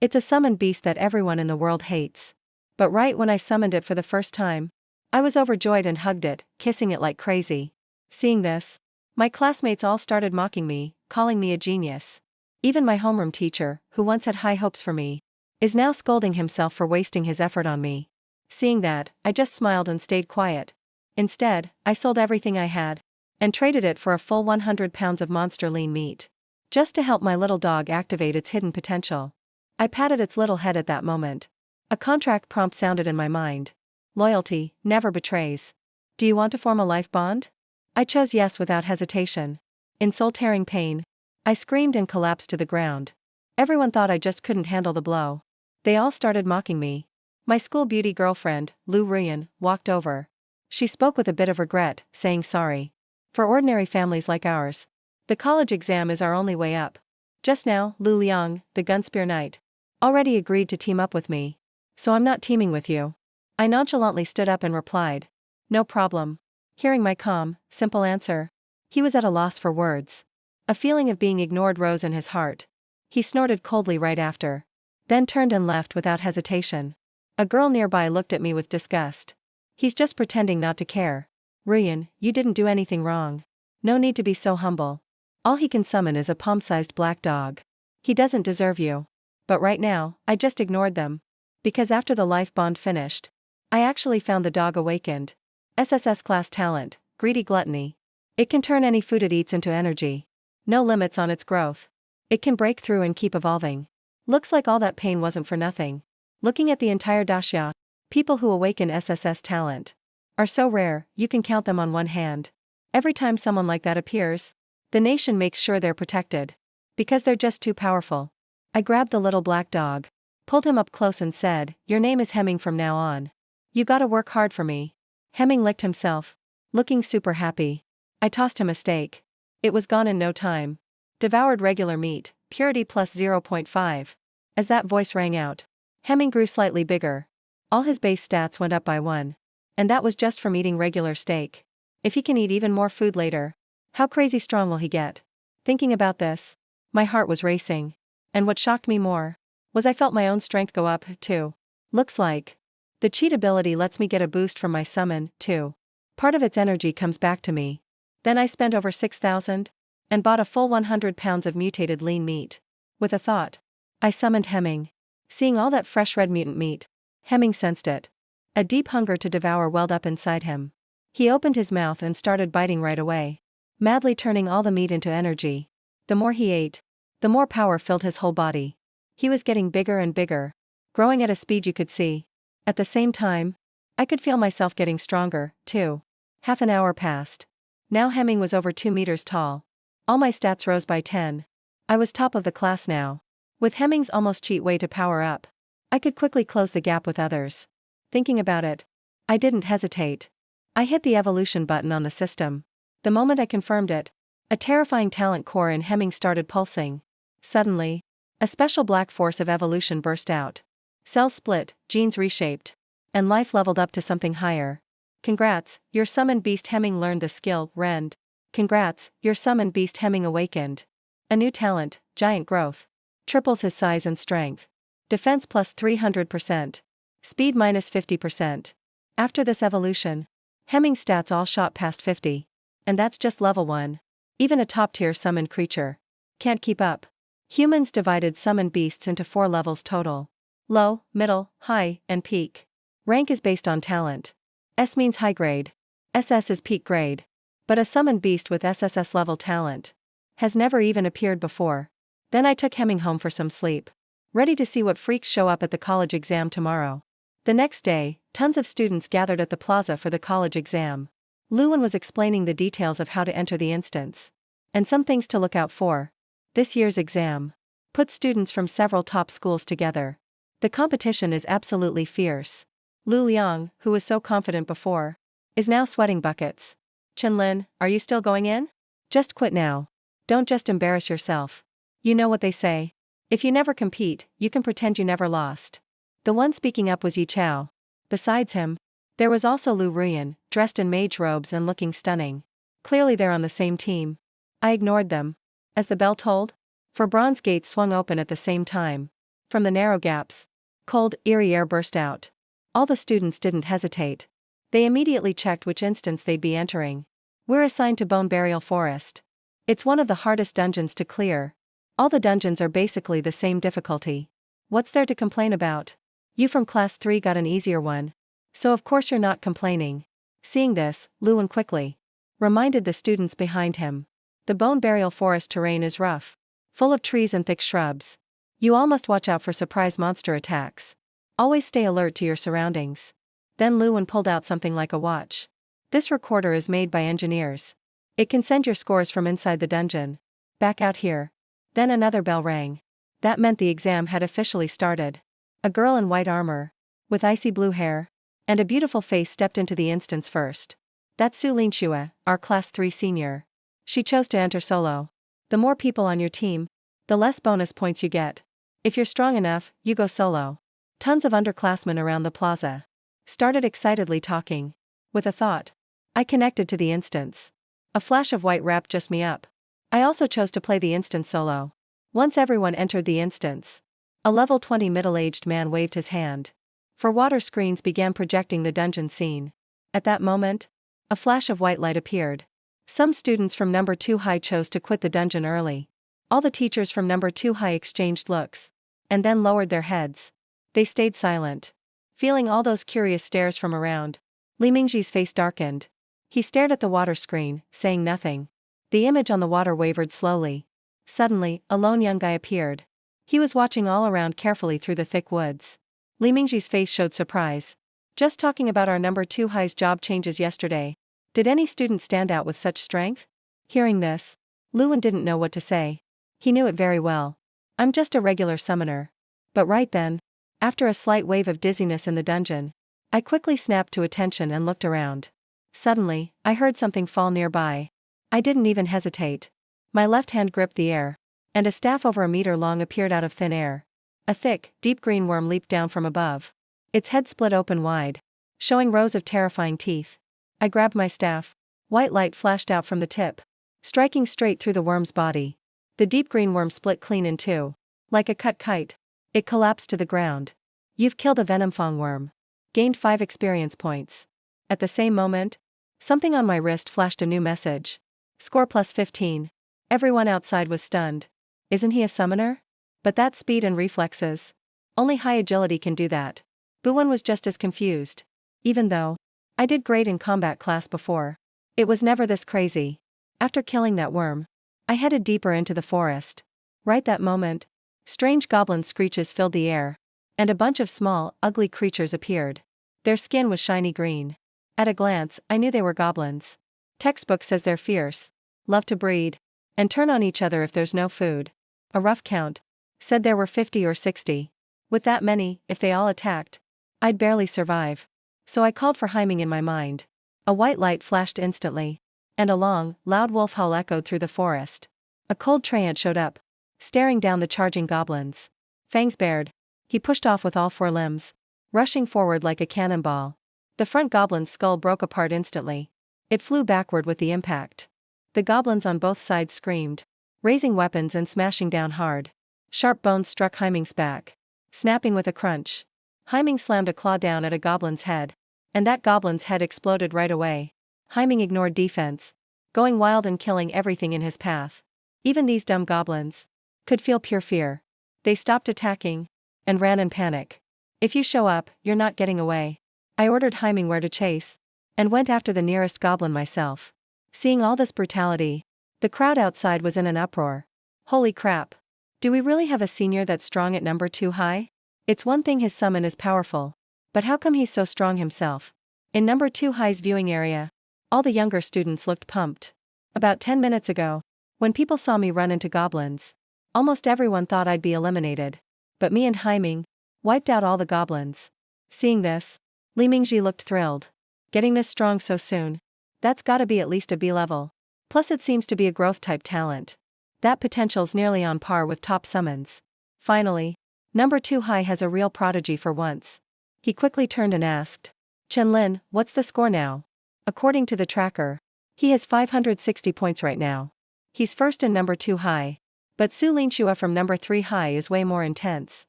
It's a summoned beast that everyone in the world hates. But right when I summoned it for the first time, I was overjoyed and hugged it, kissing it like crazy. Seeing this, my classmates all started mocking me, calling me a genius. Even my homeroom teacher, who once had high hopes for me, is now scolding himself for wasting his effort on me. Seeing that, I just smiled and stayed quiet. Instead, I sold everything I had, and traded it for a full 100 pounds of monster lean meat. Just to help my little dog activate its hidden potential. I patted its little head at that moment. A contract prompt sounded in my mind. Loyalty never betrays. Do you want to form a life bond? I chose yes without hesitation. In soul-tearing pain, I screamed and collapsed to the ground. Everyone thought I just couldn't handle the blow. They all started mocking me. My school beauty girlfriend, Lu Ruyan, walked over. She spoke with a bit of regret, saying sorry. For ordinary families like ours, the college exam is our only way up. Just now, Lu Liang, the Gunspear Knight, already agreed to team up with me. So I'm not teaming with you. I nonchalantly stood up and replied. No problem. Hearing my calm, simple answer, he was at a loss for words. A feeling of being ignored rose in his heart. He snorted coldly right after. Then turned and left without hesitation. A girl nearby looked at me with disgust. He's just pretending not to care. Ruyan, you didn't do anything wrong. No need to be so humble. All he can summon is a palm-sized black dog. He doesn't deserve you. But right now, I just ignored them. Because after the life bond finished, I actually found the dog awakened. SSS class talent, greedy gluttony. It can turn any food it eats into energy. No limits on its growth. It can break through and keep evolving. Looks like all that pain wasn't for nothing. Looking at the entire dasha, people who awaken SSS talent are so rare, you can count them on one hand. Every time someone like that appears, the nation makes sure they're protected. Because they're just too powerful. I grabbed the little black dog, pulled him up close and said, your name is Hemming from now on. You gotta work hard for me. Hemming licked himself, looking super happy. I tossed him a steak. It was gone in no time. Devoured regular meat, purity plus 0.5. As that voice rang out, Hemming grew slightly bigger. All his base stats went up by 1. And that was just from eating regular steak. If he can eat even more food later, how crazy strong will he get? Thinking about this, my heart was racing. And what shocked me more was I felt my own strength go up, too. Looks like the cheat ability lets me get a boost from my summon, too. Part of its energy comes back to me. Then I spent over 6,000 and bought a full 100 pounds of mutated lean meat. With a thought, I summoned Hemming. Seeing all that fresh red mutant meat, Hemming sensed it. A deep hunger to devour welled up inside him. He opened his mouth and started biting right away, madly turning all the meat into energy. The more he ate, the more power filled his whole body. He was getting bigger and bigger, growing at a speed you could see. At the same time, I could feel myself getting stronger, too. Half an hour passed. Now Hemming was over 2 meters tall. All my stats rose by 10. I was top of the class now. With Hemming's almost cheat way to power up, I could quickly close the gap with others. Thinking about it, I didn't hesitate. I hit the evolution button on the system. The moment I confirmed it, a terrifying talent core in Hemming started pulsing. Suddenly, a special black force of evolution burst out. Cells split, genes reshaped, and life leveled up to something higher. Congrats, your summoned beast Hemming learned the skill, Rend. Congrats, your summoned beast Hemming awakened. A new talent, giant growth. Triples his size and strength. Defense plus 300%. Speed minus 50%. After this evolution, Hemming's stats all shot past 50. And that's just level 1. Even a top-tier summoned creature can't keep up. Humans divided summoned beasts into 4 levels total. Low, middle, high, and peak. Rank is based on talent. S means high grade. SS is peak grade. But a summoned beast with SSS level talent has never even appeared before. Then I took Hemming home for some sleep, ready to see what freaks show up at the college exam tomorrow. The next day, tons of students gathered at the plaza for the college exam. Luan was explaining the details of how to enter the instance. And some things to look out for. This year's exam put students from several top schools together. The competition is absolutely fierce. Lu Liang, who was so confident before, is now sweating buckets. Chenlin, are you still going in? Just quit now. Don't just embarrass yourself. You know what they say. If you never compete, you can pretend you never lost. The one speaking up was Yi Chao. Besides him, there was also Lu Ruyan, dressed in mage robes and looking stunning. Clearly they're on the same team. I ignored them. As the bell tolled, for bronze gates swung open at the same time. From the narrow gaps, cold, eerie air burst out. All the students didn't hesitate. They immediately checked which instance they'd be entering. We're assigned to Bone Burial Forest. It's one of the hardest dungeons to clear. All the dungeons are basically the same difficulty. What's there to complain about? You from class 3 got an easier one. So of course you're not complaining. Seeing this, Lewin quickly reminded the students behind him. The Bone Burial Forest terrain is rough, full of trees and thick shrubs. You all must watch out for surprise monster attacks. Always stay alert to your surroundings. Then Lewin pulled out something like a watch. This recorder is made by engineers. It can send your scores from inside the dungeon back out here. Then another bell rang. That meant the exam had officially started. A girl in white armor, with icy blue hair, and a beautiful face stepped into the instance first. That's Su Linshue, our class 3 senior. She chose to enter solo. The more people on your team, the less bonus points you get. If you're strong enough, you go solo. Tons of underclassmen around the plaza started excitedly talking. With a thought, I connected to the instance. A flash of white wrapped just me up. I also chose to play the instance solo. Once everyone entered the instance, a level 20 middle-aged man waved his hand. For water screens began projecting the dungeon scene. At that moment, a flash of white light appeared. Some students from number 2 high chose to quit the dungeon early. All the teachers from number 2 high exchanged looks, and then lowered their heads. They stayed silent. Feeling all those curious stares from around, Li Mingji's face darkened. He stared at the water screen, saying nothing. The image on the water wavered slowly. Suddenly, a lone young guy appeared. He was watching all around carefully through the thick woods. Li Mingji's face showed surprise. Just talking about our number 2 high's job changes yesterday. Did any student stand out with such strength? Hearing this, Lewin didn't know what to say. He knew it very well. I'm just a regular summoner. But right then, after a slight wave of dizziness in the dungeon, I quickly snapped to attention and looked around. Suddenly, I heard something fall nearby. I didn't even hesitate. My left hand gripped the air, and a staff over a meter long appeared out of thin air. A thick, deep green worm leaped down from above. Its head split open wide, showing rows of terrifying teeth. I grabbed my staff. White light flashed out from the tip, striking straight through the worm's body. The deep green worm split clean in two. Like a cut kite, it collapsed to the ground. You've killed a venomfang worm. Gained 5 experience points. At the same moment, something on my wrist flashed a new message. Score plus 15. Everyone outside was stunned. Isn't he a summoner? But that's speed and reflexes. Only high agility can do that. Buwan was just as confused. Even though I did great in combat class before, it was never this crazy. After killing that worm, I headed deeper into the forest. Right that moment, strange goblin screeches filled the air, and a bunch of small, ugly creatures appeared. Their skin was shiny green. At a glance, I knew they were goblins. Textbook says they're fierce, love to breed, and turn on each other if there's no food. A rough count said there were 50 or 60. With that many, if they all attacked, I'd barely survive. So I called for Heiming in my mind. A white light flashed instantly, and a long, loud wolf howl echoed through the forest. A cold treant showed up, staring down the charging goblins. Fangs bared, he pushed off with all 4 limbs, rushing forward like a cannonball. The front goblin's skull broke apart instantly. It flew backward with the impact. The goblins on both sides screamed, raising weapons and smashing down hard. Sharp bones struck Heiming's back, snapping with a crunch. Heiming slammed a claw down at a goblin's head, and that goblin's head exploded right away. Heiming ignored defense, going wild and killing everything in his path. Even these dumb goblins could feel pure fear. They stopped attacking and ran in panic. If you show up, you're not getting away. I ordered Heiming where to chase, and went after the nearest goblin myself. Seeing all this brutality, the crowd outside was in an uproar. Holy crap. Do we really have a senior that's strong at number 2 high? It's one thing his summon is powerful, but how come he's so strong himself? In number 2 high's viewing area, all the younger students looked pumped. About 10 minutes ago, when people saw me run into goblins, almost everyone thought I'd be eliminated. But me and Heiming wiped out all the goblins. Seeing this, Li Mingji looked thrilled. Getting this strong so soon? That's gotta be at least a B level. Plus it seems to be a growth-type talent. That potential's nearly on par with top summons. Finally, number 2 high has a real prodigy for once. He quickly turned and asked, Chenlin, what's the score now? According to the tracker, he has 560 points right now. He's first in number 2 high. But Su Linshue from number 3 high is way more intense.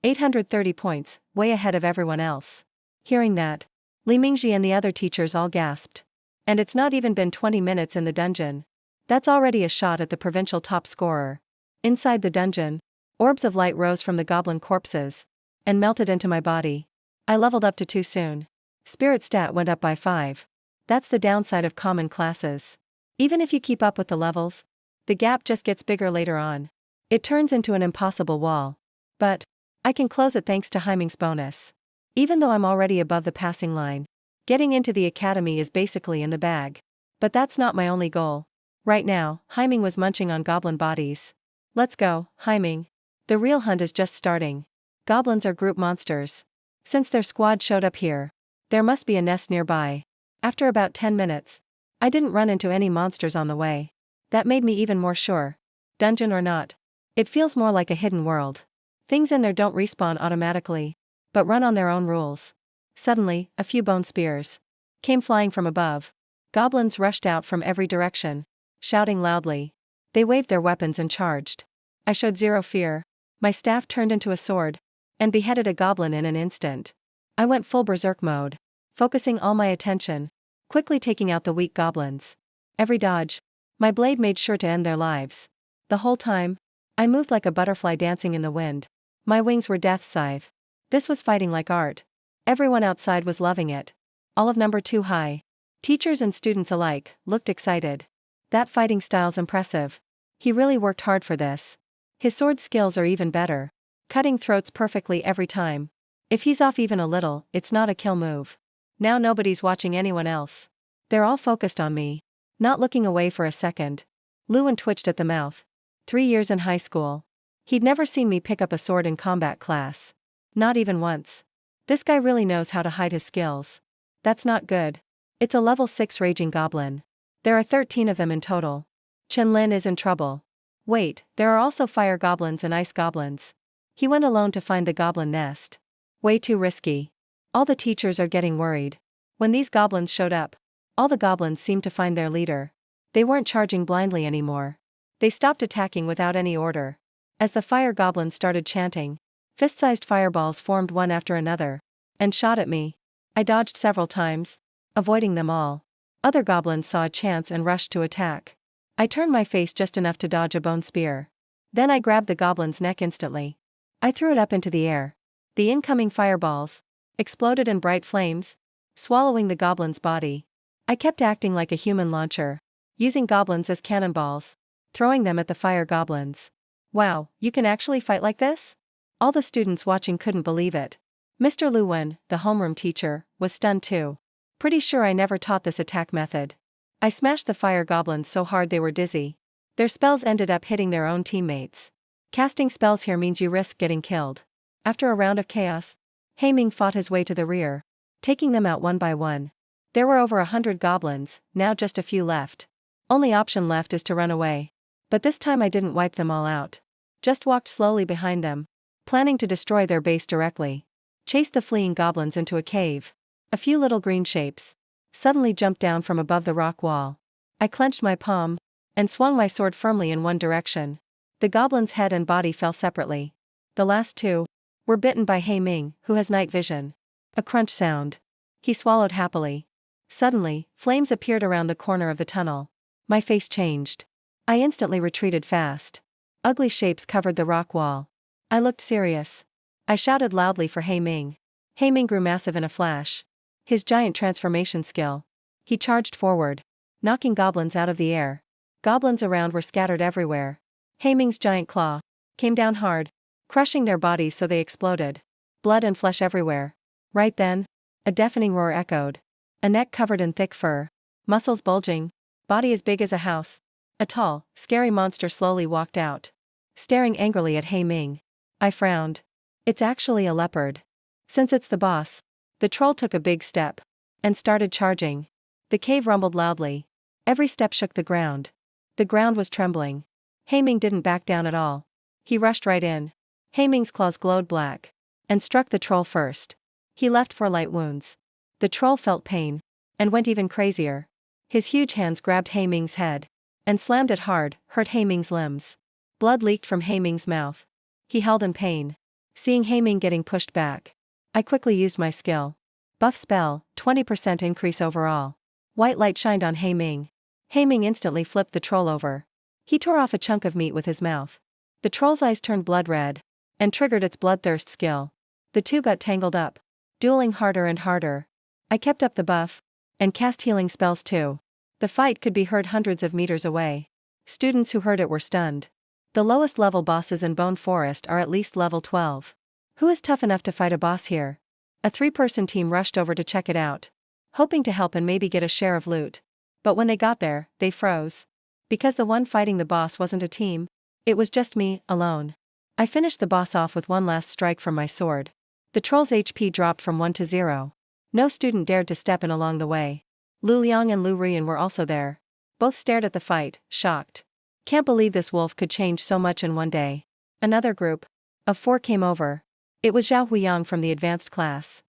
830 points, way ahead of everyone else. Hearing that, Li Mingji and the other teachers all gasped. And it's not even been 20 minutes in the dungeon. That's already a shot at the provincial top scorer. Inside the dungeon, orbs of light rose from the goblin corpses and melted into my body. I leveled up to 2 soon. Spirit stat went up by 5. That's the downside of common classes. Even if you keep up with the levels, the gap just gets bigger later on. It turns into an impossible wall. But I can close it thanks to Heiming's bonus. Even though I'm already above the passing line, getting into the academy is basically in the bag. But that's not my only goal. Right now, Heiming was munching on goblin bodies. Let's go, Heiming. The real hunt is just starting. Goblins are group monsters. Since their squad showed up here, there must be a nest nearby. After about 10 minutes, I didn't run into any monsters on the way. That made me even more sure. Dungeon or not, it feels more like a hidden world. Things in there don't respawn automatically, but run on their own rules. Suddenly, a few bone spears came flying from above. Goblins rushed out from every direction, shouting loudly. They waved their weapons and charged. I showed zero fear. My staff turned into a sword and beheaded a goblin in an instant. I went full berserk mode, focusing all my attention, quickly taking out the weak goblins. Every dodge, my blade made sure to end their lives. The whole time, I moved like a butterfly dancing in the wind. My wings were death's scythe. This was fighting like art. Everyone outside was loving it. All of number 2 high. Teachers and students alike looked excited. That fighting style's impressive. He really worked hard for this. His sword skills are even better, cutting throats perfectly every time. If he's off even a little, it's not a kill move. Now nobody's watching anyone else. They're all focused on me, not looking away for a second. Luan twitched at the mouth. 3 years in high school. He'd never seen me pick up a sword in combat class. Not even once. This guy really knows how to hide his skills. That's not good. It's a level 6 raging goblin. There are 13 of them in total. Chen Lin is in trouble. Wait, there are also fire goblins and ice goblins. He went alone to find the goblin nest. Way too risky. All the teachers are getting worried. When these goblins showed up, all the goblins seemed to find their leader. They weren't charging blindly anymore. They stopped attacking without any order. As the fire goblins started chanting, fist-sized fireballs formed one after another and shot at me. I dodged several times, avoiding them all. Other goblins saw a chance and rushed to attack. I turned my face just enough to dodge a bone spear. Then I grabbed the goblin's neck instantly. I threw it up into the air. The incoming fireballs exploded in bright flames, swallowing the goblin's body. I kept acting like a human launcher, using goblins as cannonballs, throwing them at the fire goblins. Wow, you can actually fight like this? All the students watching couldn't believe it. Mr. Lu Wen, the homeroom teacher, was stunned too. Pretty sure I never taught this attack method. I smashed the fire goblins so hard they were dizzy. Their spells ended up hitting their own teammates. Casting spells here means you risk getting killed. After a round of chaos, Heiming fought his way to the rear, taking them out one by one. There were over 100 goblins, now just a few left. Only option left is to run away. But this time I didn't wipe them all out. Just walked slowly behind them, planning to destroy their base directly. Chased the fleeing goblins into a cave. A few little green shapes suddenly jumped down from above the rock wall. I clenched my palm and swung my sword firmly in one direction. The goblin's head and body fell separately. The last 2 were bitten by Heiming, who has night vision. A crunch sound. He swallowed happily. Suddenly, flames appeared around the corner of the tunnel. My face changed. I instantly retreated fast. Ugly shapes covered the rock wall. I looked serious. I shouted loudly for Heiming. Heiming grew massive in a flash. His giant transformation skill. He charged forward, knocking goblins out of the air. Goblins around were scattered everywhere. Heiming's giant claw came down hard, crushing their bodies so they exploded. Blood and flesh everywhere. Right then, a deafening roar echoed. A neck covered in thick fur, muscles bulging, body as big as a house. A tall, scary monster slowly walked out, staring angrily at Heiming. I frowned. It's actually a leopard. Since it's the boss, the troll took a big step and started charging. The cave rumbled loudly. Every step shook the ground. The ground was trembling. Heiming didn't back down at all. He rushed right in. Heiming's claws glowed black and struck the troll first. He left 4 light wounds. The troll felt pain and went even crazier. His huge hands grabbed Heiming's head and slammed it hard, hurt Heiming's limbs. Blood leaked from Heiming's mouth. He held in pain. Seeing Haiming getting pushed back, I quickly used my skill. Buff spell, 20% increase overall. White light shined on Haiming. Haiming instantly flipped the troll over. He tore off a chunk of meat with his mouth. The troll's eyes turned blood red, and triggered its bloodthirst skill. The two got tangled up, dueling harder and harder. I kept up the buff, and cast healing spells too. The fight could be heard hundreds of meters away. Students who heard it were stunned. The lowest level bosses in Bone Forest are at least level 12. Who is tough enough to fight a boss here? A 3-person team rushed over to check it out, hoping to help and maybe get a share of loot. But when they got there, they froze. Because the one fighting the boss wasn't a team, it was just me, alone. I finished the boss off with one last strike from my sword. The troll's HP dropped from 1 to 0. No student dared to step in along the way. Lu Liang and Lu Rian were also there. Both stared at the fight, shocked. Can't believe this wolf could change so much in one day. Another group of 4 came over. It was Zhao Huiyang from the advanced class.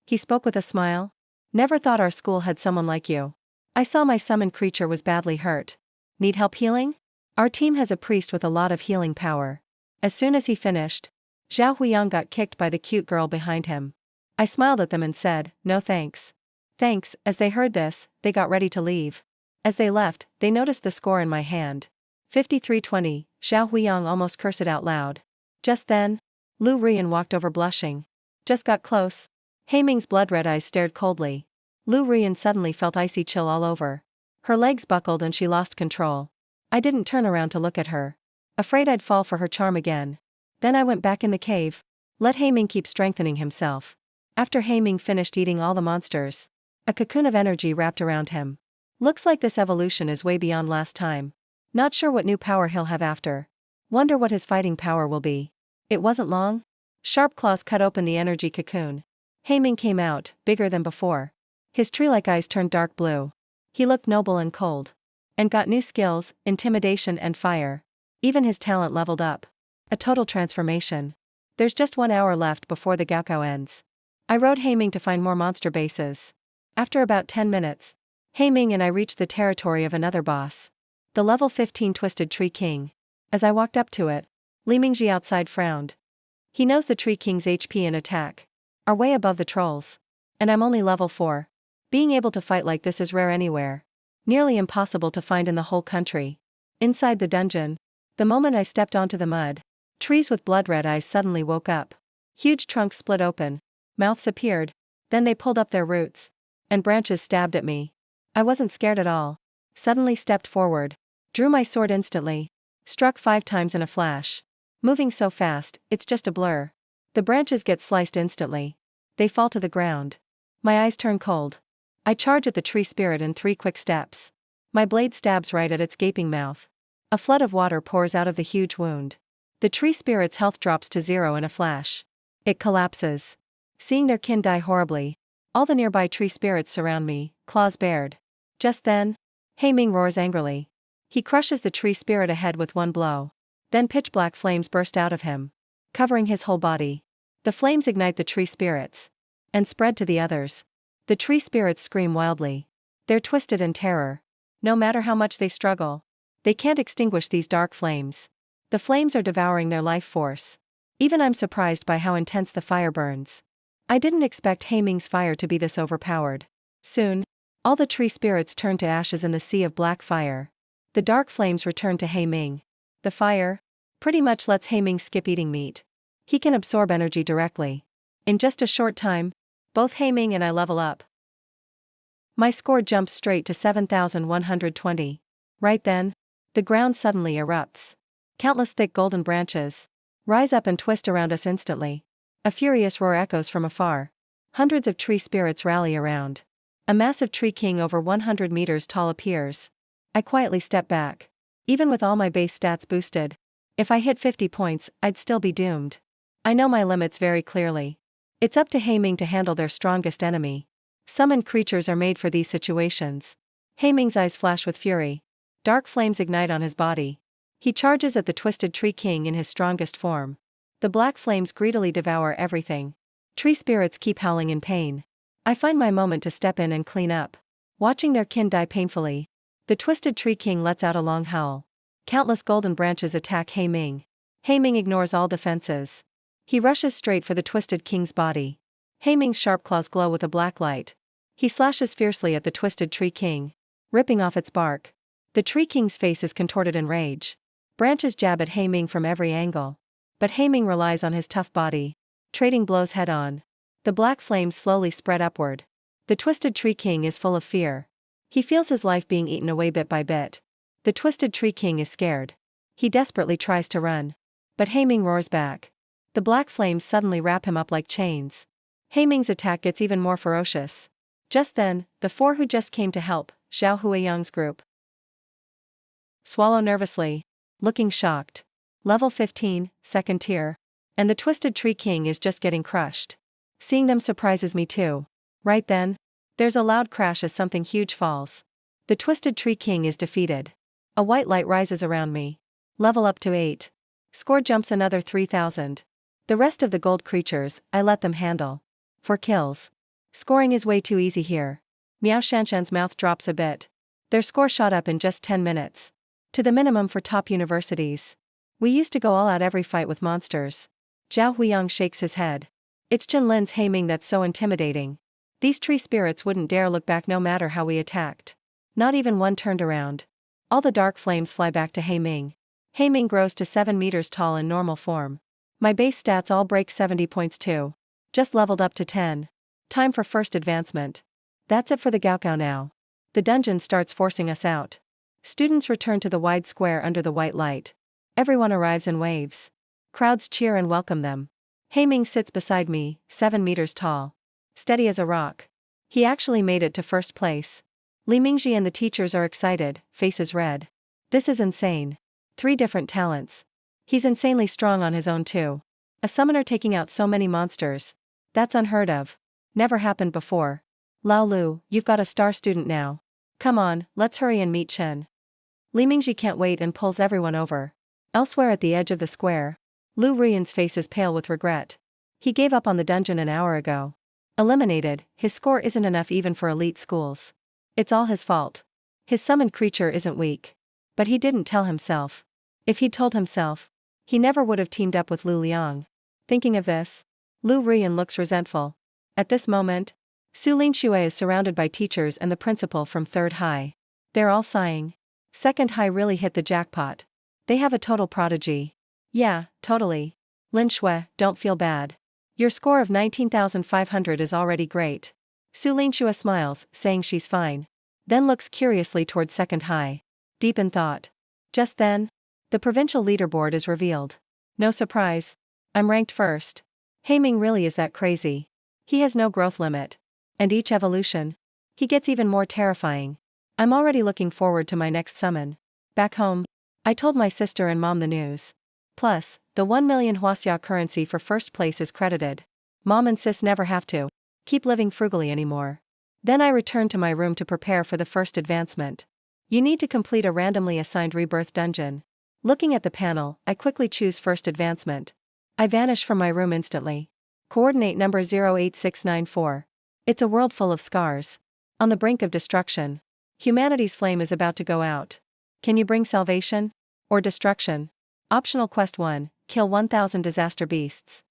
He spoke with a smile. Never thought our school had someone like you. I saw my summoned creature was badly hurt. Need help healing? Our team has a priest with a lot of healing power. As soon as he finished, Zhao Huiyang got kicked by the cute girl behind him. I smiled at them and said, no thanks. Thanks. As they heard this, they got ready to leave. As they left, they noticed the score in my hand. 53-20, Zhao Huiyang almost cursed out loud. Just then, Lu Rian walked over blushing. Just got close. Haiming's blood-red eyes stared coldly. Lu Rian suddenly felt icy chill all over. Her legs buckled and she lost control. I didn't turn around to look at her, afraid I'd fall for her charm again. Then I went back in the cave. Let Haiming keep strengthening himself. After Haiming finished eating all the monsters, a cocoon of energy wrapped around him. Looks like this evolution is way beyond last time. Not sure what new power he'll have after. Wonder what his fighting power will be. It wasn't long. Sharp claws cut open the energy cocoon. Haiming came out, bigger than before. His tree-like eyes turned dark blue. He looked noble and cold. And got new skills, intimidation and fire. Even his talent leveled up. A total transformation. There's just 1 hour left before the Gaokao ends. I rode Haiming to find more monster bases. After about 10 minutes, Haiming and I reached the territory of another boss. The level 15 Twisted Tree King. As I walked up to it, Li Mingji outside frowned. He knows the Tree King's HP and attack are way above the trolls. And I'm only level 4. Being able to fight like this is rare anywhere. Nearly impossible to find in the whole country. Inside the dungeon, the moment I stepped onto the mud, trees with blood-red eyes suddenly woke up. Huge trunks split open, mouths appeared, then they pulled up their roots, and branches stabbed at me. I wasn't scared at all. Suddenly stepped forward, drew my sword instantly, struck 5 times in a flash. Moving so fast, it's just a blur. The branches get sliced instantly. They fall to the ground. My eyes turn cold. I charge at the tree spirit in 3 quick steps. My blade stabs right at its gaping mouth. A flood of water pours out of the huge wound. The tree spirit's health drops to 0 in a flash. It collapses. Seeing their kin die horribly, all the nearby tree spirits surround me, claws bared. Just then, Haiming roars angrily. He crushes the tree spirit ahead with one blow. Then pitch-black flames burst out of him, covering his whole body. The flames ignite the tree spirits and spread to the others. The tree spirits scream wildly. They're twisted in terror. No matter how much they struggle, they can't extinguish these dark flames. The flames are devouring their life force. Even I'm surprised by how intense the fire burns. I didn't expect Haiming's fire to be this overpowered. Soon, all the tree spirits turn to ashes in the sea of black fire. The dark flames return to Haiming. The fire pretty much lets Haiming skip eating meat. He can absorb energy directly. In just a short time, both Haiming and I level up. My score jumps straight to 7,120. Right then, the ground suddenly erupts. Countless thick golden branches rise up and twist around us instantly. A furious roar echoes from afar. Hundreds of tree spirits rally around. A massive tree king over 100 meters tall appears. I quietly step back. Even with all my base stats boosted, if I hit 50 points, I'd still be doomed. I know my limits very clearly. It's up to Haiming to handle their strongest enemy. Summoned creatures are made for these situations. Haiming's eyes flash with fury. Dark flames ignite on his body. He charges at the Twisted Tree King in his strongest form. The black flames greedily devour everything. Tree spirits keep howling in pain. I find my moment to step in and clean up. Watching their kin die painfully, the Twisted Tree King lets out a long howl. Countless golden branches attack Haiming. Haiming ignores all defenses. He rushes straight for the Twisted King's body. Haiming's sharp claws glow with a black light. He slashes fiercely at the Twisted Tree King, ripping off its bark. The Tree King's face is contorted in rage. Branches jab at Haiming from every angle. But Haiming relies on his tough body, trading blows head-on. The black flames slowly spread upward. The Twisted Tree King is full of fear. He feels his life being eaten away bit by bit. The Twisted Tree King is scared. He desperately tries to run. But Haiming roars back. The black flames suddenly wrap him up like chains. Haiming's attack gets even more ferocious. Just then, the four who just came to help, Zhao Huiyang's group, swallow nervously, looking shocked. Level 15, second tier. And the Twisted Tree King is just getting crushed. Seeing them surprises me too. Right then, there's a loud crash as something huge falls. The Twisted Tree King is defeated. A white light rises around me. Level up to 8. Score jumps another 3000. The rest of the gold creatures, I let them handle. For kills. Scoring is way too easy here. Miao Shanshan's mouth drops a bit. Their score shot up in just 10 minutes. To the minimum for top universities. We used to go all out every fight with monsters. Zhao Huiyang shakes his head. It's Qinlin's Haiming that's so intimidating. These tree spirits wouldn't dare look back no matter how we attacked. Not even one turned around. All the dark flames fly back to Haiming. Haiming grows to 7 meters tall in normal form. My base stats all break 70 points too. Just leveled up to 10. Time for first advancement. That's it for the Gaokao now. The dungeon starts forcing us out. Students return to the wide square under the white light. Everyone arrives in waves. Crowds cheer and welcome them. Haiming sits beside me, 7 meters tall. Steady as a rock. He actually made it to first place. Li Mingji and the teachers are excited, faces red. This is insane. 3 different talents. He's insanely strong on his own too. A summoner taking out so many monsters. That's unheard of. Never happened before. Lao Lu, you've got a star student now. Come on, let's hurry and meet Chen. Li Mingji can't wait and pulls everyone over. Elsewhere at the edge of the square, Lu Rian's face is pale with regret. He gave up on the dungeon an hour ago. Eliminated, his score isn't enough even for elite schools. It's all his fault. His summoned creature isn't weak. But he didn't tell himself. If he'd told himself, he never would have teamed up with Lu Liang. Thinking of this, Lu Rian looks resentful. At this moment, Su Linshui is surrounded by teachers and the principal from third high. They're all sighing. Second high really hit the jackpot. They have a total prodigy. Yeah, totally. Lin Shui, don't feel bad. Your score of 19,500 is already great. Su Linshui smiles, saying she's fine. Then looks curiously towards second high. Deep in thought. Just then, the provincial leaderboard is revealed. No surprise. I'm ranked first. Haiming really is that crazy. He has no growth limit. And each evolution, he gets even more terrifying. I'm already looking forward to my next summon. Back home, I told my sister and mom the news. Plus, the 1 million Huaxia currency for first place is credited. Mom and sis never have to keep living frugally anymore. Then I returned to my room to prepare for the first advancement. You need to complete a randomly assigned rebirth dungeon. Looking at the panel, I quickly choose first advancement. I vanish from my room instantly. Coordinate number 08694. It's a world full of scars. On the brink of destruction. Humanity's flame is about to go out. Can you bring salvation? Or destruction? Optional quest 1, kill 1000 disaster beasts.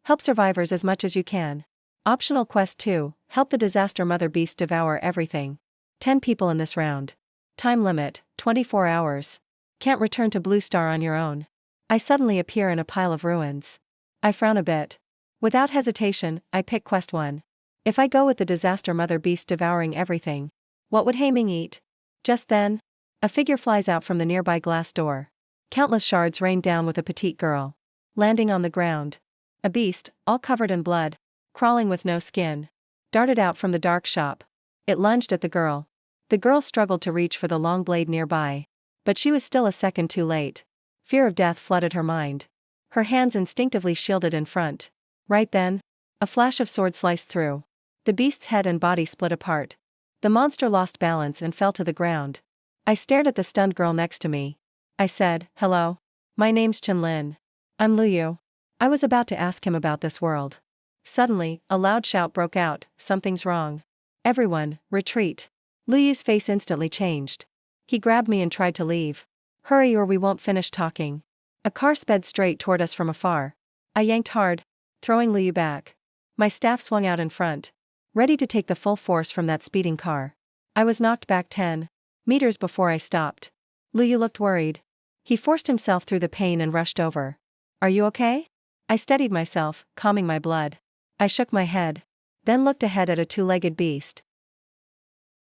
Help survivors as much as you can. Optional quest 2, help the disaster mother beast devour everything. 10 people in this round. Time limit, 24 hours. Can't return to Blue Star on your own. I suddenly appear in a pile of ruins. I frown a bit. Without hesitation, I pick quest 1. If I go with the disaster mother beast devouring everything, what would Haiming eat? Just then, a figure flies out from the nearby glass door. Countless shards rain down with a petite girl. Landing on the ground. A beast, all covered in blood, crawling with no skin, darted out from the dark shop. It lunged at the girl. The girl struggled to reach for the long blade nearby. But she was still a second too late. Fear of death flooded her mind. Her hands instinctively shielded in front. Right then, a flash of sword sliced through. The beast's head and body split apart. The monster lost balance and fell to the ground. I stared at the stunned girl next to me. I said, "Hello. My name's Qinlin. I'm Luyu." I was about to ask him about this world. Suddenly, a loud shout broke out, "Something's wrong. Everyone, retreat." Luyu's face instantly changed. He grabbed me and tried to leave. "Hurry or we won't finish talking." A car sped straight toward us from afar. I yanked hard, throwing Liu back. My staff swung out in front, ready to take the full force from that speeding car. I was knocked back 10 meters before I stopped. Liu looked worried. He forced himself through the pain and rushed over. Are you okay? I steadied myself, calming my blood. I shook my head, then looked ahead at a two-legged beast,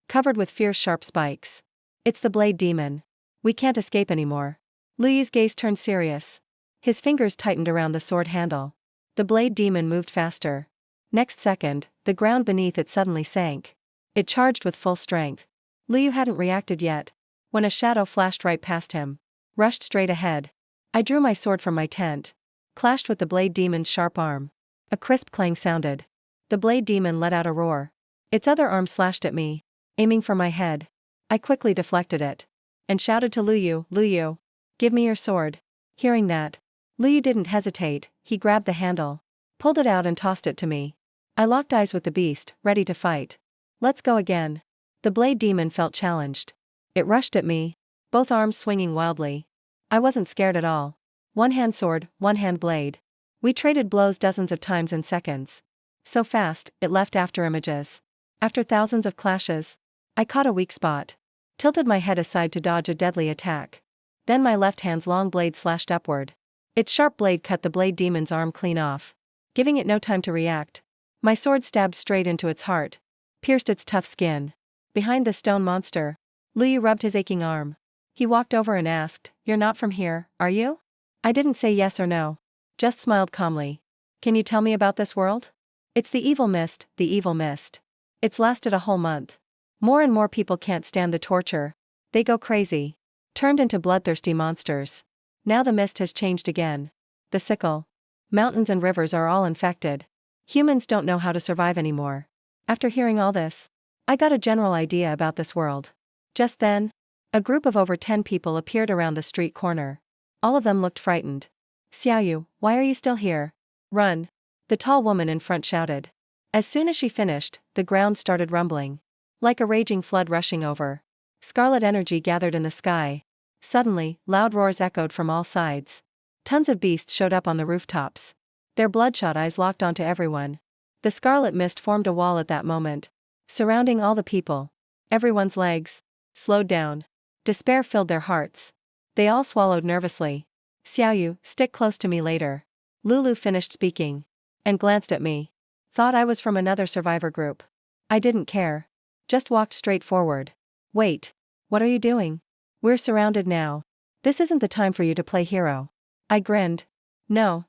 covered with fierce sharp spikes. It's the blade demon. We can't escape anymore. Liu's gaze turned serious. His fingers tightened around the sword handle. The blade demon moved faster. Next second, the ground beneath it suddenly sank. It charged with full strength. Liu hadn't reacted yet, when a shadow flashed right past him, rushed straight ahead. I drew my sword from my tent, clashed with the blade demon's sharp arm. A crisp clang sounded. The blade demon let out a roar. Its other arm slashed at me, aiming for my head. I quickly deflected it, and shouted to Liu, "Liu, give me your sword." Hearing that, Liu didn't hesitate. He grabbed the handle, pulled it out and tossed it to me. I locked eyes with the beast, ready to fight. Let's go again. The blade demon felt challenged. It rushed at me, both arms swinging wildly. I wasn't scared at all. One hand sword, one hand blade. We traded blows dozens of times in seconds. So fast, it left after images. After thousands of clashes, I caught a weak spot, tilted my head aside to dodge a deadly attack. Then my left hand's long blade slashed upward. Its sharp blade cut the blade demon's arm clean off, giving it no time to react. My sword stabbed straight into its heart, pierced its tough skin. Behind the stone monster, Liu rubbed his aching arm. He walked over and asked, "You're not from here, are you?" I didn't say yes or no, just smiled calmly. "Can you tell me about this world?" "It's the evil mist, the evil mist. It's lasted a whole month. More and more people can't stand the torture. They go crazy, turned into bloodthirsty monsters. Now the mist has changed again. The sickle, mountains and rivers are all infected. Humans don't know how to survive anymore." After hearing all this, I got a general idea about this world. Just then, a group of over 10 people appeared around the street corner. All of them looked frightened. "Xiaoyu, why are you still here? Run!" the tall woman in front shouted. As soon as she finished, the ground started rumbling, like a raging flood rushing over. Scarlet energy gathered in the sky. Suddenly, loud roars echoed from all sides. Tons of beasts showed up on the rooftops. Their bloodshot eyes locked onto everyone. The scarlet mist formed a wall at that moment, surrounding all the people. Everyone's legs slowed down. Despair filled their hearts. They all swallowed nervously. "Xiaoyu, stick close to me later." Lulu finished speaking, and glanced at me. Thought I was from another survivor group. I didn't care. Just walked straight forward. "Wait. What are you doing? We're surrounded now. This isn't the time for you to play hero." I grinned. No,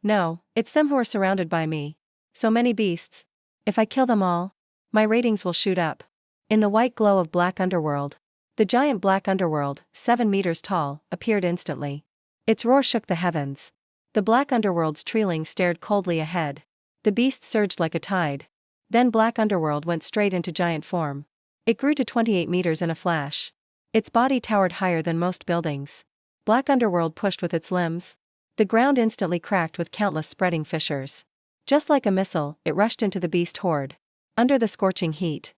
it's them who are surrounded by me. So many beasts. If I kill them all, my ratings will shoot up." In the white glow of black underworld, the giant black underworld, 7 meters tall, appeared instantly. Its roar shook the heavens. The black underworld's treeling stared coldly ahead. The beast surged like a tide. Then black underworld went straight into giant form. It grew to 28 meters in a flash. Its body towered higher than most buildings. Black underworld pushed with its limbs. The ground instantly cracked with countless spreading fissures. Just like a missile, it rushed into the beast horde. Under the scorching heat,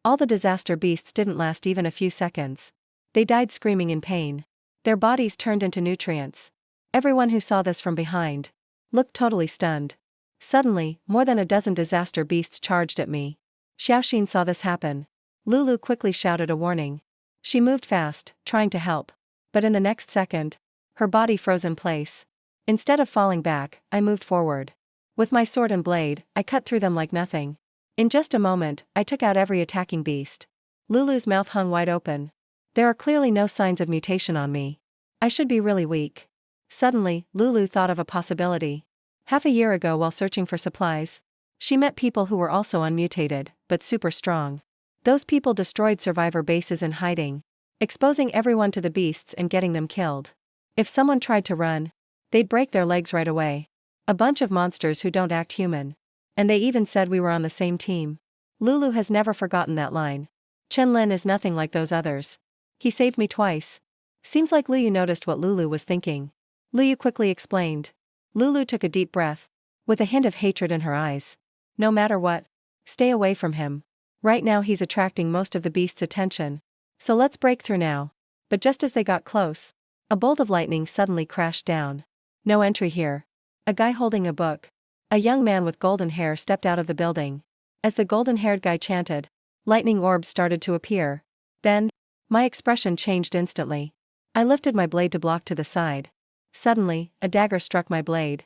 all the disaster beasts didn't last even a few seconds. They died screaming in pain. Their bodies turned into nutrients. Everyone who saw this from behind looked totally stunned. Suddenly, more than a dozen disaster beasts charged at me. Xiaoxin saw this happen. Lulu quickly shouted a warning. She moved fast, trying to help. But in the next second, her body froze in place. Instead of falling back, I moved forward. With my sword and blade, I cut through them like nothing. In just a moment, I took out every attacking beast. Lulu's mouth hung wide open. There are clearly no signs of mutation on me. I should be really weak. Suddenly, Lulu thought of a possibility. Half a year ago while searching for supplies, she met people who were also unmutated, but super strong. Those people destroyed survivor bases in hiding, exposing everyone to the beasts and getting them killed. If someone tried to run, they'd break their legs right away. A bunch of monsters who don't act human. And they even said we were on the same team. Lulu has never forgotten that line. Chen Lin is nothing like those others. He saved me twice. Seems like Liu noticed what Lulu was thinking. Liu quickly explained. Lulu took a deep breath, with a hint of hatred in her eyes. "No matter what, stay away from him. Right now he's attracting most of the beast's attention. So let's break through now." But just as they got close, a bolt of lightning suddenly crashed down. "No entry here." A guy holding a book. A young man with golden hair stepped out of the building. As the golden-haired guy chanted, lightning orbs started to appear. Then, my expression changed instantly. I lifted my blade to block to the side. Suddenly, a dagger struck my blade.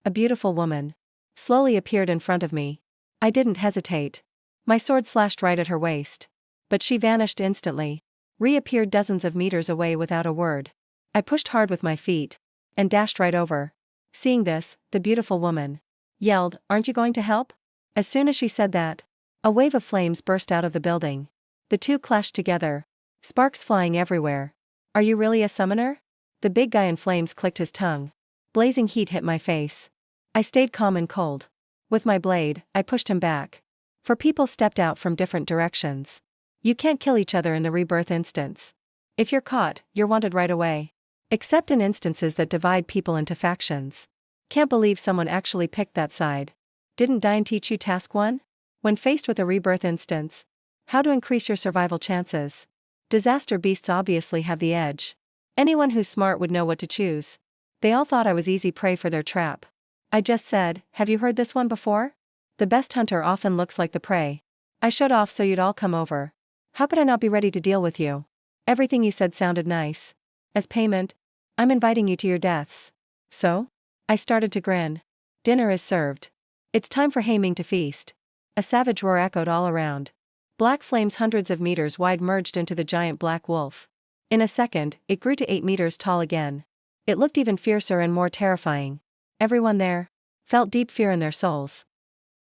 A beautiful woman slowly appeared in front of me. I didn't hesitate. My sword slashed right at her waist. But she vanished instantly. Reappeared dozens of meters away without a word. I pushed hard with my feet and dashed right over. Seeing this, the beautiful woman yelled, "Aren't you going to help?" As soon as she said that, a wave of flames burst out of the building. The two clashed together, sparks flying everywhere. "Are you really a summoner?" The big guy in flames clicked his tongue. Blazing heat hit my face. I stayed calm and cold. With my blade, I pushed him back. Four people stepped out from different directions. You can't kill each other in the rebirth instance. If you're caught, you're wanted right away. Except in instances that divide people into factions. Can't believe someone actually picked that side. Didn't Dine teach you task 1? When faced with a rebirth instance, how to increase your survival chances. Disaster beasts obviously have the edge. Anyone who's smart would know what to choose. They all thought I was easy prey for their trap. I just said, "Have you heard this one before? The best hunter often looks like the prey." I showed off so you'd all come over. How could I not be ready to deal with you? Everything you said sounded nice. As payment, I'm inviting you to your deaths. So? I started to grin. Dinner is served. It's time for Haiming to feast. A savage roar echoed all around. Black flames hundreds of meters wide merged into the giant black wolf. In a second, it grew to 8 meters tall again. It looked even fiercer and more terrifying. Everyone there felt deep fear in their souls.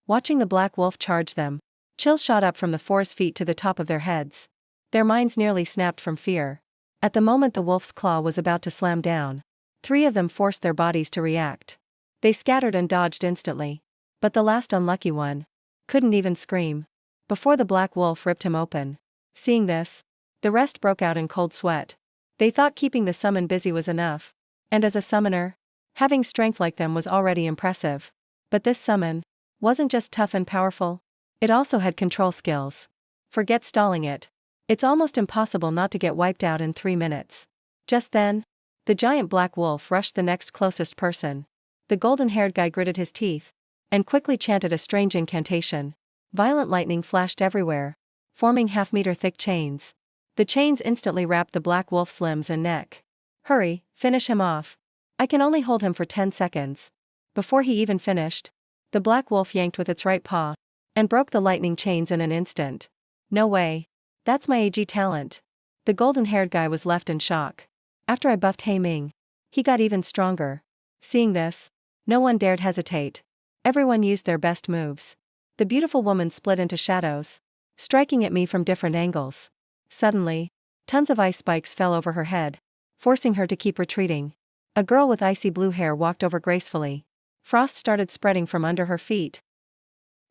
Watching the black wolf charge them, chills shot up from the 4's feet to the top of their heads. Their minds nearly snapped from fear. At the moment the wolf's claw was about to slam down, 3 of them forced their bodies to react. They scattered and dodged instantly. But the last unlucky one couldn't even scream before the black wolf ripped him open. Seeing this, the rest broke out in cold sweat. They thought keeping the summon busy was enough. And as a summoner, having strength like them was already impressive. But this summon wasn't just tough and powerful, it also had control skills. Forget stalling it. It's almost impossible not to get wiped out in 3 minutes. Just then, the giant black wolf rushed the next closest person. The golden-haired guy gritted his teeth and quickly chanted a strange incantation. Violent lightning flashed everywhere, forming half-meter thick chains. The chains instantly wrapped the black wolf's limbs and neck. "Hurry, finish him off. I can only hold him for 10 seconds. Before he even finished, the black wolf yanked with its right paw and broke the lightning chains in an instant. "No way. That's my AG talent." The golden-haired guy was left in shock. After I buffed Haiming, he got even stronger. Seeing this, no one dared hesitate. Everyone used their best moves. The beautiful woman split into shadows, striking at me from different angles. Suddenly, tons of ice spikes fell over her head, forcing her to keep retreating. A girl with icy blue hair walked over gracefully. Frost started spreading from under her feet,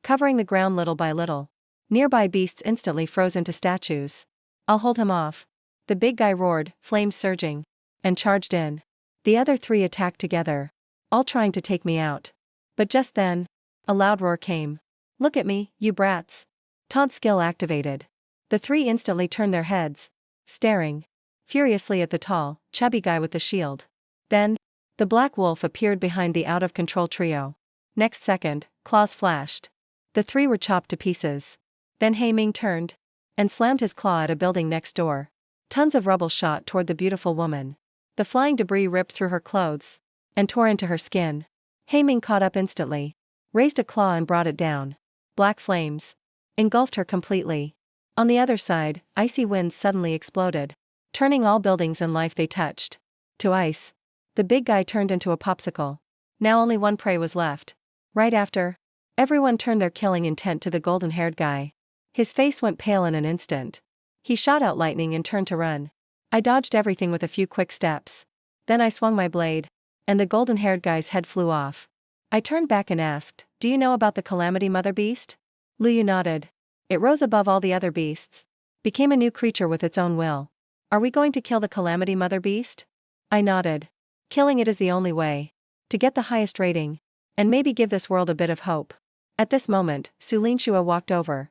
covering the ground little by little. Nearby beasts instantly froze into statues. "I'll hold him off." The big guy roared, flames surging, and charged in. The other 3 attacked together, all trying to take me out. But just then, a loud roar came. "Look at me, you brats." Taunt skill activated. The 3 instantly turned their heads, staring furiously at the tall, chubby guy with the shield. Then, the black wolf appeared behind the out-of-control trio. Next second, claws flashed. The 3 were chopped to pieces. Then Haiming turned and slammed his claw at a building next door. Tons of rubble shot toward the beautiful woman. The flying debris ripped through her clothes and tore into her skin. Haiming caught up instantly, raised a claw and brought it down. Black flames engulfed her completely. On the other side, icy winds suddenly exploded, turning all buildings and life they touched to ice. The big guy turned into a popsicle. Now only one prey was left. Right after, everyone turned their killing intent to the golden-haired guy. His face went pale in an instant. He shot out lightning and turned to run. I dodged everything with a few quick steps. Then I swung my blade, and the golden-haired guy's head flew off. I turned back and asked, "Do you know about the calamity mother beast?" Liu nodded. "It rose above all the other beasts, became a new creature with its own will. Are we going to kill the calamity mother beast?" I nodded. "Killing it is the only way to get the highest rating, and maybe give this world a bit of hope." At this moment, Su Linshua walked over.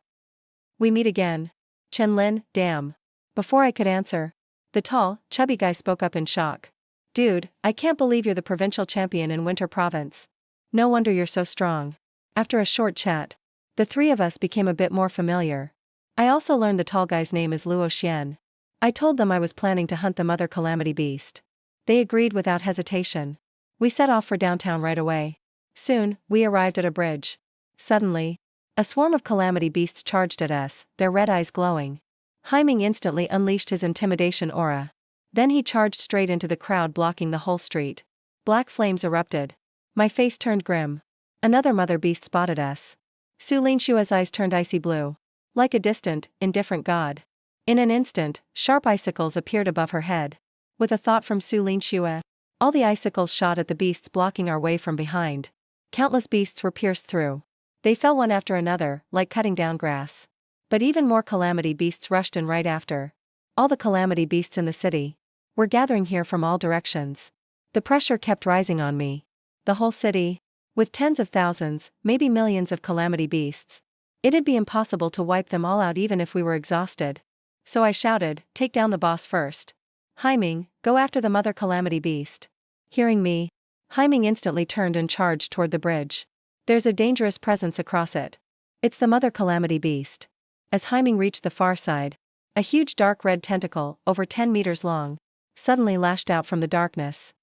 "We meet again. Chen Lin, damn." Before I could answer, the tall, chubby guy spoke up in shock. Dude, I can't believe you're the provincial champion in Winter Province. No wonder you're so strong. After a short chat, the three of us became a bit more familiar. I also learned the tall guy's name is Luo Xian. I told them I was planning to hunt the mother calamity beast. They agreed without hesitation. We set off for downtown right away. Soon, we arrived at a bridge. Suddenly, a swarm of calamity beasts charged at us, their red eyes glowing. Haiming instantly unleashed his intimidation aura. Then he charged straight into the crowd blocking the whole street. Black flames erupted. My face turned grim. Another mother beast spotted us. Su Linshua's eyes turned icy blue. Like a distant, indifferent god. In an instant, sharp icicles appeared above her head. With a thought from Su Linshua, all the icicles shot at the beasts blocking our way from behind. Countless beasts were pierced through. They fell one after another, like cutting down grass. But even more calamity beasts rushed in right after. All the calamity beasts in the city were gathering here from all directions. The pressure kept rising on me. The whole city, with tens of thousands, maybe millions of calamity beasts. It'd be impossible to wipe them all out even if we were exhausted. So I shouted, "Take down the boss first. Haiming, go after the mother calamity beast." Hearing me, Haiming instantly turned and charged toward the bridge. There's a dangerous presence across it. It's the mother calamity beast. As Haiming reached the far side, a huge dark red tentacle, over 10 meters long, suddenly lashed out from the darkness.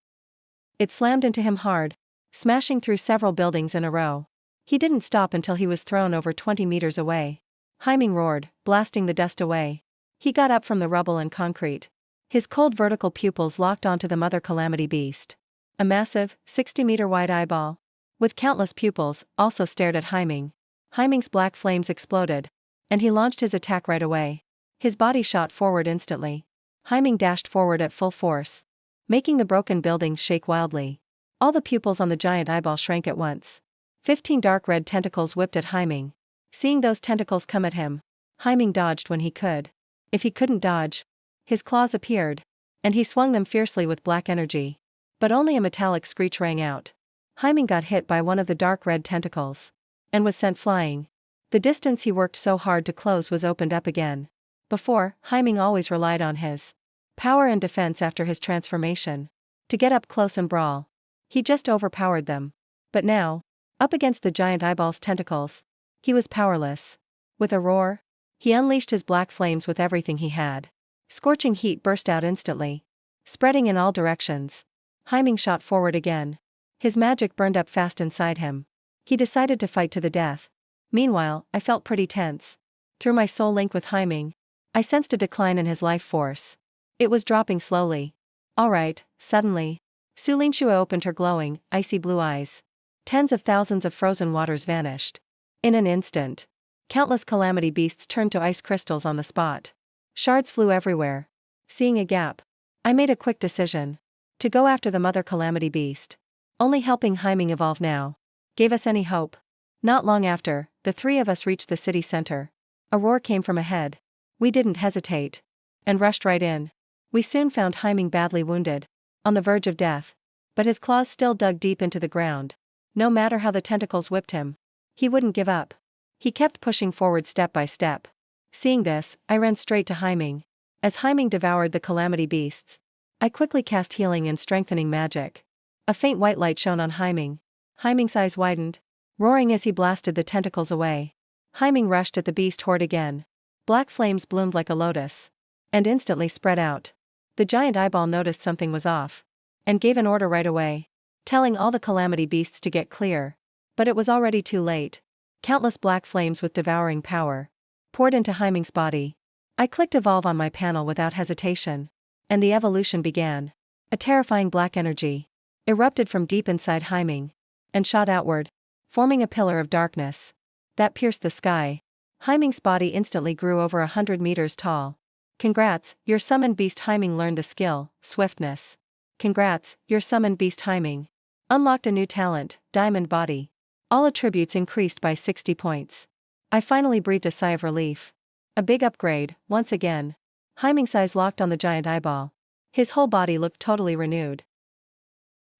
It slammed into him hard, smashing through several buildings in a row. He didn't stop until he was thrown over 20 meters away. Haiming roared, blasting the dust away. He got up from the rubble and concrete. His cold vertical pupils locked onto the mother calamity beast. A massive, 60-meter wide eyeball, with countless pupils, also stared at Haiming. Haiming's black flames exploded, and he launched his attack right away. His body shot forward instantly. Haiming dashed forward at full force, making the broken buildings shake wildly. All the pupils on the giant eyeball shrank at once. 15 dark red tentacles whipped at Haiming. Seeing those tentacles come at him, Haiming dodged when he could. If he couldn't dodge, his claws appeared, and he swung them fiercely with black energy. But only a metallic screech rang out. Haiming got hit by one of the dark red tentacles, and was sent flying. The distance he worked so hard to close was opened up again. Before, Haiming always relied on his power and defense after his transformation to get up close and brawl. He just overpowered them. But now, up against the giant eyeball's tentacles, he was powerless. With a roar, he unleashed his black flames with everything he had. Scorching heat burst out instantly, spreading in all directions. Haiming shot forward again. His magic burned up fast inside him. He decided to fight to the death. Meanwhile, I felt pretty tense. Through my soul link with Haiming, I sensed a decline in his life force. It was dropping slowly. Alright, suddenly, Su Linshua opened her glowing, icy blue eyes. Tens of thousands of frozen waters vanished. In an instant, countless calamity beasts turned to ice crystals on the spot. Shards flew everywhere. Seeing a gap, I made a quick decision. To go after the mother calamity beast. Only helping Haiming evolve now gave us any hope. Not long after, the three of us reached the city center. A roar came from ahead. We didn't hesitate, and rushed right in. We soon found Haiming badly wounded, on the verge of death. But his claws still dug deep into the ground. No matter how the tentacles whipped him, he wouldn't give up. He kept pushing forward step by step. Seeing this, I ran straight to Haiming. As Haiming devoured the calamity beasts, I quickly cast healing and strengthening magic. A faint white light shone on Haiming. Haiming's eyes widened, roaring as he blasted the tentacles away. Haiming rushed at the beast horde again. Black flames bloomed like a lotus, and instantly spread out. The giant eyeball noticed something was off, and gave an order right away, telling all the calamity beasts to get clear. But it was already too late. Countless black flames with devouring power poured into Haiming's body. I clicked evolve on my panel without hesitation, and the evolution began. A terrifying black energy erupted from deep inside Haiming, and shot outward, forming a pillar of darkness that pierced the sky. Haiming's body instantly grew over 100 meters tall. Congrats, your summoned beast Haiming learned the skill, swiftness. Congrats, your summoned beast Haiming unlocked a new talent, diamond body. All attributes increased by 60 points. I finally breathed a sigh of relief. A big upgrade, once again. Haiming's eyes locked on the giant eyeball. His whole body looked totally renewed.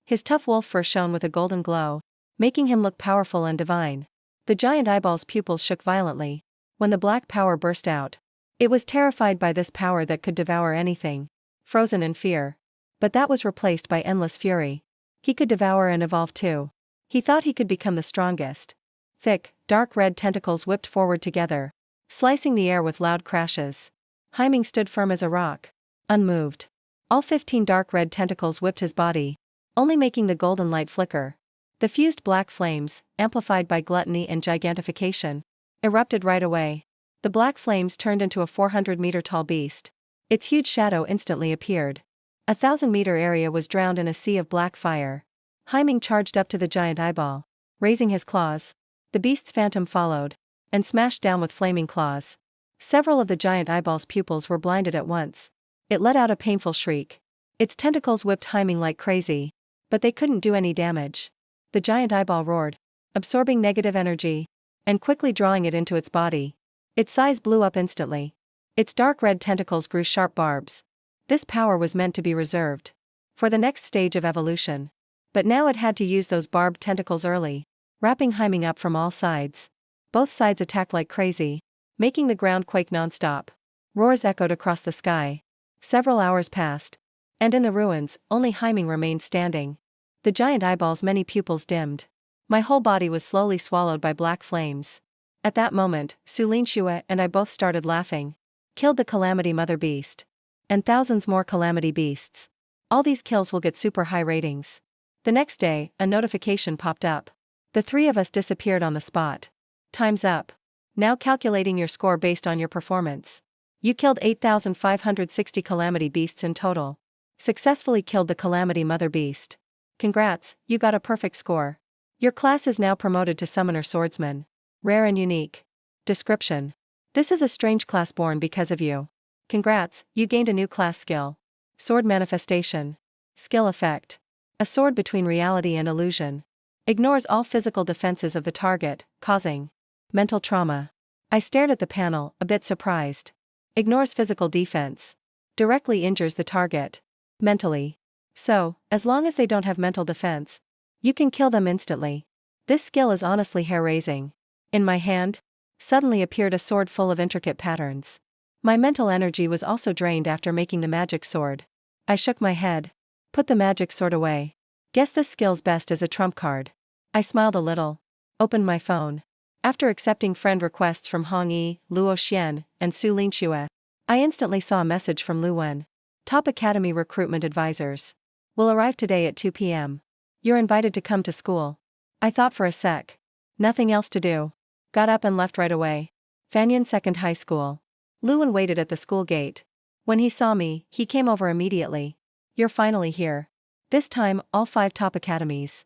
His tough wolf fur shone with a golden glow, making him look powerful and divine. The giant eyeball's pupils shook violently when the black power burst out. It was terrified by this power that could devour anything, frozen in fear. But that was replaced by endless fury. He could devour and evolve too. He thought he could become the strongest. Thick, dark red tentacles whipped forward together, slicing the air with loud crashes. Hyming stood firm as a rock, unmoved. All 15 dark red tentacles whipped his body, only making the golden light flicker. The fused black flames, amplified by gluttony and gigantification, erupted right away. The black flames turned into a 400-meter-tall beast. Its huge shadow instantly appeared. A 1,000-meter area was drowned in a sea of black fire. Hyming charged up to the giant eyeball, raising his claws. The beast's phantom followed, and smashed down with flaming claws. Several of the giant eyeball's pupils were blinded at once. It let out a painful shriek. Its tentacles whipped Hyming like crazy, but they couldn't do any damage. The giant eyeball roared, absorbing negative energy, and quickly drawing it into its body. Its size blew up instantly. Its dark red tentacles grew sharp barbs. This power was meant to be reserved for the next stage of evolution. But now it had to use those barbed tentacles early, wrapping Hyming up from all sides. Both sides attacked like crazy, making the ground quake non-stop. Roars echoed across the sky. Several hours passed, and in the ruins, only Hyming remained standing. The giant eyeball's many pupils dimmed. My whole body was slowly swallowed by black flames. At that moment, Sulinshua and I both started laughing. Killed the calamity mother beast. And thousands more calamity beasts. All these kills will get super high ratings. The next day, a notification popped up. The three of us disappeared on the spot. Time's up. Now calculating your score based on your performance. You killed 8,560 calamity beasts in total. Successfully killed the calamity mother beast. Congrats, you got a perfect score. Your class is now promoted to Summoner Swordsman. Rare and unique. Description. This is a strange class born because of you. Congrats, you gained a new class skill. Sword manifestation. Skill effect. A sword between reality and illusion. Ignores all physical defenses of the target, causing mental trauma. I stared at the panel, a bit surprised. Ignores physical defense. Directly injures the target. Mentally. So, as long as they don't have mental defense, you can kill them instantly. This skill is honestly hair-raising. In my hand, suddenly appeared a sword full of intricate patterns. My mental energy was also drained after making the magic sword. I shook my head. Put the magic sword away. Guess this skill's best as a trump card. I smiled a little. Opened my phone. After accepting friend requests from Hong Yi, Luo Xian, and Su Linxue, I instantly saw a message from Lu Wen. Top Academy recruitment advisors. Will arrive today at 2 p.m. You're invited to come to school. I thought for a sec. Nothing else to do. Got up and left right away. Fanyan Second High School. Lu Wen waited at the school gate. When he saw me, he came over immediately. You're finally here. This time, all 5 top academies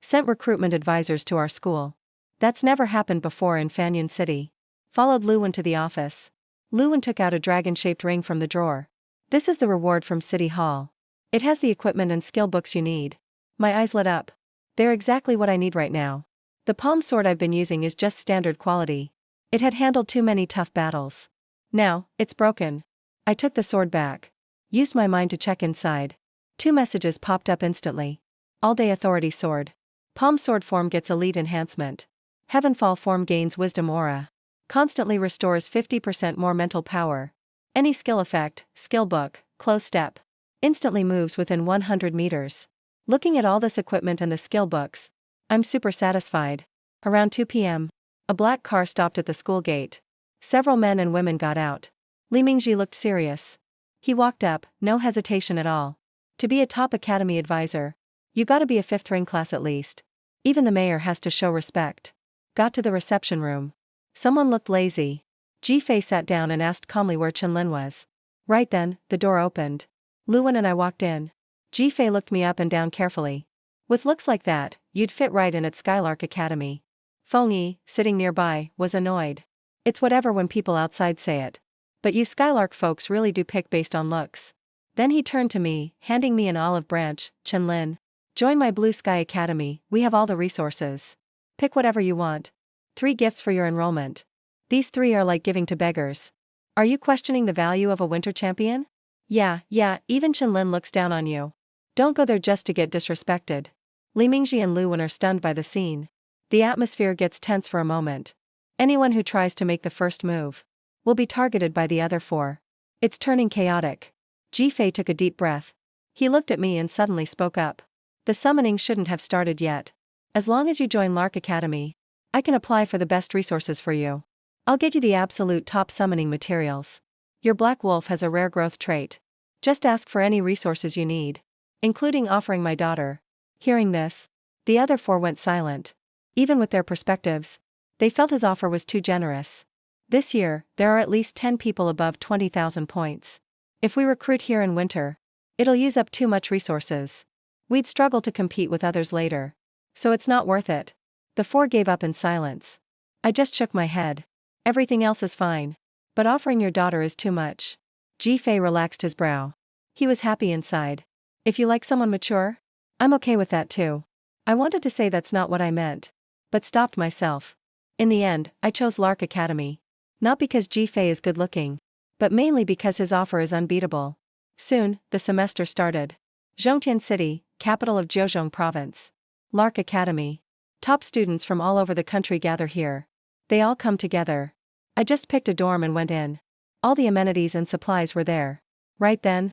sent recruitment advisors to our school. That's never happened before in Fanyan City. Followed Lu Wen to the office. Lu Wen took out a dragon-shaped ring from the drawer. This is the reward from City Hall. It has the equipment and skill books you need. My eyes lit up. They're exactly what I need right now. The palm sword I've been using is just standard quality. It had handled too many tough battles. Now, it's broken. I took the sword back. Used my mind to check inside. 2 messages popped up instantly. All-day authority sword. Palm sword form gets elite enhancement. Heavenfall form gains wisdom aura. Constantly restores 50% more mental power. Any skill effect, skill book, close step. Instantly moves within 100 meters. Looking at all this equipment and the skill books, I'm super satisfied. Around 2 p.m., a black car stopped at the school gate. Several men and women got out. Li Mingji looked serious. He walked up, no hesitation at all. To be a top academy advisor, you gotta be a 5th rank class at least. Even the mayor has to show respect. Got to the reception room. Someone looked lazy. Ji Fei sat down and asked calmly where Chen Lin was. Right then, the door opened. Lu Wen and I walked in. Ji Fei looked me up and down carefully. With looks like that, you'd fit right in at Skylark Academy. Feng Yi, sitting nearby, was annoyed. It's whatever when people outside say it. But you Skylark folks really do pick based on looks. Then he turned to me, handing me an olive branch. Chen Lin, join my Blue Sky Academy, we have all the resources. Pick whatever you want. 3 gifts for your enrollment. These 3 are like giving to beggars. Are you questioning the value of a winter champion? Yeah, even Chen Lin looks down on you. Don't go there just to get disrespected. Li Mingji and Lu Wen are stunned by the scene. The atmosphere gets tense for a moment. Anyone who tries to make the first move will be targeted by the other 4. It's turning chaotic. Ji-Fei took a deep breath. He looked at me and suddenly spoke up. The summoning shouldn't have started yet. As long as you join Lark Academy, I can apply for the best resources for you. I'll get you the absolute top summoning materials. Your Black Wolf has a rare growth trait. Just ask for any resources you need, including offering my daughter. Hearing this, the other four went silent. Even with their perspectives, they felt his offer was too generous. This year, there are at least 10 people above 20,000 points. If we recruit here in winter, it'll use up too much resources. We'd struggle to compete with others later. So it's not worth it. The four gave up in silence. I just shook my head. Everything else is fine. But offering your daughter is too much. Ji-Fei relaxed his brow. He was happy inside. If you like someone mature, I'm okay with that too. I wanted to say that's not what I meant, but stopped myself. In the end, I chose Lark Academy. Not because Ji-Fei is good looking, but mainly because his offer is unbeatable. Soon, the semester started. Zhongtian City, capital of Jiuzhong Province. Lark Academy. Top students from all over the country gather here. They all come together. I just picked a dorm and went in. All the amenities and supplies were there. Right then,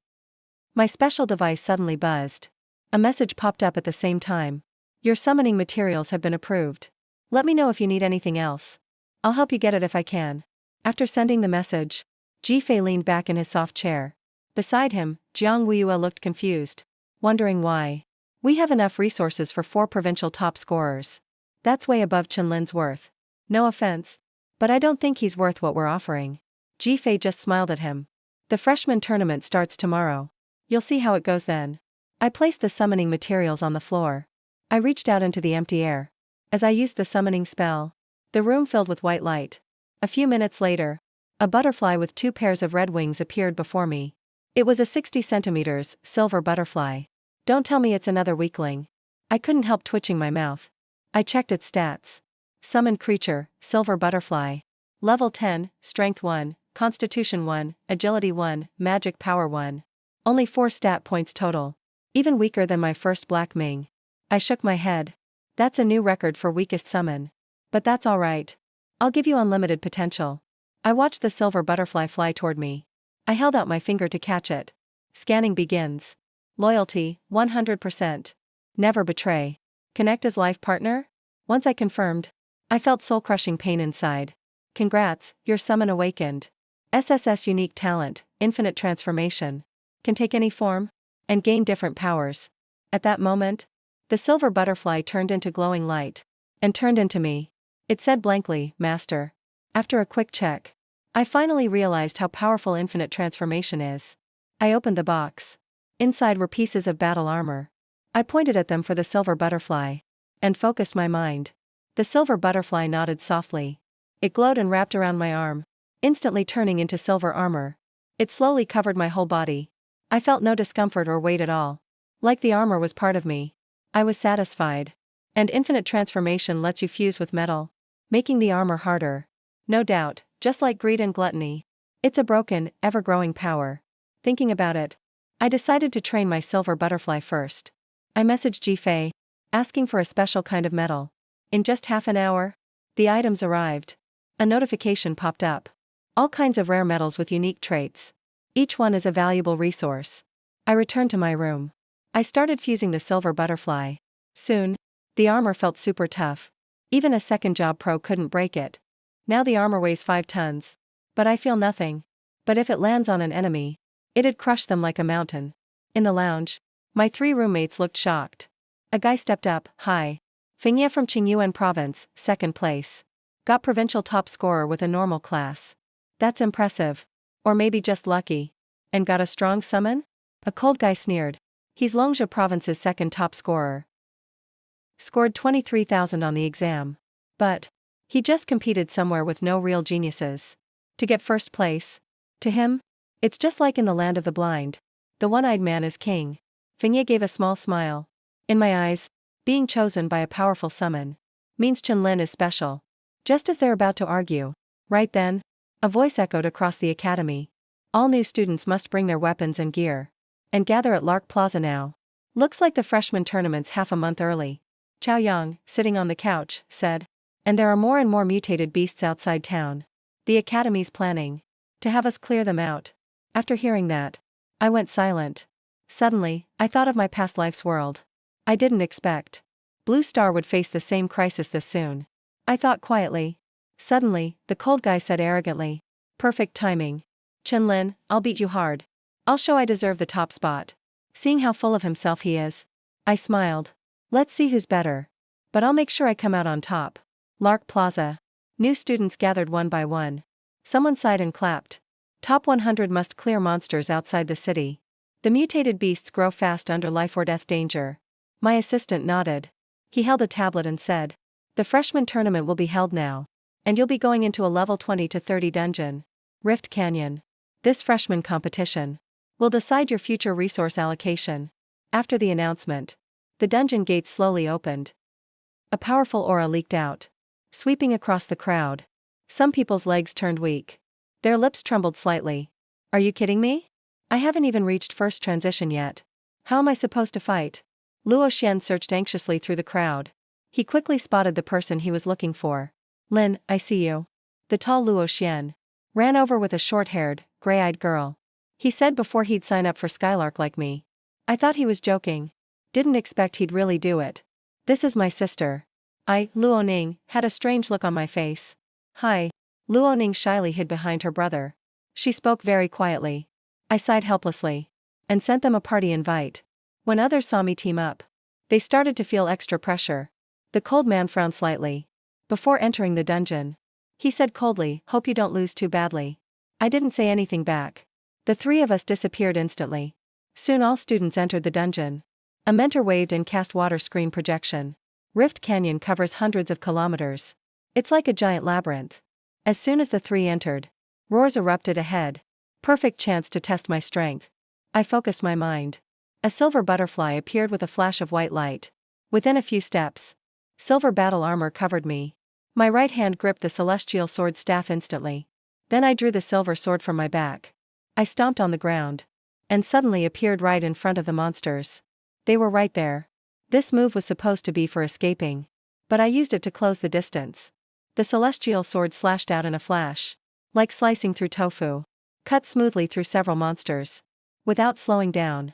my special device suddenly buzzed. A message popped up at the same time. Your summoning materials have been approved. Let me know if you need anything else. I'll help you get it if I can. After sending the message, Ji-Fei leaned back in his soft chair. Beside him, Jiang Weiyue looked confused, wondering why. We have enough resources for 4 provincial top scorers. That's way above Chenlin's worth. No offense, but I don't think he's worth what we're offering. Ji-Fei just smiled at him. The freshman tournament starts tomorrow. You'll see how it goes then. I placed the summoning materials on the floor. I reached out into the empty air. As I used the summoning spell, the room filled with white light. A few minutes later, a butterfly with 2 pairs of red wings appeared before me. It was a 60 centimeters silver butterfly. Don't tell me it's another weakling. I couldn't help twitching my mouth. I checked its stats. Summoned creature, silver butterfly. Level 10, strength 1, constitution 1, agility 1, magic power 1. Only 4 stat points total. Even weaker than my first Black Ming. I shook my head. That's a new record for weakest summon. But that's alright. I'll give you unlimited potential. I watched the silver butterfly fly toward me. I held out my finger to catch it. Scanning begins. Loyalty, 100%. Never betray. Connect as life partner? Once I confirmed, I felt soul-crushing pain inside. Congrats, your summon awakened. SSS unique talent, infinite transformation. Can take any form, and gain different powers. At that moment, the silver butterfly turned into glowing light, and turned into me. It said blankly, Master. After a quick check, I finally realized how powerful infinite transformation is. I opened the box. Inside were pieces of battle armor. I pointed at them for the silver butterfly, and focused my mind. The silver butterfly nodded softly. It glowed and wrapped around my arm, instantly turning into silver armor. It slowly covered my whole body. I felt no discomfort or weight at all. Like the armor was part of me. I was satisfied. And infinite transformation lets you fuse with metal, making the armor harder. No doubt, just like greed and gluttony. It's a broken, ever-growing power. Thinking about it, I decided to train my silver butterfly first. I messaged Ji-Fei, asking for a special kind of metal. In just half an hour, the items arrived. A notification popped up. All kinds of rare metals with unique traits. Each one is a valuable resource. I returned to my room. I started fusing the silver butterfly. Soon, the armor felt super tough. Even a second job pro couldn't break it. Now the armor weighs 5 tons. But I feel nothing. But if it lands on an enemy, it'd crush them like a mountain. In the lounge, my 3 roommates looked shocked. A guy stepped up, Hi. Fengye from Qingyuan province, 2nd place. Got provincial top scorer with a normal class. That's impressive. Or maybe just lucky. And got a strong summon? A cold guy sneered. He's Longzhou province's 2nd top scorer. Scored 23,000 on the exam. But he just competed somewhere with no real geniuses. To get first place, to him, it's just like in the land of the blind. The one-eyed man is king. Fengye gave a small smile. In my eyes, being chosen by a powerful summon means Chenlin is special. Just as they're about to argue, right then, a voice echoed across the academy. All new students must bring their weapons and gear. And gather at Lark Plaza now. Looks like the freshman tournament's half a month early. Chao Yang, sitting on the couch, said. And there are more and more mutated beasts outside town. The academy's planning to have us clear them out. After hearing that, I went silent. Suddenly, I thought of my past life's world. I didn't expect Blue Star would face the same crisis this soon. I thought quietly. Suddenly, the cold guy said arrogantly. Perfect timing. Chen-Lin, I'll beat you hard. I'll show I deserve the top spot. Seeing how full of himself he is, I smiled. Let's see who's better. But I'll make sure I come out on top. Lark Plaza. New students gathered one by one. Someone sighed and clapped. Top 100 must clear monsters outside the city. The mutated beasts grow fast under life or death danger. My assistant nodded. He held a tablet and said, the freshman tournament will be held now. And you'll be going into a level 20 to 30 dungeon. Rift Canyon. This freshman competition will decide your future resource allocation. After the announcement, the dungeon gates slowly opened. A powerful aura leaked out, sweeping across the crowd. Some people's legs turned weak. Their lips trembled slightly. Are you kidding me? I haven't even reached first transition yet. How am I supposed to fight? Luo Xian searched anxiously through the crowd. He quickly spotted the person he was looking for. Lin, I see you. The tall Luo Xian ran over with a short-haired, gray-eyed girl. He said before he'd sign up for Skylark like me. I thought he was joking. Didn't expect he'd really do it. This is my sister. Luo Ning, had a strange look on my face. Hi. Luo Ning shyly hid behind her brother. She spoke very quietly. I sighed helplessly and sent them a party invite. When others saw me team up, they started to feel extra pressure. The cold man frowned slightly. Before entering the dungeon, he said coldly, hope you don't lose too badly. I didn't say anything back. The three of us disappeared instantly. Soon all students entered the dungeon. A mentor waved and cast water screen projection. Rift Canyon covers hundreds of kilometers. It's like a giant labyrinth. As soon as the three entered, roars erupted ahead. Perfect chance to test my strength. I focused my mind. A silver butterfly appeared with a flash of white light. Within a few steps, silver battle armor covered me. My right hand gripped the celestial sword staff instantly. Then I drew the silver sword from my back. I stomped on the ground and suddenly appeared right in front of the monsters. They were right there. This move was supposed to be for escaping, but I used it to close the distance. The celestial sword slashed out in a flash, like slicing through tofu, cut smoothly through several monsters. Without slowing down,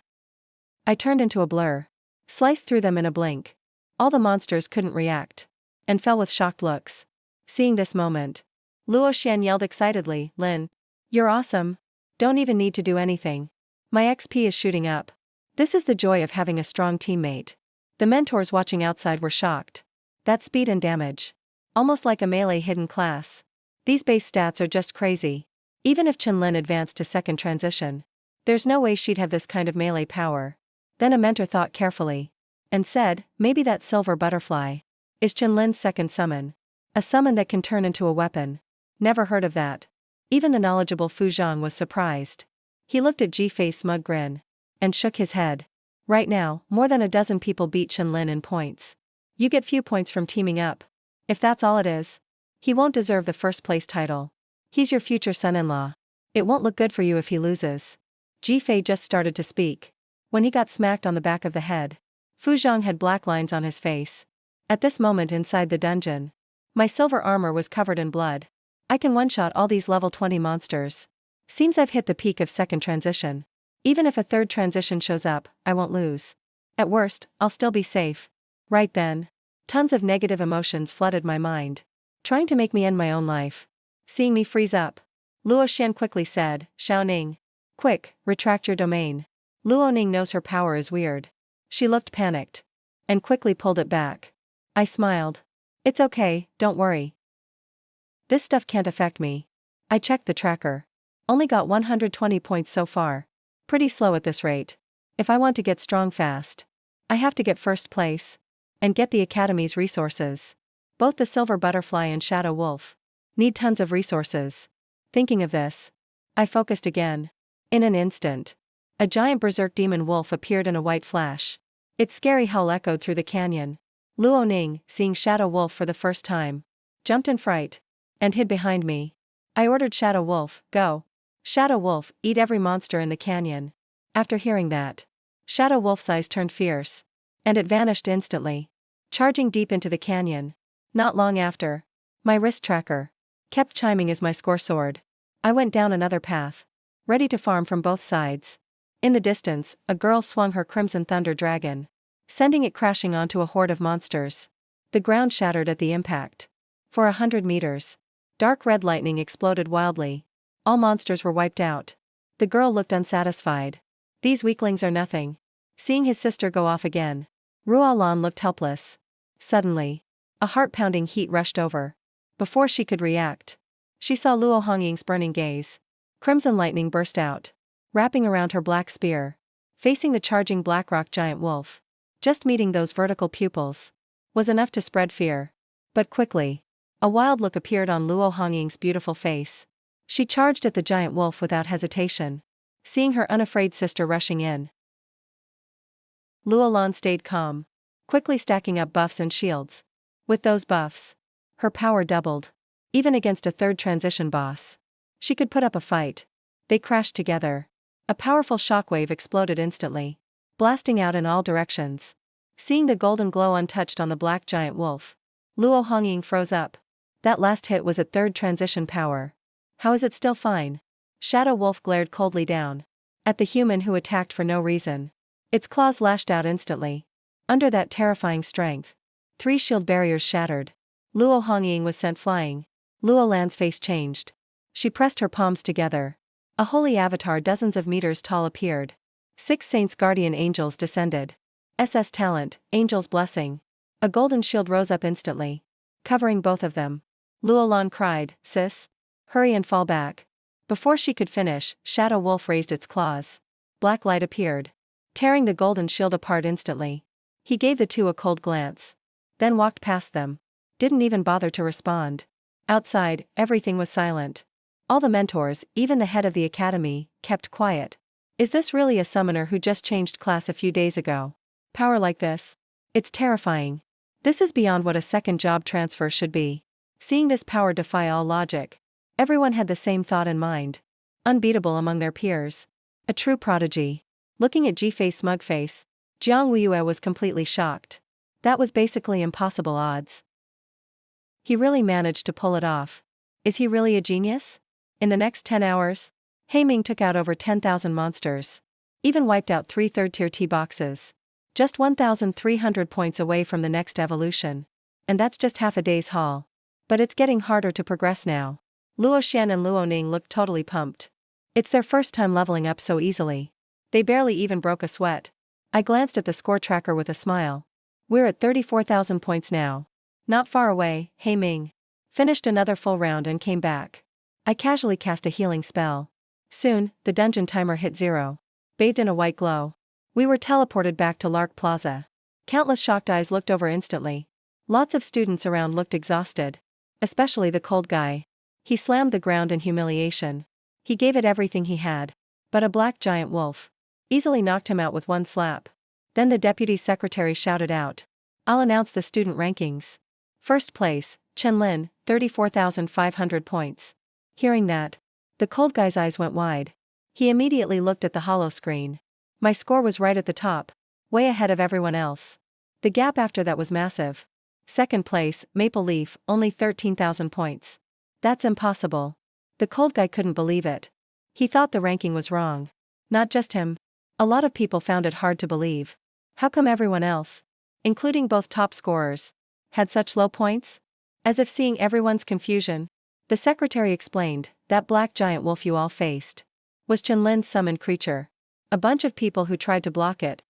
I turned into a blur, sliced through them in a blink. All the monsters couldn't react, and fell with shocked looks. Seeing this moment, Luo Xian yelled excitedly, Lin, you're awesome. Don't even need to do anything. My XP is shooting up. This is the joy of having a strong teammate. The mentors watching outside were shocked. That speed and damage. Almost like a melee hidden class. These base stats are just crazy. Even if Chen-Lin advanced to second transition, there's no way she'd have this kind of melee power. Then a mentor thought carefully and said, maybe that silver butterfly is Chen-Lin's second summon. A summon that can turn into a weapon. Never heard of that. Even the knowledgeable Fu Zhang was surprised. He looked at Ji-Fei's smug grin and shook his head. Right now, more than a dozen people beat Chen-Lin in points. You get few points from teaming up. If that's all it is, he won't deserve the first place title. He's your future son-in-law. It won't look good for you if he loses. Ji-Fei just started to speak when he got smacked on the back of the head. Fu Zhang had black lines on his face. At this moment inside the dungeon, my silver armor was covered in blood. I can one-shot all these level 20 monsters. Seems I've hit the peak of second transition. Even if a third transition shows up, I won't lose. At worst, I'll still be safe. Right then, tons of negative emotions flooded my mind, trying to make me end my own life. Seeing me freeze up, Luo Xian quickly said, Xiao Ning. Quick, retract your domain. Luo Ning knows her power is weird. She looked panicked and quickly pulled it back. I smiled. It's okay, don't worry. This stuff can't affect me. I checked the tracker. Only got 120 points so far. Pretty slow at this rate. If I want to get strong fast, I have to get first place and get the Academy's resources. Both the Silver Butterfly and Shadow Wolf need tons of resources. Thinking of this, I focused again. In an instant, a giant berserk demon wolf appeared in a white flash. Its scary howl echoed through the canyon. Luo Ning, seeing Shadow Wolf for the first time, jumped in fright and hid behind me. I ordered Shadow Wolf, go. Shadow Wolf, eat every monster in the canyon. After hearing that, Shadow Wolf's eyes turned fierce, and it vanished instantly, charging deep into the canyon. Not long after, my wrist tracker kept chiming as my score soared. I went down another path, ready to farm from both sides. In the distance, a girl swung her Crimson Thunder Dragon, sending it crashing onto a horde of monsters. The ground shattered at the impact. For 100 meters, dark red lightning exploded wildly. All monsters were wiped out. The girl looked unsatisfied. These weaklings are nothing. Seeing his sister go off again, Ruolan looked helpless. Suddenly, a heart-pounding heat rushed over. Before she could react, she saw Luo Hongying's burning gaze. Crimson lightning burst out, wrapping around her black spear, facing the charging Blackrock giant wolf. Just meeting those vertical pupils was enough to spread fear. But quickly, a wild look appeared on Luo Hongying's beautiful face. She charged at the giant wolf without hesitation, seeing her unafraid sister rushing in. Luolan stayed calm, quickly stacking up buffs and shields. With those buffs, her power doubled. Even against a third transition boss, she could put up a fight. They crashed together. A powerful shockwave exploded instantly, blasting out in all directions. Seeing the golden glow untouched on the black giant wolf, Luo Hongying froze up. That last hit was at third transition power. How is it still fine? Shadow Wolf glared coldly down at the human who attacked for no reason. Its claws lashed out instantly. Under that terrifying strength, 3 shield barriers shattered. Luo Hongying was sent flying. Luolan's face changed. She pressed her palms together. A holy avatar dozens of meters tall appeared. 6 saints guardian angels descended. SS Talent, Angel's Blessing. A golden shield rose up instantly, covering both of them. Luolan cried, "Sis? Hurry and fall back." Before she could finish, Shadow Wolf raised its claws. Black light appeared, tearing the golden shield apart instantly. He gave the two a cold glance, then walked past them. Didn't even bother to respond. Outside, everything was silent. All the mentors, even the head of the academy, kept quiet. Is this really a summoner who just changed class a few days ago? Power like this? It's terrifying. This is beyond what a second job transfer should be. Seeing this power defy all logic, everyone had the same thought in mind. Unbeatable among their peers. A true prodigy. Looking at Jifei's smug face, Jiang Weiyue was completely shocked. That was basically impossible odds. He really managed to pull it off. Is he really a genius? In the next 10 hours, Heiming took out over 10,000 monsters. Even wiped out 3 third-tier T boxes. Just 1,300 points away from the next evolution. And that's just half a day's haul. But it's getting harder to progress now. Luo Xian and Luo Ning looked totally pumped. It's their first time leveling up so easily. They barely even broke a sweat. I glanced at the score tracker with a smile. We're at 34,000 points now. Not far away. Heiming finished another full round and came back. I casually cast a healing spell. Soon, the dungeon timer hit 0. Bathed in a white glow, we were teleported back to Lark Plaza. Countless shocked eyes looked over instantly. Lots of students around looked exhausted. Especially the cold guy. He slammed the ground in humiliation. He gave it everything he had. But a black giant wolf easily knocked him out with one slap. Then the deputy secretary shouted out, "I'll announce the student rankings. First place, Chen Lin, 34,500 points." Hearing that, the cold guy's eyes went wide. He immediately looked at the hollow screen. My score was right at the top, way ahead of everyone else. The gap after that was massive. Second place, Maple Leaf, only 13,000 points. That's impossible. The cold guy couldn't believe it. He thought the ranking was wrong. Not just him. A lot of people found it hard to believe. How come everyone else, including both top scorers, had such low points? As if seeing everyone's confusion, the secretary explained, "That black giant wolf you all faced was Chen Lin's summoned creature. A bunch of people who tried to block it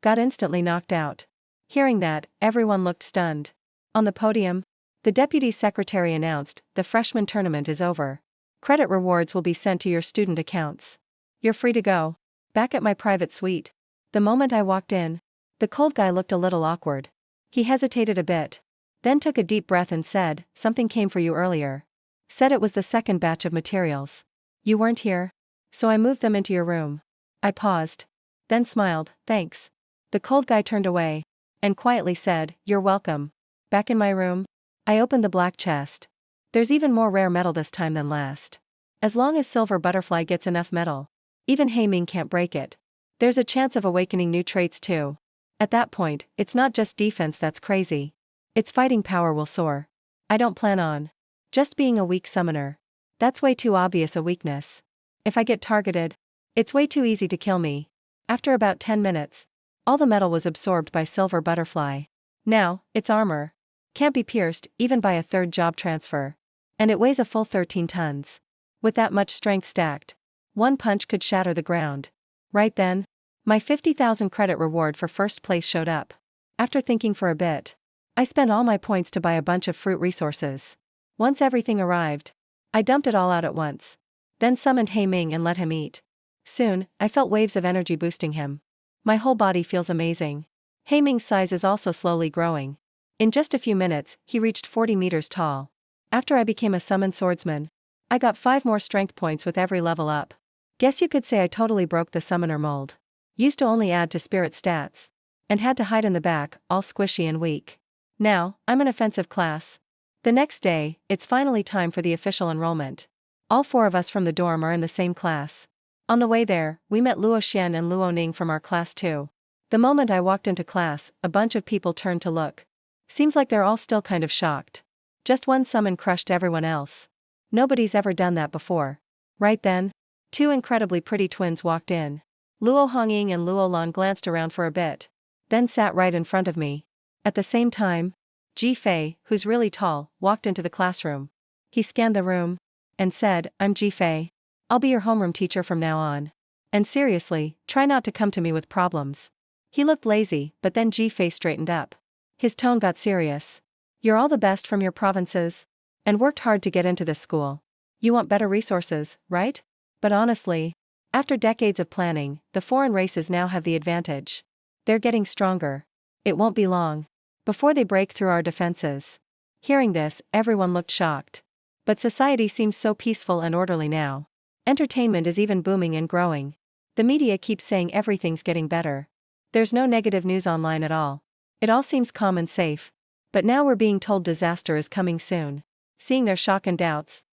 got instantly knocked out." Hearing that, everyone looked stunned. On the podium, the deputy secretary announced, "The freshman tournament is over. Credit rewards will be sent to your student accounts. You're free to go." Back at my private suite, the moment I walked in, the cold guy looked a little awkward. He hesitated a bit, then took a deep breath and said, "Something came for you earlier. Said it was the second batch of materials. You weren't here, so I moved them into your room." I paused, then smiled, "Thanks." The cold guy turned away and quietly said, "You're welcome." Back in my room, I opened the black chest. There's even more rare metal this time than last. As long as Silver Butterfly gets enough metal, even Heiming can't break it. There's a chance of awakening new traits too. At that point, it's not just defense that's crazy. Its fighting power will soar. I don't plan on just being a weak summoner. That's way too obvious a weakness. If I get targeted, It's way too easy to kill me. After about 10 minutes, all the metal was absorbed by Silver Butterfly. Now, its armor can't be pierced even by a third job transfer. And it weighs a full 13 tons. With that much strength stacked, one punch could shatter the ground. Right then, my 50,000 credit reward for first place showed up. After thinking for a bit, I spent all my points to buy a bunch of fruit resources. Once everything arrived, I dumped it all out at once. Then summoned He Ming and let him eat. Soon, I felt waves of energy boosting him. My whole body feels amazing. He Ming's size is also slowly growing. In just a few minutes, he reached 40 meters tall. After I became a summoned swordsman, I got 5 more strength points with every level up. Guess you could say I totally broke the summoner mold. Used to only add to spirit stats. And had to hide in the back, all squishy and weak. Now, I'm an offensive class. The next day, it's finally time for the official enrollment. All 4 of us from the dorm are in the same class. On the way there, we met Luo Xian and Luo Ning from our class too. The moment I walked into class, a bunch of people turned to look. Seems like they're all still kind of shocked. Just one summon crushed everyone else. Nobody's ever done that before. Right then, 2 incredibly pretty twins walked in. Luo Hongying and Luo Lan glanced around for a bit, then sat right in front of me. At the same time, Ji Fei, who's really tall, walked into the classroom. He scanned the room and said, "I'm Ji Fei. I'll be your homeroom teacher from now on. And seriously, try not to come to me with problems." He looked lazy, but then Ji Fei straightened up. His tone got serious. "You're all the best from your provinces and worked hard to get into this school. You want better resources, right? But honestly, after decades of planning, the foreign races now have the advantage. They're getting stronger. It won't be long before they break through our defenses." Hearing this, everyone looked shocked. But society seems so peaceful and orderly now. Entertainment is even booming and growing. The media keeps saying everything's getting better. There's no negative news online at all. It all seems calm and safe. But now we're being told disaster is coming soon. Seeing their shock and doubts,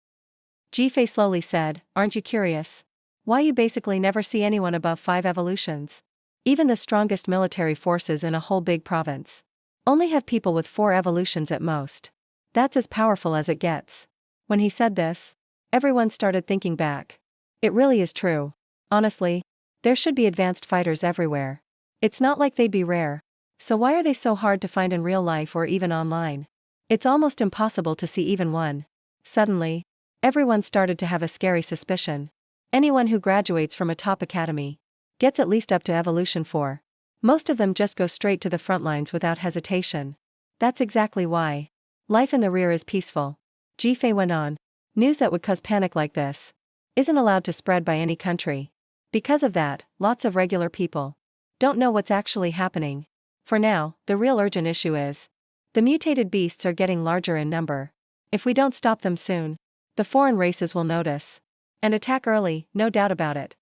Ji Fei slowly said, "Aren't you curious? Why you basically never see anyone above 5 evolutions? Even the strongest military forces in a whole big province only have people with 4 evolutions at most. That's as powerful as it gets." When he said this, everyone started thinking back. It really is true. Honestly, there should be advanced fighters everywhere. It's not like they'd be rare. So why are they so hard to find in real life or even online? It's almost impossible to see even one. Suddenly, everyone started to have a scary suspicion. Anyone who graduates from a top academy gets at least up to evolution 4. Most of them just go straight to the front lines without hesitation. That's exactly why life in the rear is peaceful. Ji Fei went on. News that would cause panic like this isn't allowed to spread by any country. Because of that, lots of regular people don't know what's actually happening. For now, the real urgent issue is the mutated beasts are getting larger in number. If we don't stop them soon, the foreign races will notice and attack early, no doubt about it.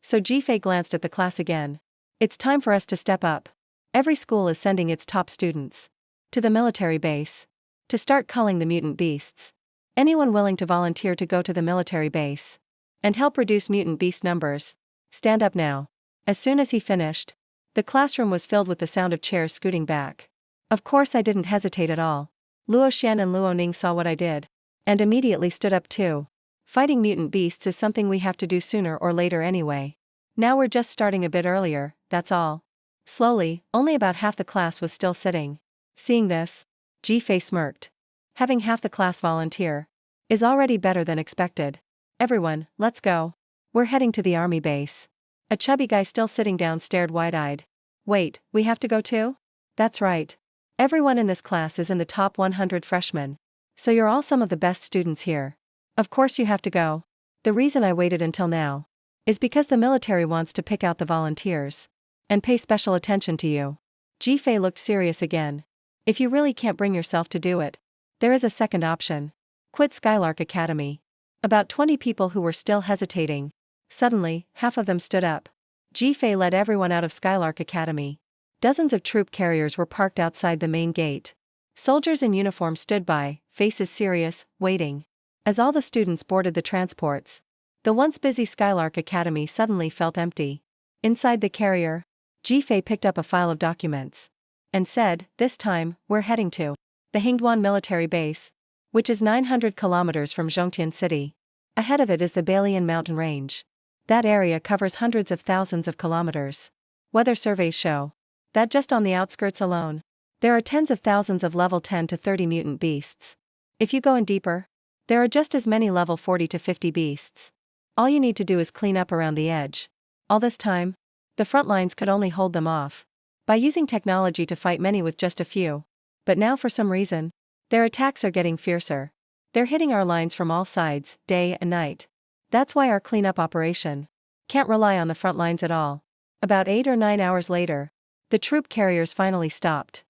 So Ji Fei glanced at the class again. It's time for us to step up. Every school is sending its top students to the military base to start culling the mutant beasts. Anyone willing to volunteer to go to the military base and help reduce mutant beast numbers, stand up now. As soon as he finished, the classroom was filled with the sound of chairs scooting back. Of course I didn't hesitate at all. Luo Xian and Luo Ning saw what I did and immediately stood up too. Fighting mutant beasts is something we have to do sooner or later anyway. Now we're just starting a bit earlier, that's all. Slowly, only about half the class was still sitting. Seeing this, Ji Fei smirked. Having half the class volunteer is already better than expected. Everyone, let's go. We're heading to the army base. A chubby guy still sitting down stared wide-eyed. Wait, we have to go too? That's right. Everyone in this class is in the top 100 freshmen. So you're all some of the best students here. Of course you have to go. The reason I waited until now is because the military wants to pick out the volunteers and pay special attention to you. Ji Fei looked serious again. If you really can't bring yourself to do it, there is a second option. Quit Skylark Academy. About 20 people who were still hesitating. Suddenly, half of them stood up. Ji Fei led everyone out of Skylark Academy. Dozens of troop carriers were parked outside the main gate. Soldiers in uniform stood by, faces serious, waiting. As all the students boarded the transports, the once busy Skylark Academy suddenly felt empty. Inside the carrier, Ji Fei picked up a file of documents and said, "This time, we're heading to the Hingduan military base, which is 900 kilometers from Zhongtian City. Ahead of it is the Balian mountain range. That area covers hundreds of thousands of kilometers. Weather surveys show that just on the outskirts alone, there are tens of thousands of level 10 to 30 mutant beasts. If you go in deeper, there are just as many level 40 to 50 beasts. All you need to do is clean up around the edge. All this time, the front lines could only hold them off by using technology to fight many with just a few. But now for some reason, their attacks are getting fiercer. They're hitting our lines from all sides, day and night. That's why our cleanup operation can't rely on the front lines at all. About 8 or 9 hours later, the troop carriers finally stopped.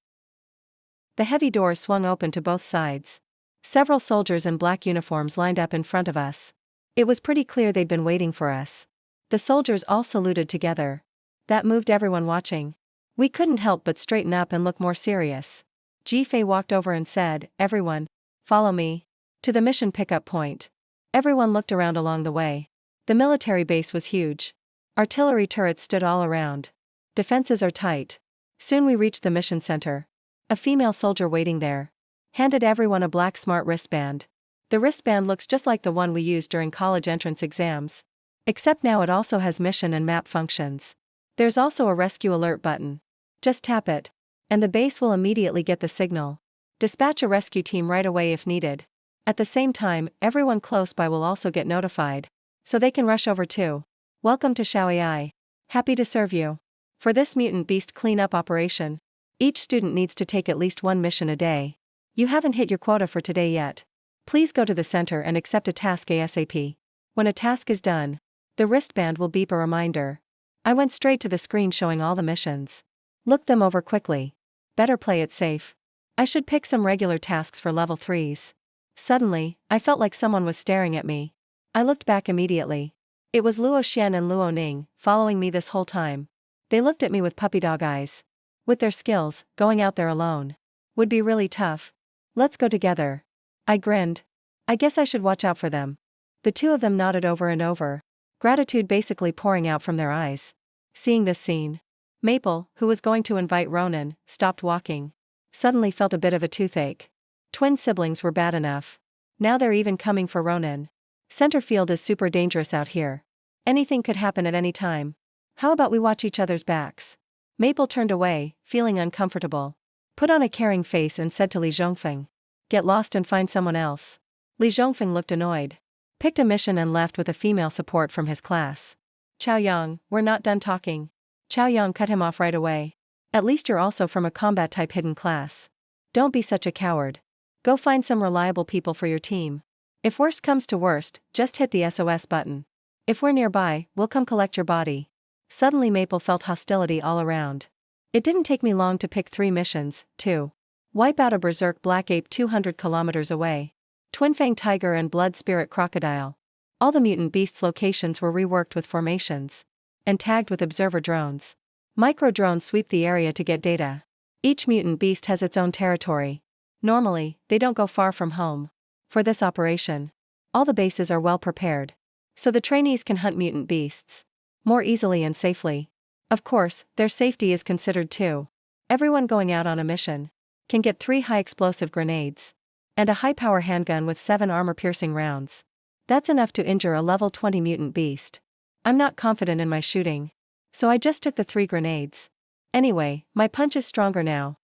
The heavy doors swung open to both sides. Several soldiers in black uniforms lined up in front of us. It was pretty clear they'd been waiting for us. The soldiers all saluted together. That moved everyone watching. We couldn't help but straighten up and look more serious. Ji-Fei walked over and said, "Everyone, follow me to the mission pickup point." Everyone looked around along the way. The military base was huge. Artillery turrets stood all around. Defenses are tight. Soon we reached the mission center. A female soldier waiting there handed everyone a black smart wristband. The wristband looks just like the one we used during college entrance exams. Except now it also has mission and map functions. There's also a rescue alert button. Just tap it, and the base will immediately get the signal. Dispatch a rescue team right away if needed. At the same time, everyone close by will also get notified, so they can rush over too. Welcome to Shaoyai. Happy to serve you. For this mutant beast cleanup operation, each student needs to take at least one mission a day. You haven't hit your quota for today yet. Please go to the center and accept a task ASAP. When a task is done, the wristband will beep a reminder. I went straight to the screen showing all the missions. Looked them over quickly. Better play it safe. I should pick some regular tasks for level 3s. Suddenly, I felt like someone was staring at me. I looked back immediately. It was Luo Xian and Luo Ning, following me this whole time. They looked at me with puppy dog eyes. With their skills, going out there alone would be really tough. Let's go together. I grinned. I guess I should watch out for them. The two of them nodded over and over, gratitude basically pouring out from their eyes. Seeing this scene, Maple, who was going to invite Ronan, stopped walking. Suddenly felt a bit of a toothache. Twin siblings were bad enough. Now they're even coming for Ronan. Center field is super dangerous out here. Anything could happen at any time. How about we watch each other's backs? Maple turned away, feeling uncomfortable. Put on a caring face and said to Li Zhongfeng, "Get lost and find someone else." Li Zhongfeng looked annoyed. Picked a mission and left with a female support from his class. "Chao Yang, we're not done talking." Chao Yang cut him off right away. "At least you're also from a combat-type hidden class. Don't be such a coward. Go find some reliable people for your team. If worst comes to worst, just hit the SOS button. If we're nearby, we'll come collect your body." Suddenly Maple felt hostility all around. It didn't take me long to pick 3 missions, to wipe out a berserk black ape 200 kilometers away, twin-fang tiger and blood spirit crocodile. All the mutant beasts' locations were reworked with formations and tagged with observer drones. Micro-drones sweep the area to get data. Each mutant beast has its own territory. Normally, they don't go far from home. For this operation, all the bases are well prepared, so the trainees can hunt mutant beasts more easily and safely. Of course, their safety is considered too. Everyone going out on a mission can get 3 high-explosive grenades and a high-power handgun with 7 armor-piercing rounds. That's enough to injure a level 20 mutant beast. I'm not confident in my shooting, so I just took the 3 grenades. Anyway, my punch is stronger now.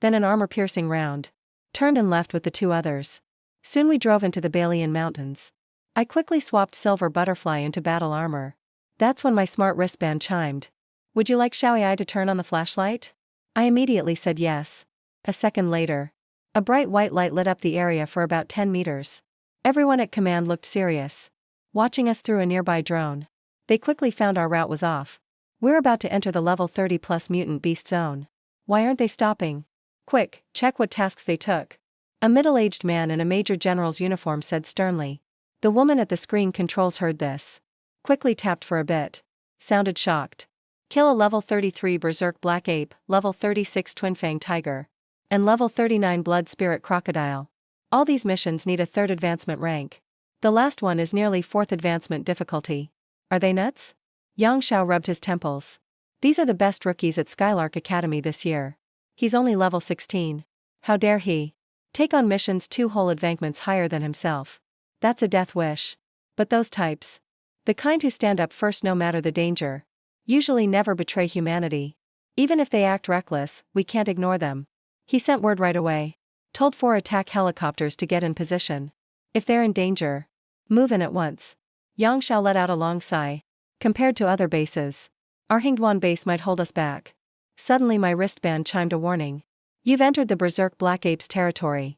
Then an armor-piercing round. Turned and left with the 2 others. Soon we drove into the Balian Mountains. I quickly swapped Silver Butterfly into battle armor. That's when my smart wristband chimed. "Would you like Xiaoyai to turn on the flashlight?" I immediately said yes. A second later, a bright white light lit up the area for about 10 meters. Everyone at command looked serious, watching us through a nearby drone. They quickly found our route was off. We're about to enter the level 30+ mutant beast zone. Why aren't they stopping? Quick, check what tasks they took. A middle-aged man in a major general's uniform said sternly. The woman at the screen controls heard this. Quickly tapped for a bit. Sounded shocked. Kill a level 33 berserk black ape, level 36 twin-fang tiger, and level 39 blood spirit crocodile. All these missions need a 3rd advancement rank. The last one is nearly 4th advancement difficulty. Are they nuts? Yang Xiao rubbed his temples. These are the best rookies at Skylark Academy this year. He's only level 16. How dare he take on missions 2 whole advancements higher than himself? That's a death wish. But those types, The kind who stand up first no matter the danger. Usually never betray humanity. Even if they act reckless, we can't ignore them. He sent word right away. Told 4 attack helicopters to get in position. If they're in danger, move in at once. Yang Xiao let out a long sigh. Compared to other bases, our Hingduan base might hold us back. Suddenly my wristband chimed a warning. You've entered the berserk black ape's territory.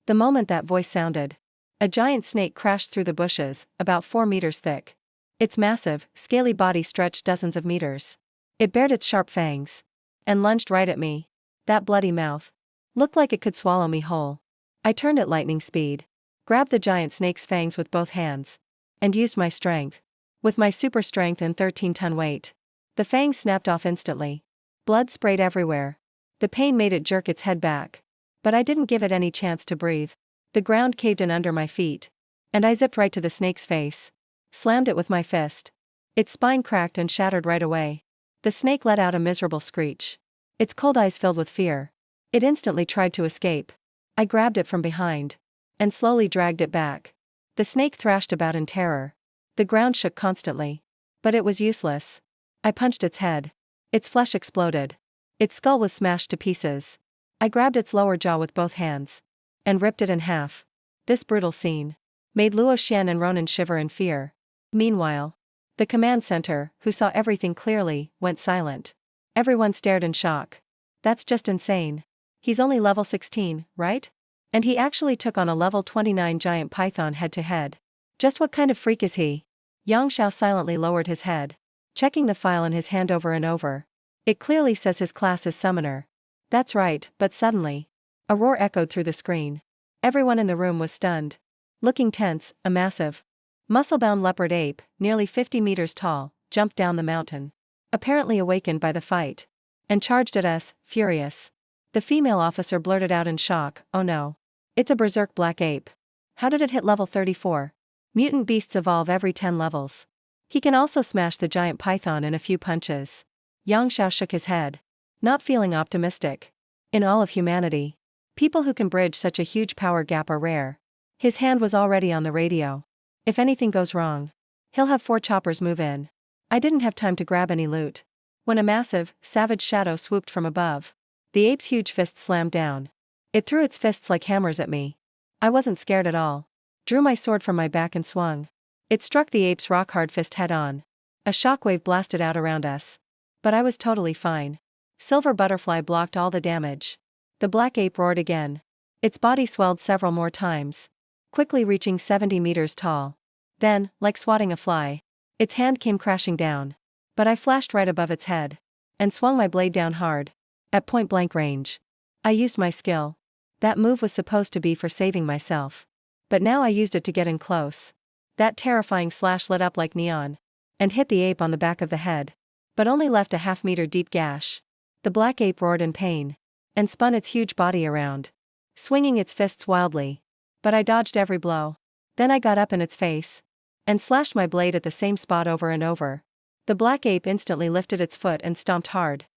The moment that voice sounded, a giant snake crashed through the bushes, about 4 meters thick. Its massive, scaly body stretched dozens of meters. It bared its sharp fangs and lunged right at me. That bloody mouth looked like it could swallow me whole. I turned at lightning speed, grabbed the giant snake's fangs with both hands, and used my strength. With my super strength and 13-ton weight, the fangs snapped off instantly. Blood sprayed everywhere. The pain made it jerk its head back. But I didn't give it any chance to breathe. The ground caved in under my feet, and I zipped right to the snake's face. Slammed it with my fist. Its spine cracked and shattered right away. The snake let out a miserable screech. Its cold eyes filled with fear. It instantly tried to escape. I grabbed it from behind and slowly dragged it back. The snake thrashed about in terror. The ground shook constantly. But it was useless. I punched its head. Its flesh exploded. Its skull was smashed to pieces. I grabbed its lower jaw with both hands and ripped it in half. This brutal scene made Luo Xian and Ronan shiver in fear. Meanwhile, the command center, who saw everything clearly, went silent. Everyone stared in shock. That's just insane. He's only level 16, right? And he actually took on a level 29 giant python head-to-head. Just what kind of freak is he? Yang Xiao silently lowered his head, checking the file in his hand over and over. It clearly says his class is summoner. That's right, but suddenly, a roar echoed through the screen. Everyone in the room was stunned. Looking tense, a massive, muscle-bound leopard ape, nearly 50 meters tall, jumped down the mountain, apparently awakened by the fight, and charged at us, furious. The female officer blurted out in shock, "Oh no. It's a berserk black ape. How did it hit level 34? Mutant beasts evolve every 10 levels. He can also smash the giant python in a few punches." Yang Xiao shook his head, not feeling optimistic. In all of humanity, people who can bridge such a huge power gap are rare. His hand was already on the radio. If anything goes wrong, he'll have 4 choppers move in. I didn't have time to grab any loot when a massive, savage shadow swooped from above. The ape's huge fist slammed down. It threw its fists like hammers at me. I wasn't scared at all. Drew my sword from my back and swung. It struck the ape's rock-hard fist head-on. A shockwave blasted out around us. But I was totally fine. Silver Butterfly blocked all the damage. The black ape roared again. Its body swelled several more times, quickly reaching 70 meters tall. Then, like swatting a fly, its hand came crashing down. But I flashed right above its head and swung my blade down hard, at point-blank range. I used my skill. That move was supposed to be for saving myself. But now I used it to get in close. That terrifying slash lit up like neon and hit the ape on the back of the head, but only left a half-meter deep gash. The black ape roared in pain and spun its huge body around, swinging its fists wildly. But I dodged every blow. Then I got up in its face and slashed my blade at the same spot over and over. The black ape instantly lifted its foot and stomped hard.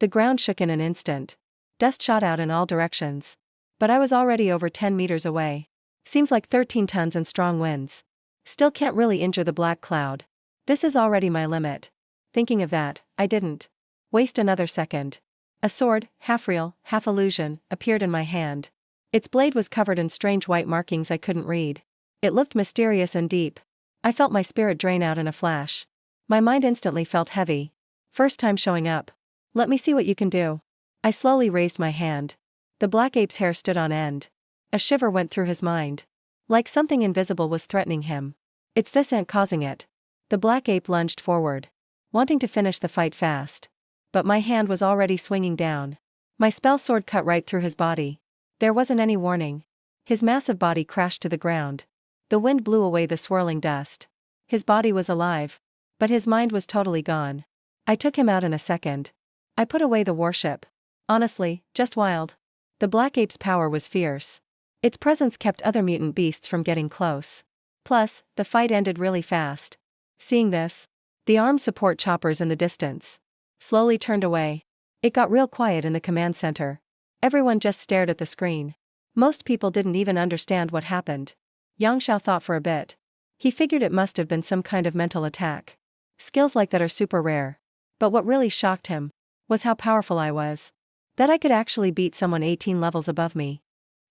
The ground shook in an instant. Dust shot out in all directions. But I was already over 10 meters away. Seems like 13 tons and strong winds. Still can't really injure the black cloud. This is already my limit. Thinking of that, I didn't waste another second. A sword, half real, half illusion, appeared in my hand. Its blade was covered in strange white markings I couldn't read. It looked mysterious and deep. I felt my spirit drain out in a flash. My mind instantly felt heavy. First time showing up. Let me see what you can do. I slowly raised my hand. The black ape's hair stood on end. A shiver went through his mind. Like something invisible was threatening him. It's this ant causing it. The black ape lunged forward, wanting to finish the fight fast. But my hand was already swinging down. My spell sword cut right through his body. There wasn't any warning. His massive body crashed to the ground. The wind blew away the swirling dust. His body was alive, but his mind was totally gone. I took him out in a second. I put away the warship. Honestly, just wild. The black ape's power was fierce. Its presence kept other mutant beasts from getting close. Plus, the fight ended really fast. Seeing this, the armed support choppers in the distance slowly turned away. It got real quiet in the command center. Everyone just stared at the screen. Most people didn't even understand what happened. Yang Xiao thought for a bit. He figured it must have been some kind of mental attack. Skills like that are super rare. But what really shocked him was how powerful I was. That I could actually beat someone 18 levels above me.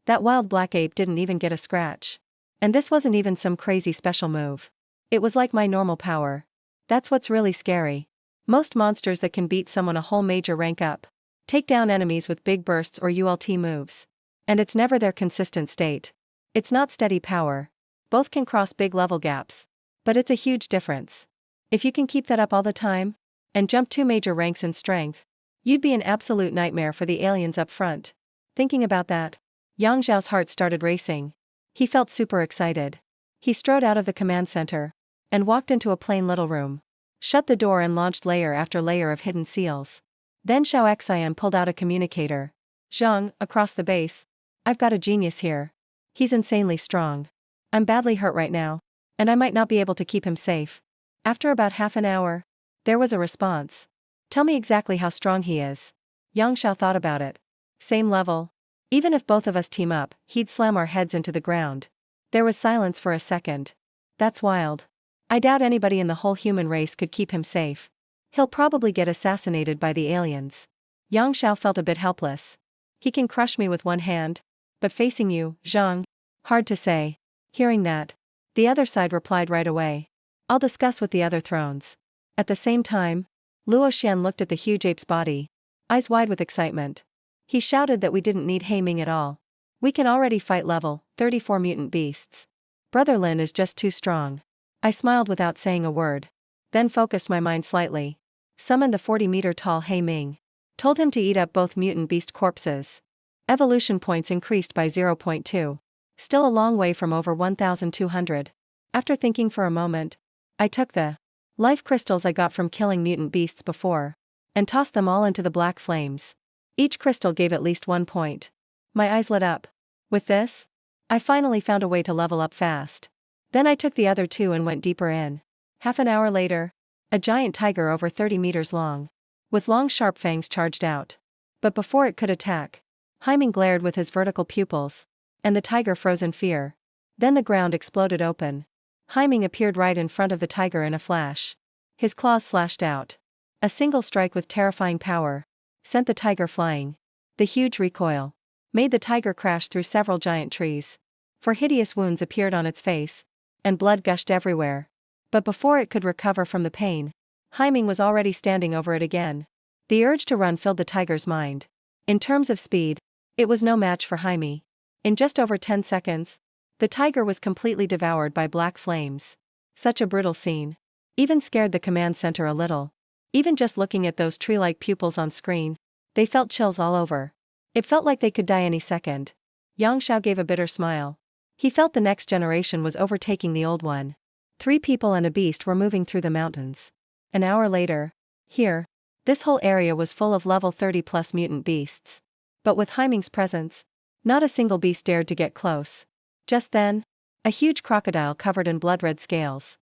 That wild black ape didn't even get a scratch. And this wasn't even some crazy special move. It was like my normal power. That's what's really scary. Most monsters that can beat someone a whole major rank up take down enemies with big bursts or ULT moves. And it's never their consistent state. It's not steady power. Both can cross big level gaps. But it's a huge difference. If you can keep that up all the time, and jump 2 major ranks in strength, you'd be an absolute nightmare for the aliens up front. Thinking about that, Yang Zhao's heart started racing. He felt super excited. He strode out of the command center and walked into a plain little room. Shut the door and launched layer after layer of hidden seals. Then Xiao Xian pulled out a communicator. Zhang, across the base. I've got a genius here. He's insanely strong. I'm badly hurt right now, and I might not be able to keep him safe. After about half an hour, there was a response. Tell me exactly how strong he is. Yang Xiao thought about it. Same level. Even if both of us team up, he'd slam our heads into the ground. There was silence for a second. That's wild. I doubt anybody in the whole human race could keep him safe. He'll probably get assassinated by the aliens. Yang Xiao felt a bit helpless. He can crush me with one hand. But facing you, Zhang, hard to say. Hearing that, the other side replied right away. I'll discuss with the other thrones. At the same time, Luo Xian looked at the huge ape's body, eyes wide with excitement. He shouted that we didn't need Haiming at all. We can already fight level 34 mutant beasts. Brother Lin is just too strong. I smiled without saying a word. Then focused my mind slightly. Summoned the 40-meter-tall Haiming. Told him to eat up both mutant beast corpses. Evolution points increased by 0.2. Still a long way from over 1,200. After thinking for a moment, I took the life crystals I got from killing mutant beasts before, and tossed them all into the black flames. Each crystal gave at least 1 point. My eyes lit up. With this, I finally found a way to level up fast. Then I took the other 2 and went deeper in. Half an hour later, a giant tiger over 30 meters long, with long sharp fangs charged out. But before it could attack, Haiming glared with his vertical pupils, and the tiger froze in fear. Then the ground exploded open. Haiming appeared right in front of the tiger in a flash. His claws slashed out. A single strike with terrifying power sent the tiger flying. The huge recoil made the tiger crash through several giant trees. For hideous wounds appeared on its face, and blood gushed everywhere. But before it could recover from the pain, Haiming was already standing over it again. The urge to run filled the tiger's mind. In terms of speed, it was no match for Haiming. In just over 10 seconds, the tiger was completely devoured by black flames. Such a brutal scene. Even scared the command center a little. Even just looking at those tree-like pupils on screen, they felt chills all over. It felt like they could die any second. Yang Xiao gave a bitter smile. He felt the next generation was overtaking the old one. 3 people and a beast were moving through the mountains. An hour later, here, this whole area was full of level 30+ mutant beasts. But with Haiming's presence, not a single beast dared to get close. Just then, a huge crocodile covered in blood-red scales,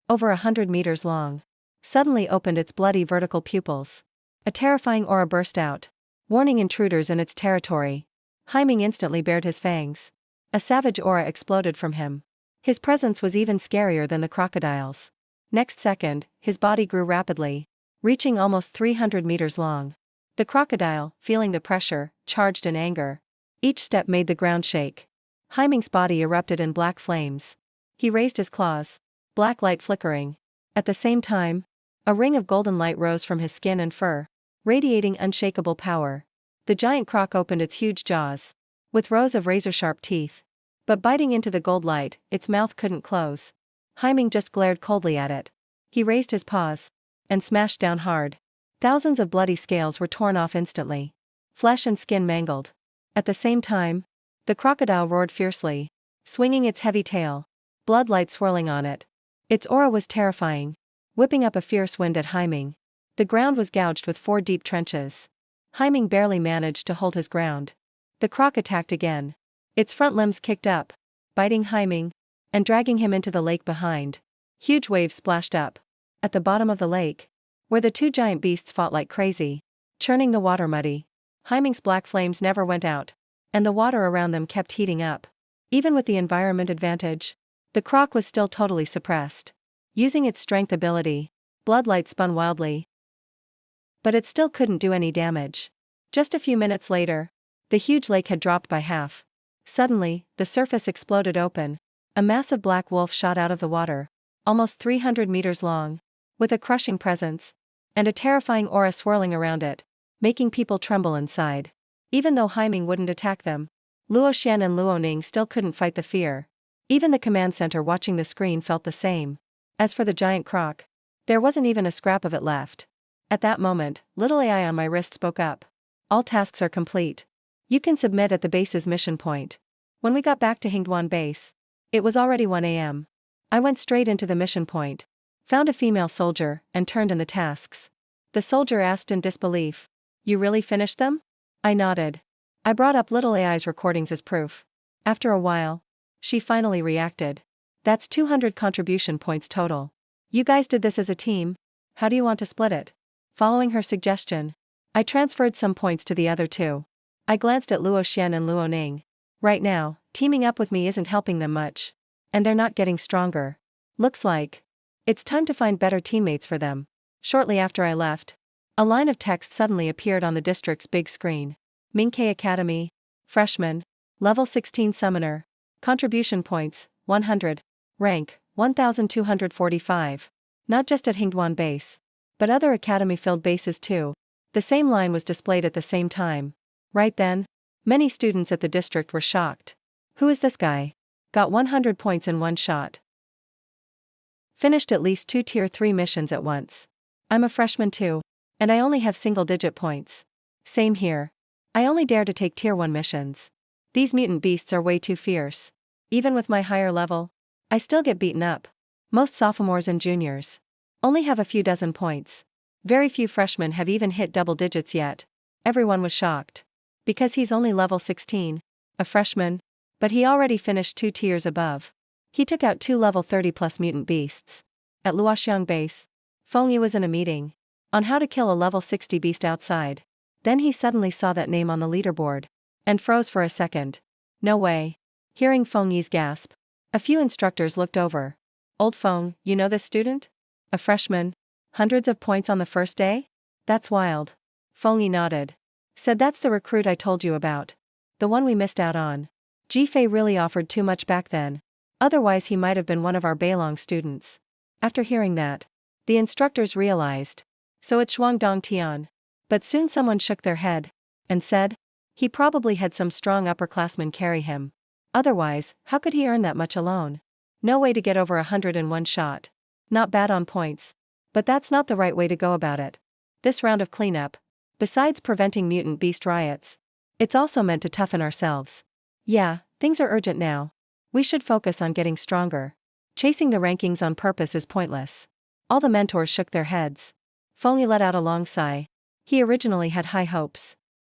over 100 meters long, suddenly opened its bloody vertical pupils. A terrifying aura burst out, warning intruders in its territory. Haiming instantly bared his fangs. A savage aura exploded from him. His presence was even scarier than the crocodile's. Next second, his body grew rapidly, reaching almost 300 meters long. The crocodile, feeling the pressure, charged in anger. Each step made the ground shake. Haiming's body erupted in black flames. He raised his claws, black light flickering. At the same time, a ring of golden light rose from his skin and fur, radiating unshakable power. The giant croc opened its huge jaws, with rows of razor-sharp teeth. But biting into the gold light, its mouth couldn't close. Haiming just glared coldly at it. He raised his paws and smashed down hard. Thousands of bloody scales were torn off instantly. Flesh and skin mangled. At the same time, the crocodile roared fiercely, swinging its heavy tail, blood light swirling on it. Its aura was terrifying, whipping up a fierce wind at Haiming. The ground was gouged with 4 deep trenches. Haiming barely managed to hold his ground. The croc attacked again. Its front limbs kicked up, biting Haiming, and dragging him into the lake behind. Huge waves splashed up. At the bottom of the lake, where the 2 giant beasts fought like crazy, churning the water muddy. Haiming's black flames never went out, and the water around them kept heating up. Even with the environment advantage, The croc was still totally suppressed. Using its strength ability, Bloodlight spun wildly. But it still couldn't do any damage. Just a few minutes later, the huge lake had dropped by half. Suddenly, the surface exploded open. A massive black wolf shot out of the water, almost 300 meters long, with a crushing presence, and a terrifying aura swirling around it, making people tremble inside. Even though Haiming wouldn't attack them, Luo Xian and Luo Ning still couldn't fight the fear. Even the command center watching the screen felt the same. As for the giant croc, there wasn't even a scrap of it left. At that moment, little AI on my wrist spoke up. All tasks are complete. You can submit at the base's mission point. When we got back to Hingduan base, it was already 1 a.m. I went straight into the mission point, found a female soldier, and turned in the tasks. The soldier asked in disbelief, "You really finished them?" I nodded. I brought up little AI's recordings as proof. After a while, she finally reacted. "That's 200 contribution points total. You guys did this as a team. How do you want to split it?" Following her suggestion, I transferred some points to the other two. I glanced at Luo Xian and Luo Ning. Right now, teaming up with me isn't helping them much. And they're not getting stronger. Looks like it's time to find better teammates for them. Shortly after I left, a line of text suddenly appeared on the district's big screen. Mingke Academy, freshman, level 16 summoner, contribution points, 100, rank, 1245. Not just at Hingduan base, but other academy-filled bases too. The same line was displayed at the same time. Right then, many students at the district were shocked. Who is this guy? Got 100 points in one shot. Finished at least 2 tier 3 missions at once. I'm a freshman too, and I only have single-digit points. Same here. I only dare to take tier 1 missions. These mutant beasts are way too fierce. Even with my higher level, I still get beaten up. Most sophomores and juniors only have a few dozen points. Very few freshmen have even hit double digits yet. Everyone was shocked. Because he's only level 16, a freshman, but he already finished 2 tiers above. He took out 2 level 30+ mutant beasts. At Luoxiang base, Feng Yi was in a meeting on how to kill a level 60 beast outside. Then he suddenly saw that name on the leaderboard and froze for a second. No way. Hearing Feng Yi's gasp, a few instructors looked over. Old Feng, you know this student? A freshman? Hundreds of points on the first day? That's wild. Feng Yi nodded. Said that's the recruit I told you about. The one we missed out on. Jifei really offered too much back then. Otherwise he might have been one of our Beilong students. After hearing that, the instructors realized. So it's Shuangdong Tian. But soon someone shook their head and said, he probably had some strong upperclassmen carry him. Otherwise, how could he earn that much alone? No way to get over 100 in one shot. Not bad on points. But that's not the right way to go about it. This round of cleanup, besides preventing mutant beast riots, it's also meant to toughen ourselves. Yeah, things are urgent now. We should focus on getting stronger. Chasing the rankings on purpose is pointless. All the mentors shook their heads. Feng Yi let out a long sigh. He originally had high hopes.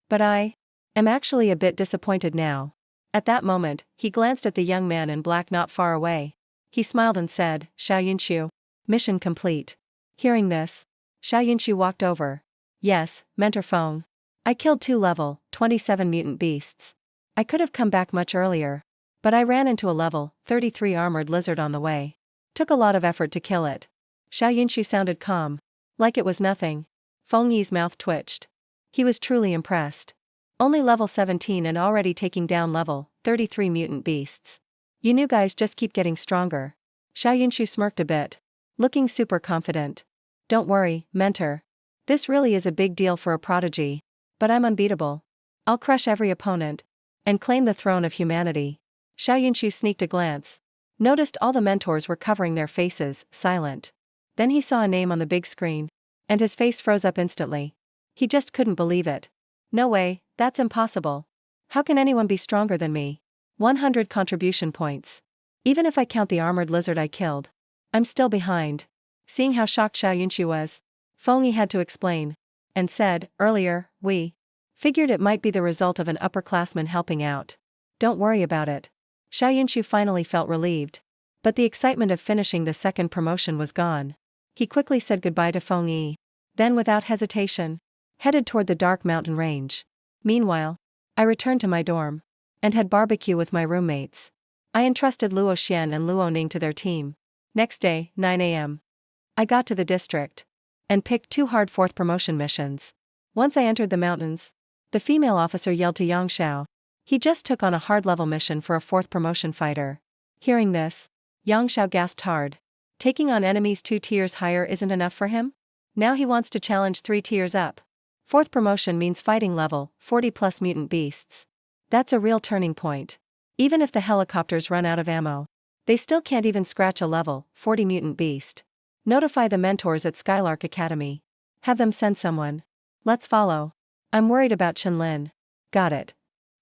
But I am actually a bit disappointed now. At that moment, he glanced at the young man in black not far away. He smiled and said, Xiao Yunshu. Mission complete. Hearing this, Xiao Yunshu walked over. Yes, Mentor Feng. I killed 2 level 27 mutant beasts. I could have come back much earlier, but I ran into a level 33 armored lizard on the way. Took a lot of effort to kill it. Xiao Yunshu sounded calm, like it was nothing. Feng Yi's mouth twitched. He was truly impressed. Only level 17 and already taking down level 33 mutant beasts. You new guys just keep getting stronger. Xiao Yunshu smirked a bit, looking super confident. Don't worry, mentor. This really is a big deal for a prodigy. But I'm unbeatable. I'll crush every opponent and claim the throne of humanity. Xiao Yunshu sneaked a glance. Noticed all the mentors were covering their faces, silent. Then he saw a name on the big screen, and his face froze up instantly. He just couldn't believe it. No way, that's impossible. How can anyone be stronger than me? 100 contribution points. Even if I count the armored lizard I killed, I'm still behind. Seeing how shocked Xiao Yunshu was, Feng Yi had to explain, and said, earlier, we figured it might be the result of an upperclassman helping out. Don't worry about it. Xiao Yunshu finally felt relieved. But the excitement of finishing the second promotion was gone. He quickly said goodbye to Feng Yi. Then without hesitation, headed toward the dark mountain range. Meanwhile, I returned to my dorm and had barbecue with my roommates. I entrusted Luo Xian and Luo Ning to their team. Next day, 9 a.m. I got to the district and picked 2 hard 4th promotion missions. Once I entered the mountains, the female officer yelled to Yang Xiao. He just took on a hard level mission for a 4th promotion fighter. Hearing this, Yang Xiao gasped hard. Taking on enemies 2 tiers higher isn't enough for him? Now he wants to challenge 3 tiers up. 4th promotion means fighting level 40 plus mutant beasts. That's a real turning point. Even if the helicopters run out of ammo, they still can't even scratch a level 40 mutant beast. Notify the mentors at Skylark Academy. Have them send someone. Let's follow. I'm worried about Chenlin. Got it.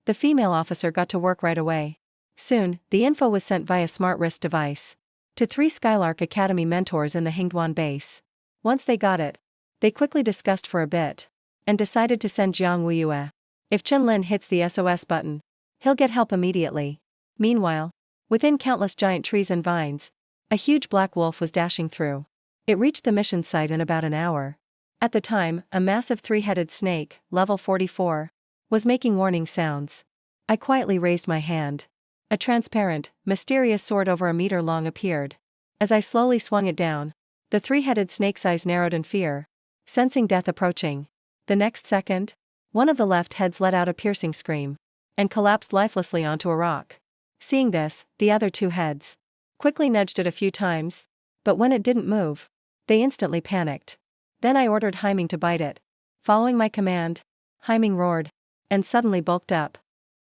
The female officer got to work right away. Soon, the info was sent via smart wrist device to 3 Skylark Academy mentors in the Hingduan base. Once they got it, they quickly discussed for a bit and decided to send Jiang Wuyue. If Chenlin hits the SOS button, he'll get help immediately. Meanwhile, within countless giant trees and vines, a huge black wolf was dashing through. It reached the mission site in about an hour. At the time, a massive 3-headed snake, level 44, was making warning sounds. I quietly raised my hand. A transparent, mysterious sword over a meter long appeared. As I slowly swung it down, the 3-headed snake's eyes narrowed in fear, sensing death approaching. The next second, one of the left heads let out a piercing scream and collapsed lifelessly onto a rock. Seeing this, the other 2 heads quickly nudged it a few times, but when it didn't move, they instantly panicked. Then I ordered Heiming to bite it. Following my command, Heiming roared and suddenly bulked up.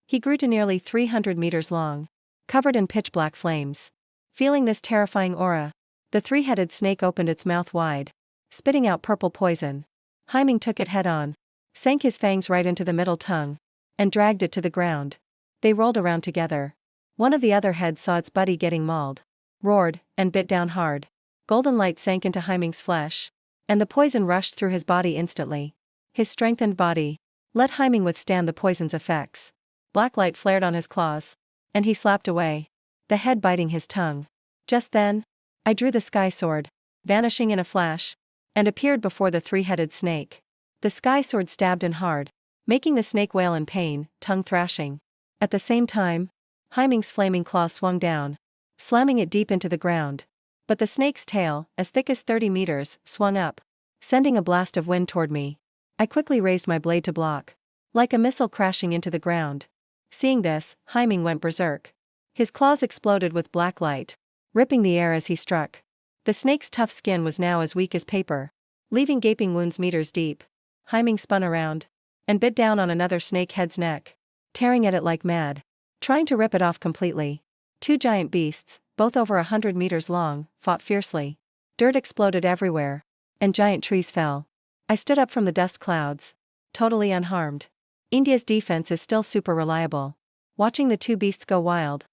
He grew to nearly 300 meters long, covered in pitch-black flames. Feeling this terrifying aura, the 3-headed snake opened its mouth wide, spitting out purple poison. Heiming took it head-on, sank his fangs right into the middle tongue, and dragged it to the ground. They rolled around together. One of the other heads saw its buddy getting mauled, roared, and bit down hard. Golden light sank into Heiming's flesh, and the poison rushed through his body instantly. His strengthened body let Heiming withstand the poison's effects. Black light flared on his claws, and he slapped away, the head biting his tongue. Just then, I drew the sky sword, vanishing in a flash, and appeared before the 3-headed snake. The sky sword stabbed in hard, making the snake wail in pain, tongue thrashing. At the same time, Heiming's flaming claw swung down, slamming it deep into the ground. But the snake's tail, as thick as 30 meters, swung up, sending a blast of wind toward me. I quickly raised my blade to block, like a missile crashing into the ground. Seeing this, Heiming went berserk. His claws exploded with black light, ripping the air as he struck. The snake's tough skin was now as weak as paper, leaving gaping wounds meters deep. Heiming spun around and bit down on another snake head's neck, tearing at it like mad, trying to rip it off completely. 2 giant beasts, both over 100 meters long, fought fiercely. Dirt exploded everywhere, and giant trees fell. I stood up from the dust clouds, totally unharmed. India's defense is still super reliable. Watching the 2 beasts go wild,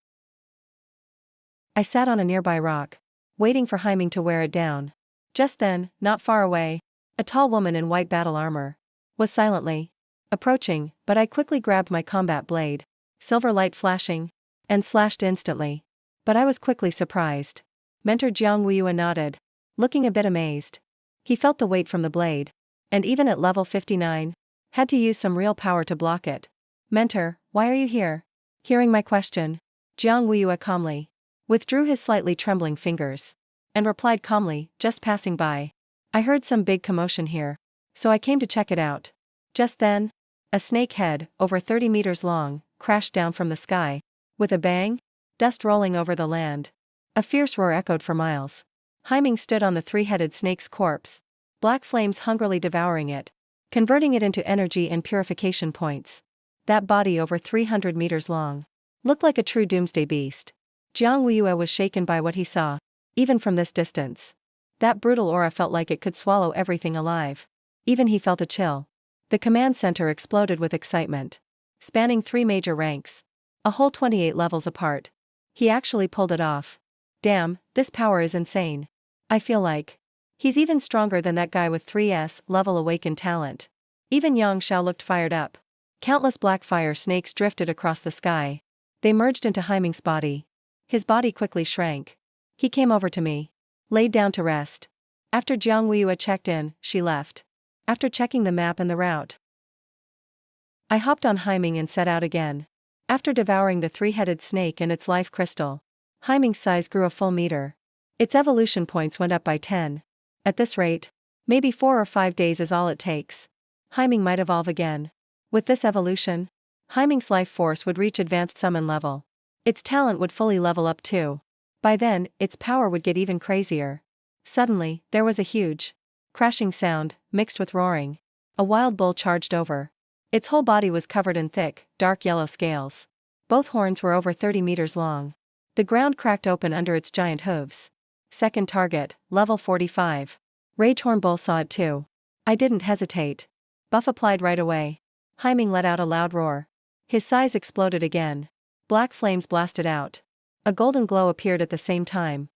I sat on a nearby rock, waiting for Heiming to wear it down. Just then, not far away, a tall woman in white battle armor was silently approaching, but I quickly grabbed my combat blade, silver light flashing, and slashed instantly. But I was quickly surprised. Mentor Jiang Wuyue nodded, looking a bit amazed. He felt the weight from the blade, and even at level 59, had to use some real power to block it. Mentor, why are you here? Hearing my question, Jiang Wuyue calmly withdrew his slightly trembling fingers, and replied calmly, just passing by. I heard some big commotion here, so I came to check it out. Just then, a snake head, over 30 meters long, crashed down from the sky. With a bang, dust rolling over the land. A fierce roar echoed for miles. Heiming stood on the 3-headed snake's corpse, black flames hungrily devouring it, converting it into energy and purification points. That body, over 300 meters long, looked like a true doomsday beast. Jiang Wuyue was shaken by what he saw, even from this distance. That brutal aura felt like it could swallow everything alive. Even he felt a chill. The command center exploded with excitement. Spanning 3 major ranks, a whole 28 levels apart. He actually pulled it off. Damn, this power is insane. I feel like he's even stronger than that guy with 3S level awakened talent. Even Yang Xiao looked fired up. Countless black fire snakes drifted across the sky. They merged into Heiming's body. His body quickly shrank. He came over to me, laid down to rest. After Jiang Wuyue checked in, she left. After checking the map and the route, I hopped on Heiming and set out again. After devouring the three-headed snake and its life crystal, Haiming's size grew a full meter. Its evolution points went up by 10. At this rate, maybe 4 or 5 days is all it takes. Haiming might evolve again. With this evolution, Haiming's life force would reach advanced summon level. Its talent would fully level up too. By then, its power would get even crazier. Suddenly, there was a huge, crashing sound, mixed with roaring. A wild bull charged over. Its whole body was covered in thick, dark yellow scales. Both horns were over 30 meters long. The ground cracked open under its giant hooves. Second target, level 45. Ragehorn Bull saw it too. I didn't hesitate. Buff applied right away. Haiming let out a loud roar. His size exploded again. Black flames blasted out. A golden glow appeared at the same time.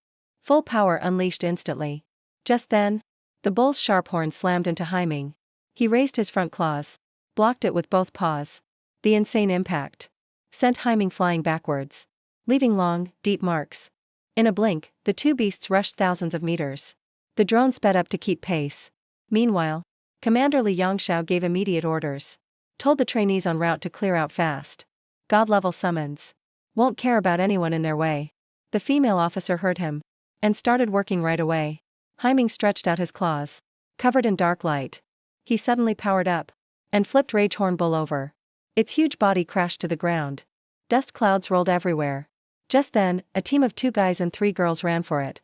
Full power unleashed instantly. Just then, the bull's sharp horn slammed into Haiming. He raised his front claws, blocked it with both paws. The insane impact sent Haiming flying backwards, leaving long, deep marks. In a blink, the two beasts rushed thousands of meters. The drone sped up to keep pace. Meanwhile, Commander Li Yongxiao gave immediate orders. Told the trainees en route to clear out fast. God-level summons. Won't care about anyone in their way. The female officer heard him and started working right away. Haiming stretched out his claws, covered in dark light. He suddenly powered up and flipped Ragehorn Bull over. Its huge body crashed to the ground. Dust clouds rolled everywhere. Just then, a team of 2 guys and 3 girls ran for it.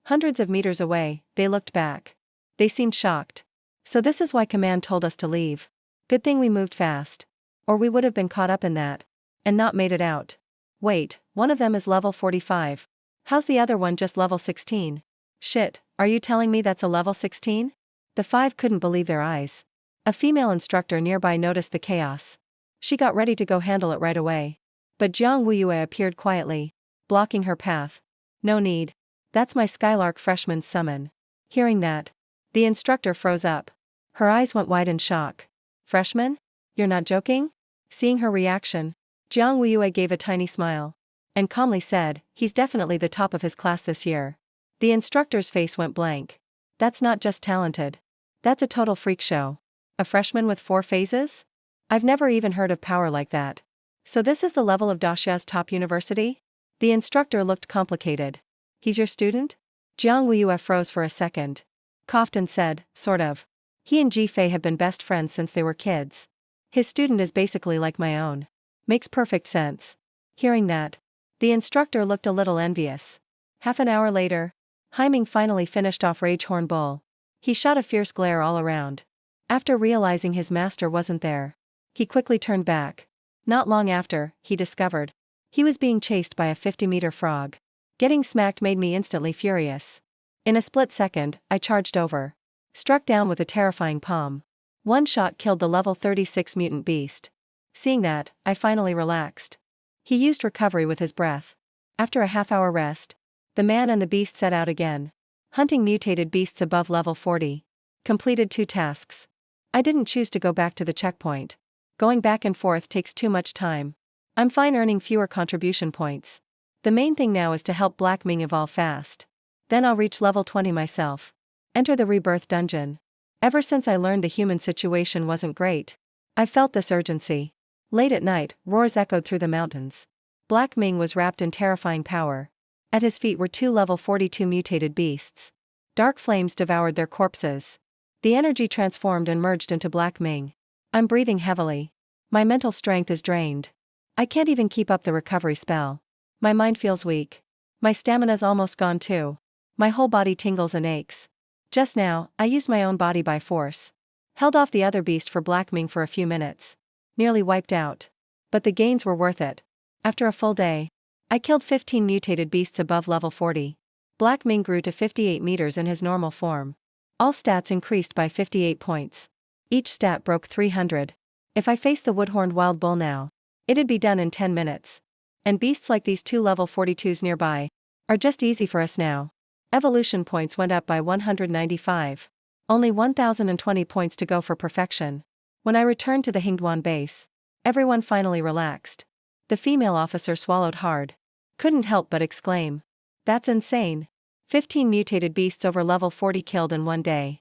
Hundreds of meters away, they looked back. They seemed shocked. So this is why Command told us to leave. Good thing we moved fast. Or we would have been caught up in that and not made it out. Wait, one of them is level 45. How's the other one just level 16? Shit, are you telling me that's a level 16? The 5 couldn't believe their eyes. A female instructor nearby noticed the chaos. She got ready to go handle it right away. But Jiang Wuyue appeared quietly, blocking her path. No need. That's my Skylark freshman's summon. Hearing that, the instructor froze up. Her eyes went wide in shock. Freshman? You're not joking? Seeing her reaction, Jiang Wuyue gave a tiny smile and calmly said, he's definitely the top of his class this year. The instructor's face went blank. That's not just talented. That's a total freak show. A freshman with 4 phases? I've never even heard of power like that. So this is the level of Daxia's top university? The instructor looked complicated. He's your student? Jiang Wuyue froze for a second. Coughed and said, sort of. He and Ji Fei have been best friends since they were kids. His student is basically like my own. Makes perfect sense. Hearing that, the instructor looked a little envious. Half an hour later, Haiming finally finished off Ragehorn Bull. He shot a fierce glare all around. After realizing his master wasn't there, he quickly turned back. Not long after, he discovered he was being chased by a 50-meter frog. Getting smacked made me instantly furious. In a split second, I charged over. Struck down with a terrifying palm. One shot killed the level 36 mutant beast. Seeing that, I finally relaxed. He used recovery with his breath. After a half-hour rest, the man and the beast set out again. Hunting mutated beasts above level 40. Completed 2 tasks. I didn't choose to go back to the checkpoint. Going back and forth takes too much time. I'm fine earning fewer contribution points. The main thing now is to help Black Ming evolve fast. Then I'll reach level 20 myself. Enter the rebirth dungeon. Ever since I learned the human situation wasn't great, I felt this urgency. Late at night, roars echoed through the mountains. Black Ming was wrapped in terrifying power. At his feet were 2 level 42 mutated beasts. Dark flames devoured their corpses. The energy transformed and merged into Black Ming. I'm breathing heavily. My mental strength is drained. I can't even keep up the recovery spell. My mind feels weak. My stamina's almost gone too. My whole body tingles and aches. Just now, I used my own body by force. Held off the other beast for Black Ming for a few minutes. Nearly wiped out. But the gains were worth it. After a full day, I killed 15 mutated beasts above level 40. Black Ming grew to 58 meters in his normal form. All stats increased by 58 points. Each stat broke 300. If I faced the wood-horned wild bull now, it'd be done in 10 minutes. And beasts like these 2 level 42s nearby are just easy for us now. Evolution points went up by 195. Only 1,020 points to go for perfection. When I returned to the Hingduan base, everyone finally relaxed. The female officer swallowed hard. Couldn't help but exclaim. That's insane. 15 mutated beasts over level 40 killed in one day.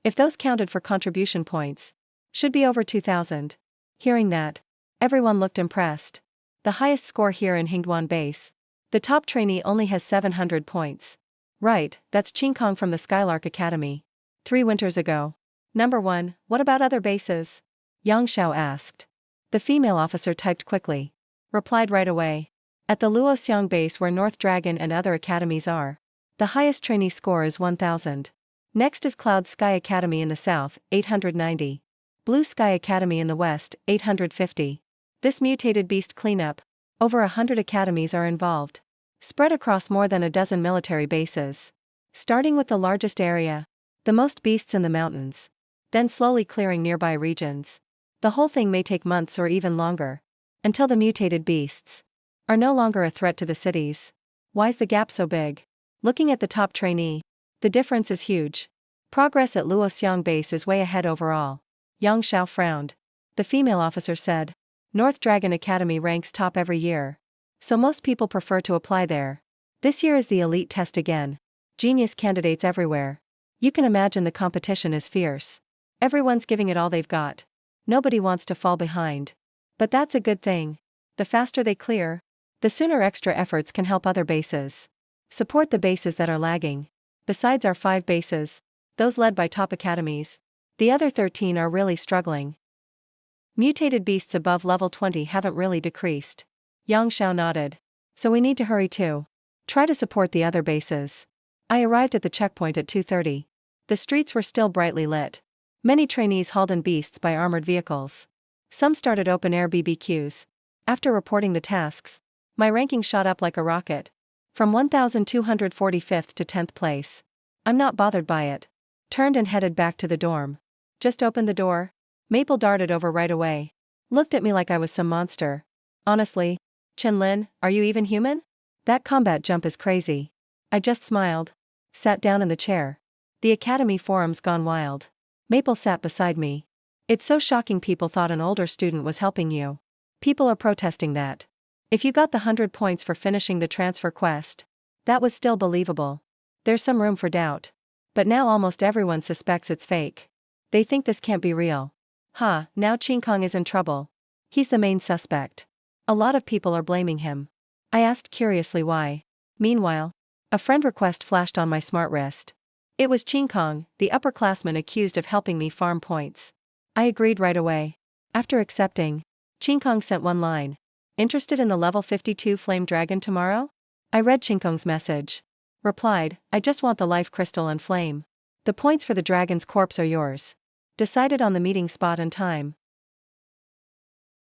If those counted for contribution points, should be over 2,000. Hearing that, everyone looked impressed. The highest score here in Hingduan base. The top trainee only has 700 points. Right, that's Qingkong from the Skylark Academy. 3 winters ago. Number 1, what about other bases? Yang Xiao asked. The female officer typed quickly. Replied right away. At the Luoxiang base where North Dragon and other academies are. The highest trainee score is 1000. Next is Cloud Sky Academy in the south, 890. Blue Sky Academy in the west, 850. This mutated beast cleanup. Over 100 academies are involved. Spread across more than a dozen military bases. Starting with the largest area. The most beasts in the mountains. Then slowly clearing nearby regions. The whole thing may take months or even longer. Until the mutated beasts are no longer a threat to the cities. Why's the gap so big? Looking at the top trainee, the difference is huge. Progress at Luoxiang base is way ahead overall. Yang Xiao frowned. The female officer said. North Dragon Academy ranks top every year. So most people prefer to apply there. This year is the elite test again. Genius candidates everywhere. You can imagine the competition is fierce. Everyone's giving it all they've got. Nobody wants to fall behind. But that's a good thing. The faster they clear, the sooner extra efforts can help other bases. Support the bases that are lagging. Besides our 5 bases, those led by top academies, the other 13 are really struggling. Mutated beasts above level 20 haven't really decreased. Yang Xiao nodded. So we need to hurry too. Try to support the other bases. I arrived at the checkpoint at 2:30. The streets were still brightly lit. Many trainees hauled in beasts by armored vehicles. Some started open-air BBQs. After reporting the tasks, my ranking shot up like a rocket. From 1245th to 10th place. I'm not bothered by it. Turned and headed back to the dorm. Just opened the door. Maple darted over right away. Looked at me like I was some monster. Honestly, Chen-Lin, are you even human? That combat jump is crazy. I just smiled. Sat down in the chair. The academy forum's gone wild. Maple sat beside me. It's so shocking people thought an older student was helping you. People are protesting that. If you got the 100 points for finishing the transfer quest, that was still believable. There's some room for doubt. But now almost everyone suspects it's fake. They think this can't be real. Now Qingkong is in trouble. He's the main suspect. A lot of people are blaming him. I asked curiously why. Meanwhile, a friend request flashed on my smart wrist. It was Qingkong, the upperclassman accused of helping me farm points. I agreed right away. After accepting, Qingkong sent one line. Interested in the level 52 flame dragon tomorrow? I read Qingkong's message. Replied, I just want the life crystal and flame. The points for the dragon's corpse are yours. Decided on the meeting spot and time.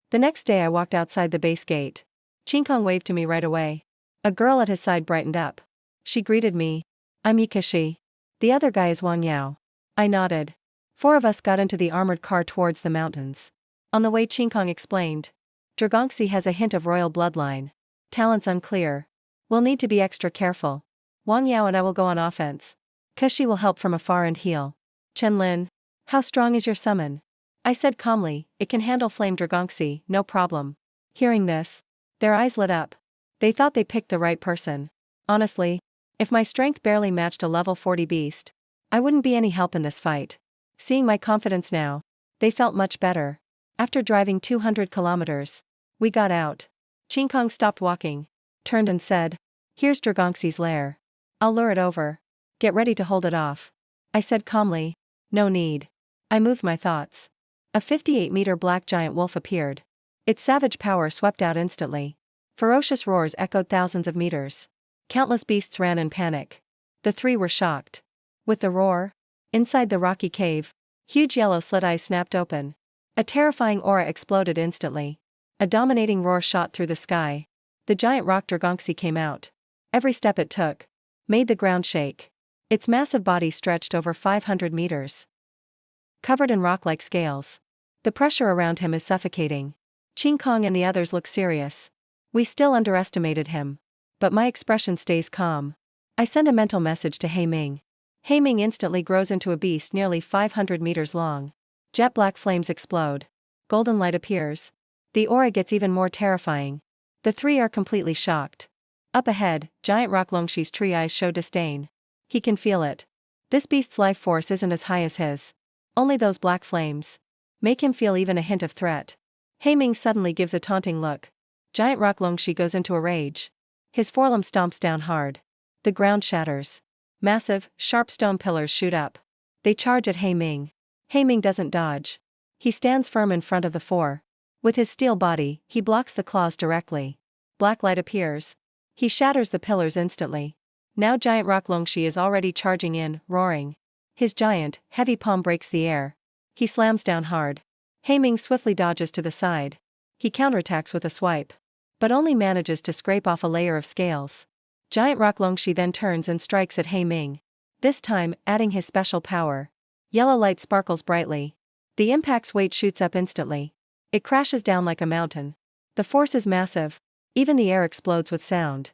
The next day I walked outside the base gate. Qingkong waved to me right away. A girl at his side brightened up. She greeted me. I'm Yikashi. The other guy is Wang Yao. I nodded. 4 of us got into the armored car towards the mountains. On the way Qingkong explained. Dragongxi has a hint of royal bloodline. Talent's unclear. We'll need to be extra careful. Wang Yao and I will go on offense. Kashi will help from afar and heal. Chen-Lin, how strong is your summon? I said calmly, it can handle flame Dragongxi, no problem. Hearing this, their eyes lit up. They thought they picked the right person. Honestly, if my strength barely matched a level 40 beast, I wouldn't be any help in this fight. Seeing my confidence now, they felt much better. After driving 200 kilometers, we got out. Qingkong stopped walking, turned and said, here's Dragongxi's lair. I'll lure it over. Get ready to hold it off. I said calmly, no need. I moved my thoughts. A 58-meter black giant wolf appeared. Its savage power swept out instantly. Ferocious roars echoed thousands of meters. Countless beasts ran in panic. The 3 were shocked. With the roar, inside the rocky cave, huge yellow slit eyes snapped open. A terrifying aura exploded instantly. A dominating roar shot through the sky. The giant rock Dragongxi came out. Every step it took made the ground shake. Its massive body stretched over 500 meters. Covered in rock-like scales. The pressure around him is suffocating. Qingkong and the others look serious. We still underestimated him. But my expression stays calm. I send a mental message to He Ming. He Ming instantly grows into a beast nearly 500 meters long. Jet black flames explode. Golden light appears. The aura gets even more terrifying. The 3 are completely shocked. Up ahead, giant rock Longshi's tree eyes show disdain. He can feel it. This beast's life force isn't as high as his. Only those black flames make him feel even a hint of threat. Ming suddenly gives a taunting look. Giant rock Longshi goes into a rage. His forelimb stomps down hard. The ground shatters. Massive, sharp stone pillars shoot up. They charge at Ming. Ming doesn't dodge. He stands firm in front of the four. With his steel body, he blocks the claws directly. Black light appears. He shatters the pillars instantly. Now giant rock Longshi is already charging in, roaring. His giant, heavy palm breaks the air. He slams down hard. Ming swiftly dodges to the side. He counterattacks with a swipe. But only manages to scrape off a layer of scales. Giant rock Longshi then turns and strikes at Ming. This time, adding his special power. Yellow light sparkles brightly. The impact's weight shoots up instantly. It crashes down like a mountain. The force is massive. Even the air explodes with sound.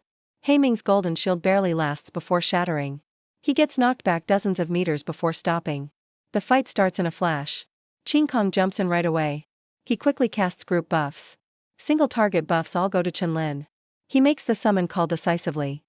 Ming's golden shield barely lasts before shattering. He gets knocked back dozens of meters before stopping. The fight starts in a flash. Qin Kong jumps in right away. He quickly casts group buffs. Single target buffs all go to Qinlin. He makes the summon call decisively.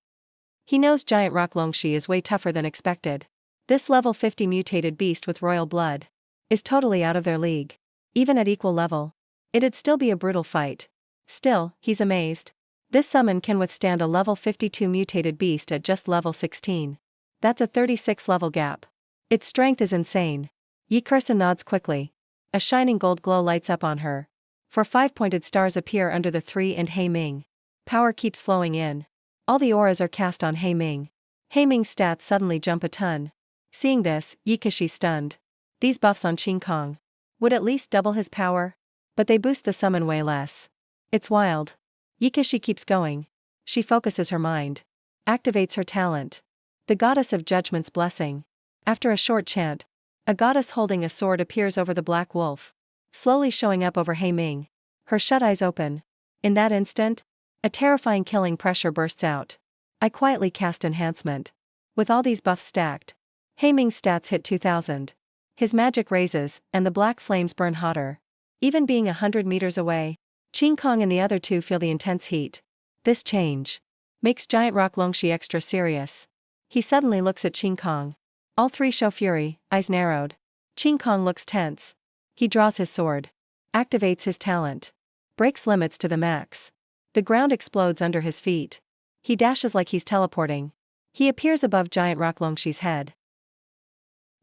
He knows giant rock Longshi is way tougher than expected. This level 50 mutated beast with royal blood is totally out of their league. Even at equal level, it'd still be a brutal fight. Still, he's amazed. This summon can withstand a level 52 mutated beast at just level 16. That's a 36 level gap. Its strength is insane. Yi Kursen nods quickly. A shining gold glow lights up on her. 4 5-pointed stars appear under the three and Ming. Power keeps flowing in. All the auras are cast on Ming. Ming's stats suddenly jump a ton. Seeing this, Yi Kashi's stunned. These buffs on Qin Kong would at least double his power, but they boost the summon way less. It's wild. Yi Kashi keeps going. She focuses her mind. Activates her talent. The goddess of judgment's blessing. After a short chant, a goddess holding a sword appears over the black wolf, slowly showing up over Ming. Her shut eyes open. In that instant, a terrifying killing pressure bursts out. I quietly cast enhancement. With all these buffs stacked, Ming's stats hit 2000. His magic raises, and the black flames burn hotter. Even being 100 meters away, Qin Kong and the other two feel the intense heat. This change makes giant rock Longshi extra serious. He suddenly looks at Qin Kong. All three show fury, eyes narrowed. Qin Kong looks tense. He draws his sword. Activates his talent. Breaks limits to the max. The ground explodes under his feet. He dashes like he's teleporting. He appears above giant rock Longshi's head.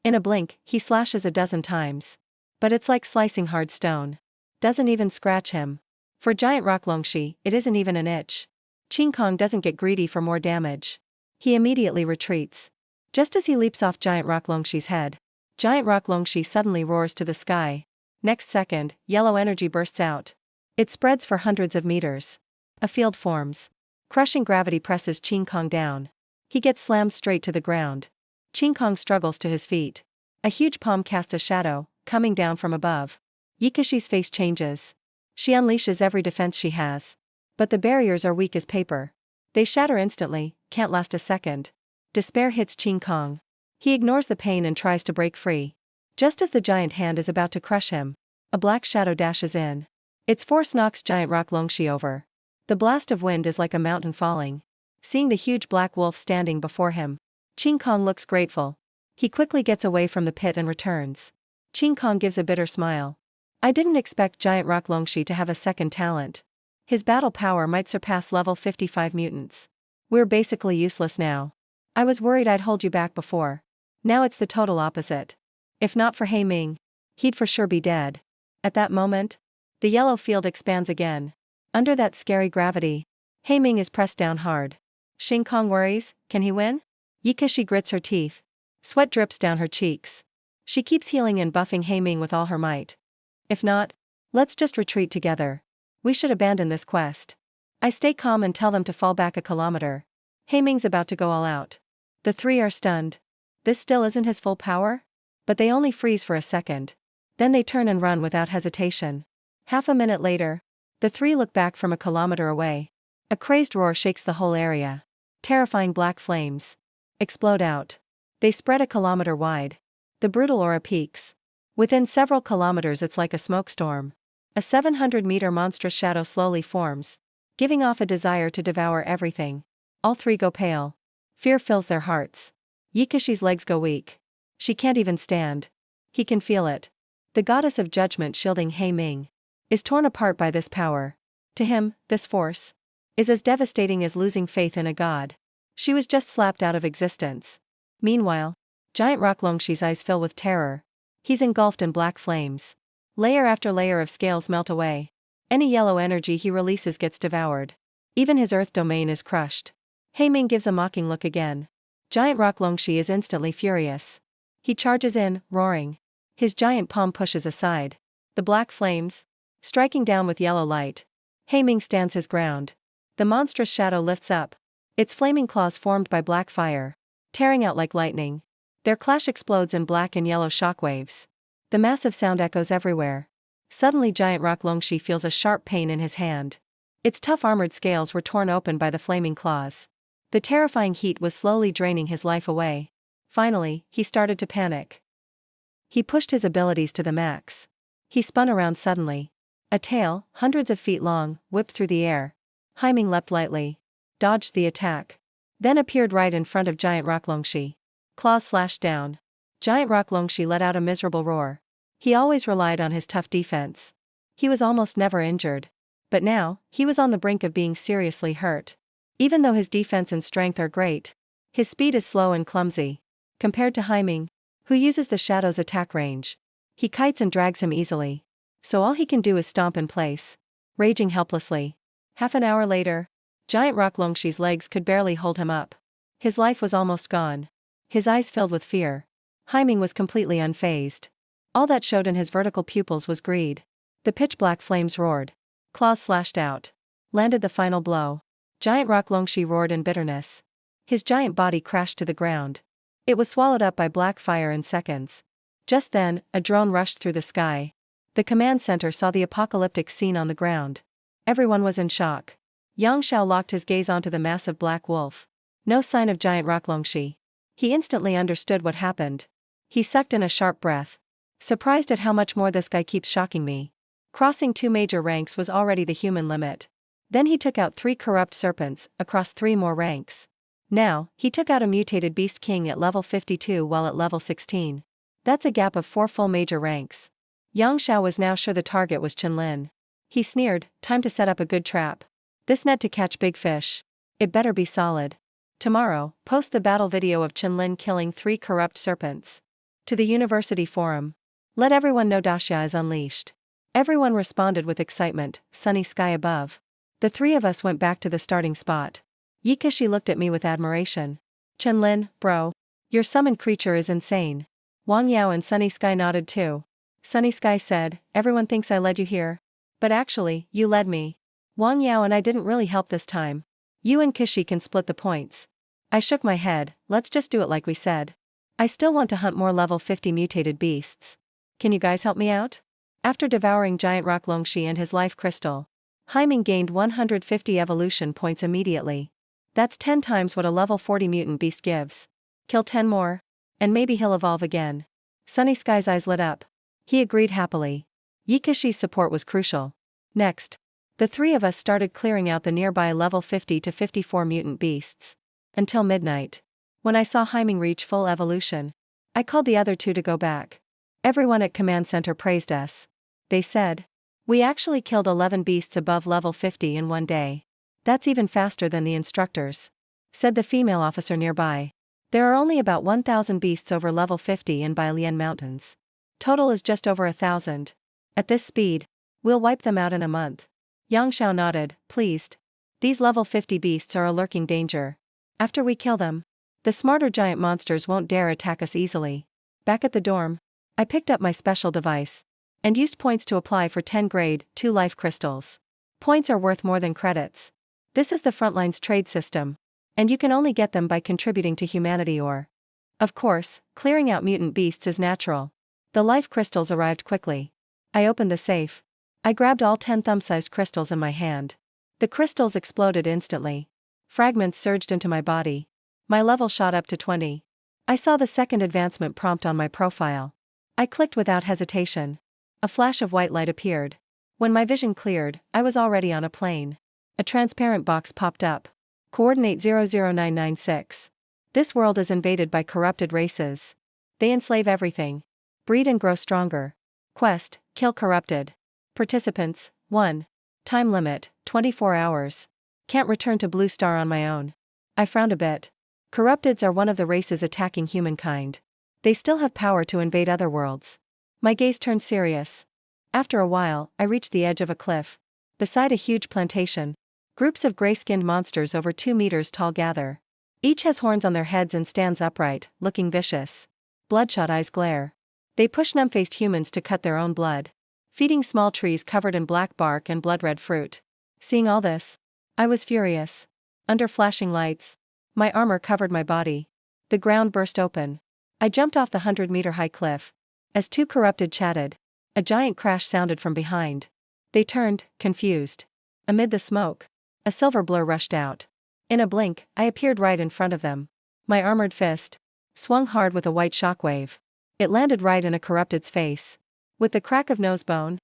In a blink, he slashes a dozen times. But it's like slicing hard stone. Doesn't even scratch him. For giant rock Longshi, it isn't even an itch. Qin Kong doesn't get greedy for more damage. He immediately retreats. Just as he leaps off giant rock Longshi's head, giant rock Longshi suddenly roars to the sky. Next second, yellow energy bursts out. It spreads for hundreds of meters. A field forms. Crushing gravity presses Qin Kong down. He gets slammed straight to the ground. Qin Kong struggles to his feet. A huge palm casts a shadow, coming down from above. Yi Kashi's face changes. She unleashes every defense she has. But the barriers are weak as paper. They shatter instantly, can't last a second. Despair hits Qin Kong. He ignores the pain and tries to break free. Just as the giant hand is about to crush him, a black shadow dashes in. Its force knocks giant rock Longshi over. The blast of wind is like a mountain falling. Seeing the huge black wolf standing before him, Qin Kong looks grateful. He quickly gets away from the pit and returns. Qin Kong gives a bitter smile. I didn't expect giant rock Longshi to have a second talent. His battle power might surpass level 55 mutants. We're basically useless now. I was worried I'd hold you back before. Now it's the total opposite. If not for Ming, he'd for sure be dead. At that moment, the yellow field expands again. Under that scary gravity, Ming is pressed down hard. Qin Kong worries, can he win? Yi Kashi grits her teeth. Sweat drips down her cheeks. She keeps healing and buffing Ming with all her might. If not, let's just retreat together. We should abandon this quest. I stay calm and tell them to fall back a kilometer. Ming's about to go all out. The three are stunned. This still isn't his full power? But they only freeze for a second. Then they turn and run without hesitation. Half a minute later, the three look back from a kilometer away. A crazed roar shakes the whole area. Terrifying black flames explode out. They spread a kilometer wide. The brutal aura peaks. Within several kilometers it's like a smokestorm. A 700-meter monstrous shadow slowly forms, giving off a desire to devour everything. All three go pale. Fear fills their hearts. Yi Kashi's legs go weak. She can't even stand. He can feel it. The goddess of judgment shielding Ming. is torn apart by this power. To him, this force is as devastating as losing faith in a god. She was just slapped out of existence. Meanwhile, giant rock Longshi's eyes fill with terror. He's engulfed in black flames. Layer after layer of scales melt away. Any yellow energy he releases gets devoured. Even his earth domain is crushed. Haiming gives a mocking look again. Giant rock Longshi is instantly furious. He charges in, roaring. His giant palm pushes aside the black flames, striking down with yellow light. Haiming stands his ground. The monstrous shadow lifts up, its flaming claws formed by black fire, tearing out like lightning. Their clash explodes in black and yellow shockwaves. The massive sound echoes everywhere. Suddenly giant rock Longshi feels a sharp pain in his hand. Its tough armored scales were torn open by the flaming claws. The terrifying heat was slowly draining his life away. Finally, he started to panic. He pushed his abilities to the max. He spun around suddenly. A tail, hundreds of feet long, whipped through the air. Haiming leapt lightly, dodged the attack, then appeared right in front of giant rock Longshi. Claws slashed down. Giant rock Longshi let out a miserable roar. He always relied on his tough defense. He was almost never injured. But now, he was on the brink of being seriously hurt. Even though his defense and strength are great, his speed is slow and clumsy. Compared to Haiming, who uses the shadow's attack range. He kites and drags him easily. So all he can do is stomp in place, raging helplessly. Half an hour later, giant rock Longshi's legs could barely hold him up. His life was almost gone. His eyes filled with fear. Haiming was completely unfazed. All that showed in his vertical pupils was greed. The pitch-black flames roared. Claws slashed out. Landed the final blow. Giant rock Longshi roared in bitterness. His giant body crashed to the ground. It was swallowed up by black fire in seconds. Just then, a drone rushed through the sky. The command center saw the apocalyptic scene on the ground. Everyone was in shock. Yang Xiao locked his gaze onto the massive black wolf. No sign of giant rock Longshi. He instantly understood what happened. He sucked in a sharp breath. Surprised at how much more this guy keeps shocking me. Crossing 2 major ranks was already the human limit. Then he took out 3 corrupt serpents, across 3 more ranks. Now, he took out a mutated beast king at level 52 while at level 16. That's a gap of 4 full major ranks. Yang Xiao was now sure the target was Qinlin. He sneered, time to set up a good trap. This net to catch big fish. It better be solid. Tomorrow, post the battle video of Qinlin killing 3 corrupt serpents. To the university forum. Let everyone know Daxia is unleashed. Everyone responded with excitement, sunny sky above. The 3 of us went back to the starting spot. Yikashi looked at me with admiration. Qinlin, bro. Your summoned creature is insane. Wang Yao and Sunny Sky nodded too. Sunny Sky said, everyone thinks I led you here. But actually, you led me. Wang Yao and I didn't really help this time. You and Kishi can split the points. I shook my head, let's just do it like we said. I still want to hunt more level 50 mutated beasts. Can you guys help me out? After devouring giant rock Longshi and his life crystal, Haiming gained 150 evolution points immediately. That's 10 times what a level 40 mutant beast gives. Kill 10 more, and maybe he'll evolve again. Sunny Sky's eyes lit up. He agreed happily. Yikashi's support was crucial. Next, the 3 of us started clearing out the nearby level 50 to 54 mutant beasts. Until midnight. When I saw Haiming reach full evolution, I called the other 2 to go back. Everyone at command center praised us. They said, we actually killed 11 beasts above level 50 in one day. That's even faster than the instructors, said the female officer nearby. There are only about 1,000 beasts over level 50 in Bailian Mountains. Total is just over 1,000. At this speed, we'll wipe them out in a month. Yang Xiao nodded, pleased. These level 50 beasts are a lurking danger. After we kill them, the smarter giant monsters won't dare attack us easily. Back at the dorm, I picked up my special device and used points to apply for 10 grade 2 life crystals. Points are worth more than credits. This is the Frontline's trade system, and you can only get them by contributing to humanity or, of course, clearing out mutant beasts is natural. The life crystals arrived quickly. I opened the safe. I grabbed all 10 thumb-sized crystals in my hand. The crystals exploded instantly. Fragments surged into my body. My level shot up to 20. I saw the second advancement prompt on my profile. I clicked without hesitation. A flash of white light appeared. When my vision cleared, I was already on a plane. A transparent box popped up. Coordinate 00996. This world is invaded by corrupted races. They enslave everything. Breed and grow stronger. Quest, kill corrupted. Participants, 1. Time limit, 24 hours. Can't return to Blue Star on my own. I frowned a bit. Corrupteds are one of the races attacking humankind. They still have power to invade other worlds. My gaze turned serious. After a while, I reached the edge of a cliff. Beside a huge plantation, groups of gray-skinned monsters over 2 meters tall gather. Each has horns on their heads and stands upright, looking vicious. Bloodshot eyes glare. They push numb-faced humans to cut their own blood, feeding small trees covered in black bark and blood-red fruit. Seeing all this, I was furious. Under flashing lights, my armor covered my body. The ground burst open. I jumped off the 100-meter-high cliff. As two corrupted chatted, a giant crash sounded from behind. They turned, confused. Amid the smoke, a silver blur rushed out. In a blink, I appeared right in front of them. My armored fist swung hard with a white shockwave. It landed right in a corrupted's face. With the crack of nose bone,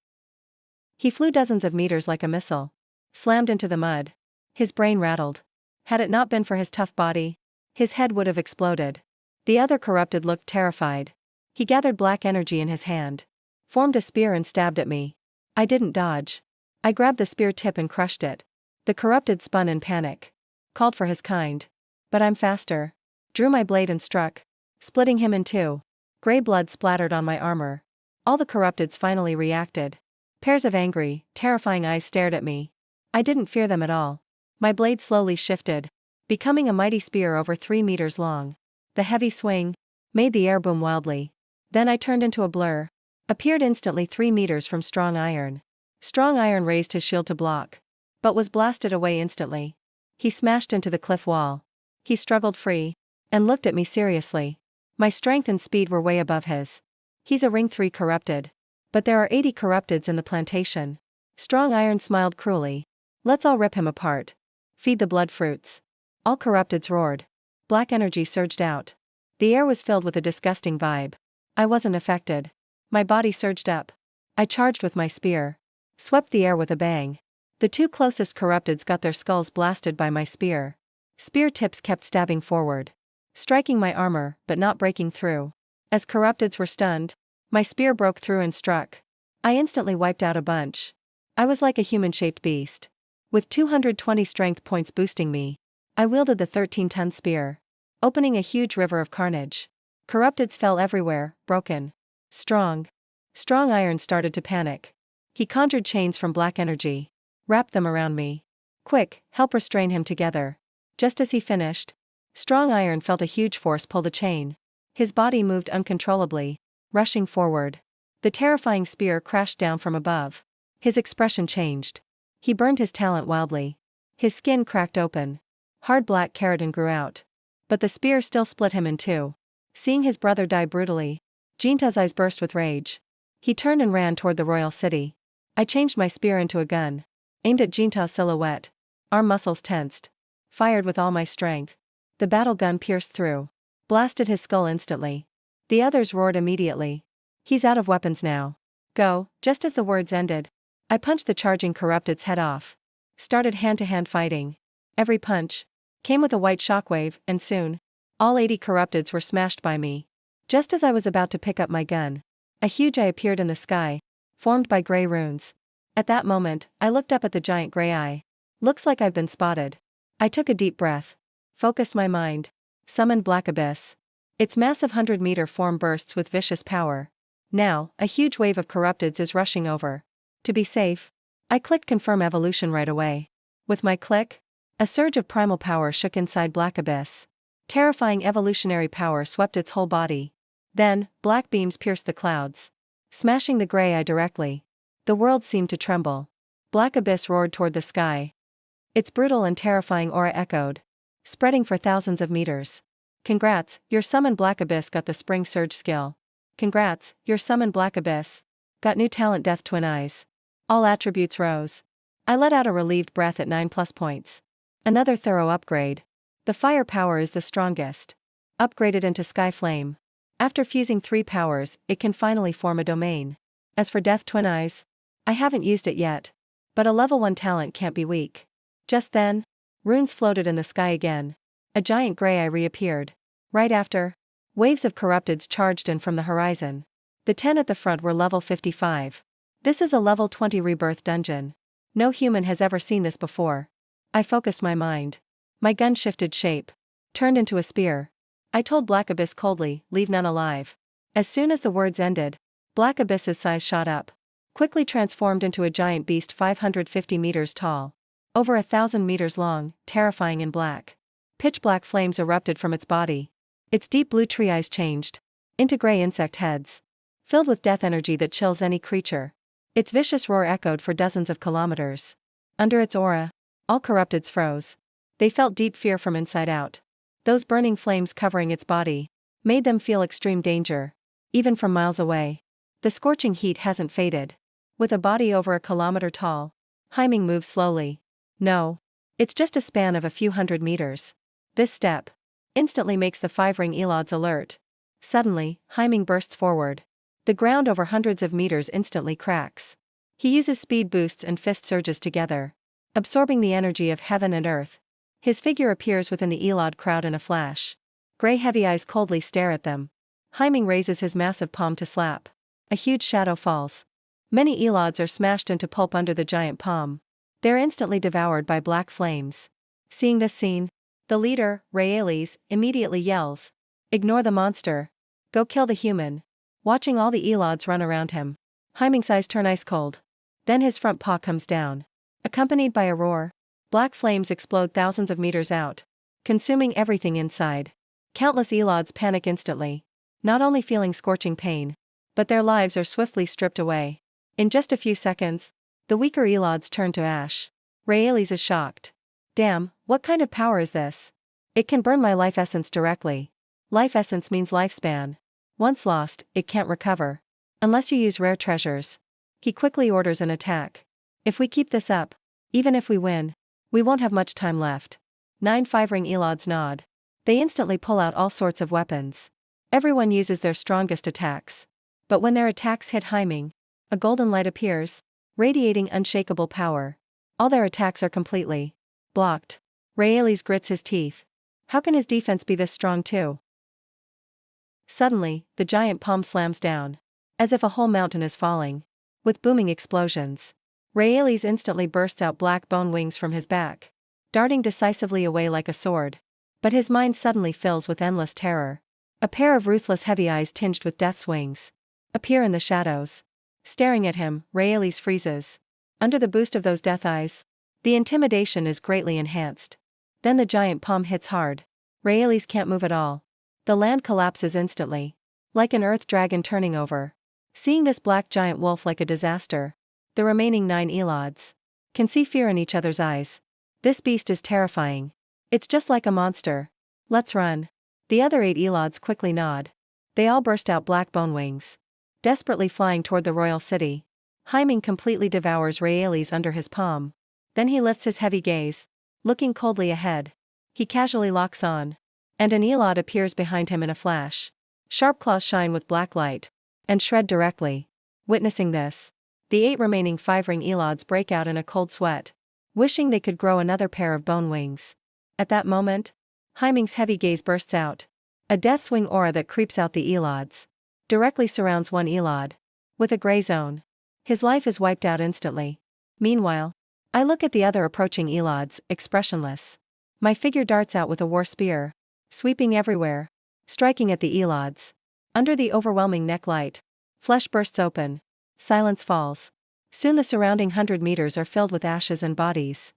he flew dozens of meters like a missile. Slammed into the mud. His brain rattled. Had it not been for his tough body, his head would have exploded. The other corrupted looked terrified. He gathered black energy in his hand, formed a spear and stabbed at me. I didn't dodge. I grabbed the spear tip and crushed it. The corrupted spun in panic. Called for his kind. But I'm faster. Drew my blade and struck, splitting him in two. Gray blood splattered on my armor. All the corrupteds finally reacted. Pairs of angry, terrifying eyes stared at me. I didn't fear them at all. My blade slowly shifted, becoming a mighty spear over 3 meters long. The heavy swing made the air boom wildly. Then I turned into a blur. Appeared instantly 3 meters from Strong Iron. Strong Iron raised his shield to block, but was blasted away instantly. He smashed into the cliff wall. He struggled free, and looked at me seriously. My strength and speed were way above his. He's a Ring 3 corrupted. But there are 80 corrupteds in the plantation. Strong Iron smiled cruelly. Let's all rip him apart. Feed the blood fruits. All corrupteds roared. Black energy surged out. The air was filled with a disgusting vibe. I wasn't affected. My body surged up. I charged with my spear. Swept the air with a bang. The two closest corrupteds got their skulls blasted by my spear. Spear tips kept stabbing forward, striking my armor but not breaking through. As corrupteds were stunned, my spear broke through and struck. I instantly wiped out a bunch. I was like a human-shaped beast. With 220 strength points boosting me, I wielded the 13-ton spear, opening a huge river of carnage. Corrupteds fell everywhere, broken. Strong Iron started to panic. He conjured chains from black energy, wrapped them around me. Quick, help restrain him together. Just as he finished, Strong Iron felt a huge force pull the chain. His body moved uncontrollably, rushing forward. The terrifying spear crashed down from above. His expression changed. He burned his talent wildly. His skin cracked open. Hard black keratin grew out. But the spear still split him in two. Seeing his brother die brutally, Jinta's eyes burst with rage. He turned and ran toward the royal city. I changed my spear into a gun, aimed at Jinta's silhouette. Arm muscles tensed. Fired with all my strength. The battle gun pierced through. Blasted his skull instantly. The others roared immediately. He's out of weapons now. Go. Just as the words ended, I punched the charging corrupted's head off. Started hand-to-hand fighting. Every punch came with a white shockwave, and soon, all 80 corrupteds were smashed by me. Just as I was about to pick up my gun, a huge eye appeared in the sky, formed by gray runes. At that moment, I looked up at the giant gray eye. Looks like I've been spotted. I took a deep breath. Focused my mind. Summoned Black Abyss. Its massive 100-meter form bursts with vicious power. Now, a huge wave of corrupteds is rushing over. To be safe, I clicked Confirm Evolution right away. With my click, a surge of primal power shook inside Black Abyss. Terrifying evolutionary power swept its whole body. Then, black beams pierced the clouds, smashing the gray eye directly. The world seemed to tremble. Black Abyss roared toward the sky. Its brutal and terrifying aura echoed, spreading for thousands of meters. Congrats, your summon Black Abyss got the Spring Surge skill. Congrats, your summon Black Abyss got new talent Death Twin Eyes. All attributes rose. I let out a relieved breath at 9+ points. Another thorough upgrade. The fire power is the strongest. Upgraded into Sky Flame. After fusing 3 powers, it can finally form a domain. As for Death Twin Eyes, I haven't used it yet. But a level 1 talent can't be weak. Just then, runes floated in the sky again. A giant gray eye reappeared. Right after, waves of corrupteds charged in from the horizon. The 10 at the front were level 55. This is a level 20 rebirth dungeon. No human has ever seen this before. I focused my mind. My gun shifted shape. Turned into a spear. I told Black Abyss coldly, leave none alive. As soon as the words ended, Black Abyss's size shot up. Quickly transformed into a giant beast 550 meters tall. Over 1,000 meters long, terrifying and black. Pitch black flames erupted from its body. Its deep blue tree eyes changed into gray insect heads, filled with death energy that chills any creature. Its vicious roar echoed for dozens of kilometers. Under its aura, all corrupteds froze. They felt deep fear from inside out. Those burning flames covering its body made them feel extreme danger, even from miles away. The scorching heat hasn't faded. With a body over a kilometer tall, Hyming moves slowly. No. It's just a span of a few hundred meters. This step instantly makes the 5-ring Elods alert. Suddenly, Hyming bursts forward. The ground over hundreds of meters instantly cracks. He uses speed boosts and fist surges together, absorbing the energy of heaven and earth. His figure appears within the Elod crowd in a flash. Gray heavy eyes coldly stare at them. Hyming raises his massive palm to slap. A huge shadow falls. Many Elods are smashed into pulp under the giant palm. They're instantly devoured by black flames. Seeing this scene, the leader, Raelis, immediately yells, "Ignore the monster. Go kill the human." Watching all the Elods run around him, Hyming's eyes turn ice cold. Then his front paw comes down. Accompanied by a roar, black flames explode thousands of meters out, consuming everything inside. Countless Elods panic instantly, not only feeling scorching pain, but their lives are swiftly stripped away. In just a few seconds, the weaker Elods turn to ash. Raelis is shocked. Damn, what kind of power is this? It can burn my life essence directly. Life essence means lifespan. Once lost, it can't recover. Unless you use rare treasures. He quickly orders an attack. If we keep this up, even if we win, we won't have much time left. 9 5-ring Elods nod. They instantly pull out all sorts of weapons. Everyone uses their strongest attacks. But when their attacks hit Hyming, a golden light appears, radiating unshakable power. All their attacks are completely blocked. Raelis grits his teeth. How can his defense be this strong too? Suddenly, the giant palm slams down, as if a whole mountain is falling. With booming explosions, Raelis instantly bursts out black bone wings from his back, darting decisively away like a sword. But his mind suddenly fills with endless terror. A pair of ruthless heavy eyes tinged with death's wings appear in the shadows. Staring at him, Raelis freezes. Under the boost of those death eyes, the intimidation is greatly enhanced. Then the giant palm hits hard. Raelis can't move at all. The land collapses instantly, like an earth dragon turning over. Seeing this black giant wolf like a disaster, the remaining 9 Elods can see fear in each other's eyes. This beast is terrifying. It's just like a monster. Let's run. The other 8 Elods quickly nod. They all burst out black bone wings, desperately flying toward the royal city. Hyming completely devours Raelis under his palm. Then he lifts his heavy gaze, looking coldly ahead. He casually locks on, and an Elod appears behind him in a flash. Sharp claws shine with black light, and shred directly. Witnessing this, the 8 remaining 5-ring Elods break out in a cold sweat, wishing they could grow another pair of bone wings. At that moment, Hyming's heavy gaze bursts out. A death's-wing aura that creeps out the Elods directly surrounds one Elod, with a gray zone. His life is wiped out instantly. Meanwhile, I look at the other approaching Elods, expressionless. My figure darts out with a war spear, sweeping everywhere, striking at the Elods. Under the overwhelming neck light, flesh bursts open. Silence falls. Soon the surrounding 100 meters are filled with ashes and bodies.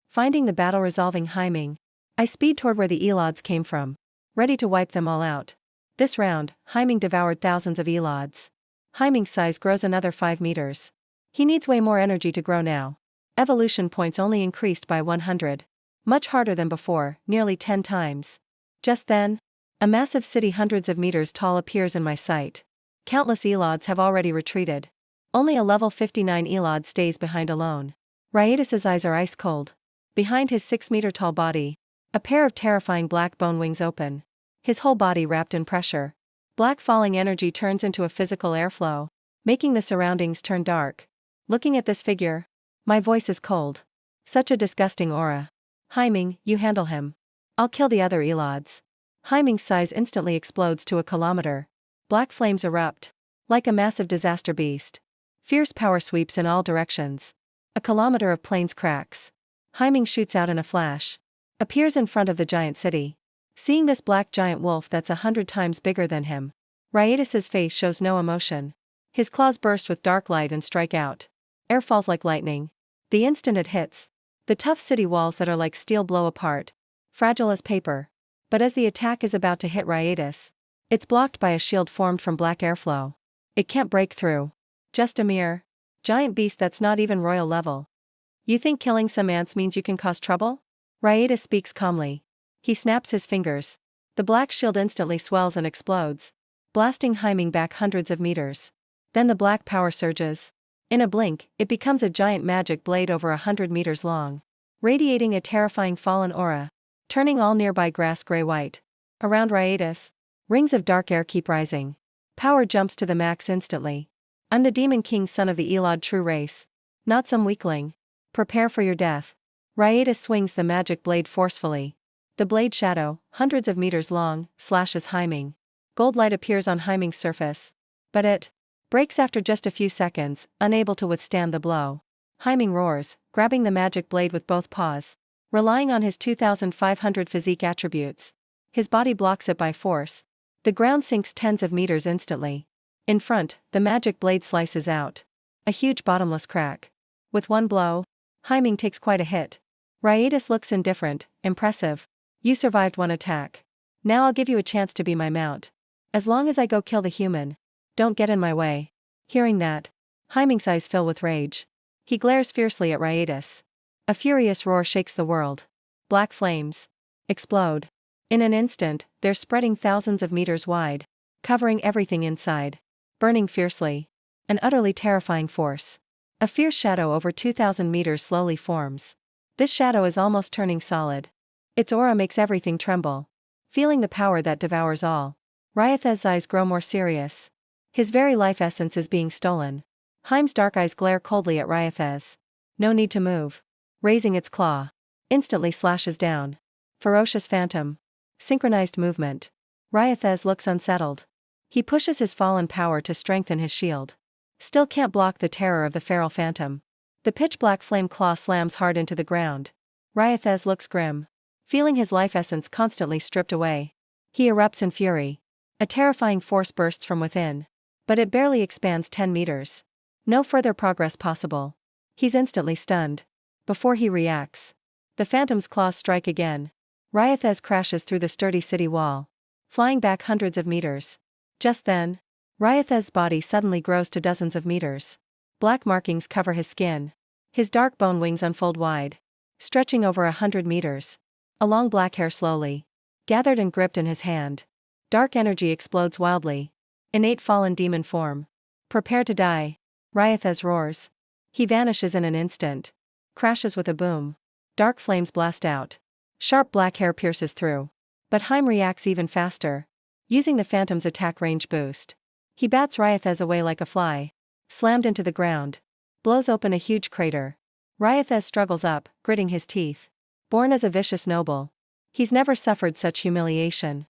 Finding the battle resolving Hyming, I speed toward where the Elods came from, ready to wipe them all out. This round, Hyming devoured thousands of Elods. Hyming's size grows another 5 meters. He needs way more energy to grow now. Evolution points only increased by 100. Much harder than before, nearly 10 times. Just then, a massive city hundreds of meters tall appears in my sight. Countless Elods have already retreated. Only a level 59 Elod stays behind alone. Raetis's eyes are ice cold. Behind his 6-meter-tall body, a pair of terrifying black bone wings open. His whole body wrapped in pressure. Black falling energy turns into a physical airflow, making the surroundings turn dark. Looking at this figure, my voice is cold. Such a disgusting aura. Hyming, you handle him. I'll kill the other Elods. Hyming's size instantly explodes to a kilometer. Black flames erupt. Like a massive disaster beast. Fierce power sweeps in all directions. A kilometer of plains cracks. Heiming shoots out in a flash. Appears in front of the giant city. Seeing this black giant wolf that's 100 times bigger than him, Ryaetus's face shows no emotion. His claws burst with dark light and strike out. Air falls like lightning. The instant it hits, the tough city walls that are like steel blow apart, fragile as paper. But as the attack is about to hit Ryaetus, it's blocked by a shield formed from black airflow. It can't break through. Just a mere giant beast that's not even royal level. You think killing some ants means you can cause trouble? Ryaetus speaks calmly. He snaps his fingers. The black shield instantly swells and explodes, blasting Heiming back hundreds of meters. Then the black power surges. In a blink, it becomes a giant magic blade over 100 meters long, radiating a terrifying fallen aura, turning all nearby grass gray-white. Around Ryaetus, rings of dark air keep rising. Power jumps to the max instantly. I'm the Demon King, son of the Elod true race. Not some weakling. Prepare for your death. Ryaetus swings the magic blade forcefully. The blade shadow, hundreds of meters long, slashes Heiming. Gold light appears on Heiming's surface. But it breaks after just a few seconds, unable to withstand the blow. Heiming roars, grabbing the magic blade with both paws. Relying on his 2,500 physique attributes, his body blocks it by force. The ground sinks tens of meters instantly. In front, the magic blade slices out. A huge bottomless crack. With one blow, Heiming takes quite a hit. Ryaetus looks indifferent. Impressive. You survived one attack. Now I'll give you a chance to be my mount. As long as I go kill the human, don't get in my way. Hearing that, Heiming's eyes fill with rage. He glares fiercely at Ryaetus. A furious roar shakes the world. Black flames explode. In an instant, they're spreading thousands of meters wide, covering everything inside, burning fiercely. An utterly terrifying force. A fierce shadow over 2,000 meters slowly forms. This shadow is almost turning solid. Its aura makes everything tremble. Feeling the power that devours all, Ryaetus's eyes grow more serious. His very life essence is being stolen. Heim's dark eyes glare coldly at Ryaetus. No need to move. Raising its claw, instantly slashes down. Ferocious phantom. Synchronized movement. Ryaetus looks unsettled. He pushes his fallen power to strengthen his shield. Still can't block the terror of the feral phantom. The pitch-black flame claw slams hard into the ground. Ryaetus looks grim, feeling his life essence constantly stripped away. He erupts in fury. A terrifying force bursts from within. But it barely expands 10 meters. No further progress possible. He's instantly stunned. Before he reacts, the phantom's claws strike again. Ryaetus crashes through the sturdy city wall, flying back hundreds of meters. Just then, Ryaetus's body suddenly grows to dozens of meters. Black markings cover his skin. His dark bone wings unfold wide, stretching over 100 meters. A long black hair slowly gathered and gripped in his hand. Dark energy explodes wildly. Innate fallen demon form. Prepare to die. Ryaetus roars. He vanishes in an instant. Crashes with a boom. Dark flames blast out. Sharp black hair pierces through. But Heim reacts even faster, using the phantom's attack range boost. He bats Ryaetus away like a fly. Slammed into the ground. Blows open a huge crater. Ryaetus struggles up, gritting his teeth. Born as a vicious noble, he's never suffered such humiliation.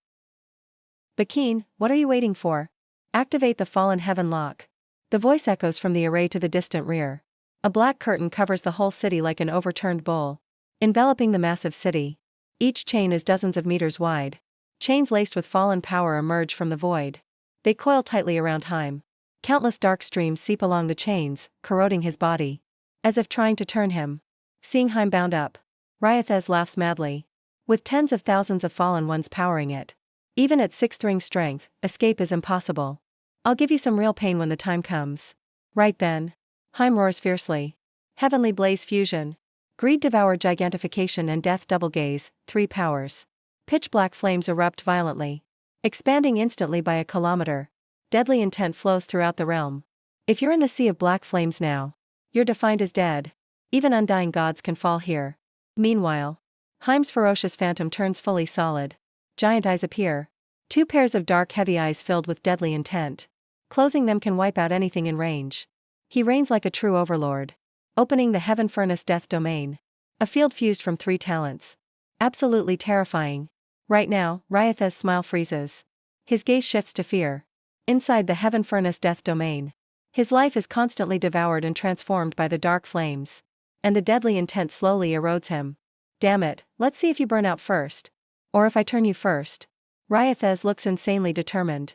Bakeen, what are you waiting for? Activate the Fallen Heaven lock. The voice echoes from the array to the distant rear. A black curtain covers the whole city like an overturned bowl, enveloping the massive city. Each chain is dozens of meters wide. Chains laced with fallen power emerge from the void. They coil tightly around Heim. Countless dark streams seep along the chains, corroding his body, as if trying to turn him. Seeing Heim bound up, Ryaetus laughs madly. With tens of thousands of fallen ones powering it, even at 6th ring strength, escape is impossible. I'll give you some real pain when the time comes. Right then, Heim roars fiercely. Heavenly Blaze Fusion. Greed Devour Gigantification and Death Double Gaze, 3 powers. Pitch-black flames erupt violently, expanding instantly by a kilometer. Deadly intent flows throughout the realm. If you're in the sea of black flames now, you're defined as dead. Even undying gods can fall here. Meanwhile, Heim's ferocious phantom turns fully solid. Giant eyes appear. 2 pairs of dark heavy eyes filled with deadly intent. Closing them can wipe out anything in range. He reigns like a true overlord, opening the Heaven Furnace Death Domain. A field fused from 3 talents. Absolutely terrifying. Right now, Ryaetus's smile freezes. His gaze shifts to fear. inside the heaven furnace death domain. His life is constantly devoured and transformed by the dark flames. And the deadly intent slowly erodes him. Damn it, let's see if you burn out first. Or if I turn you first. Ryathes looks insanely determined.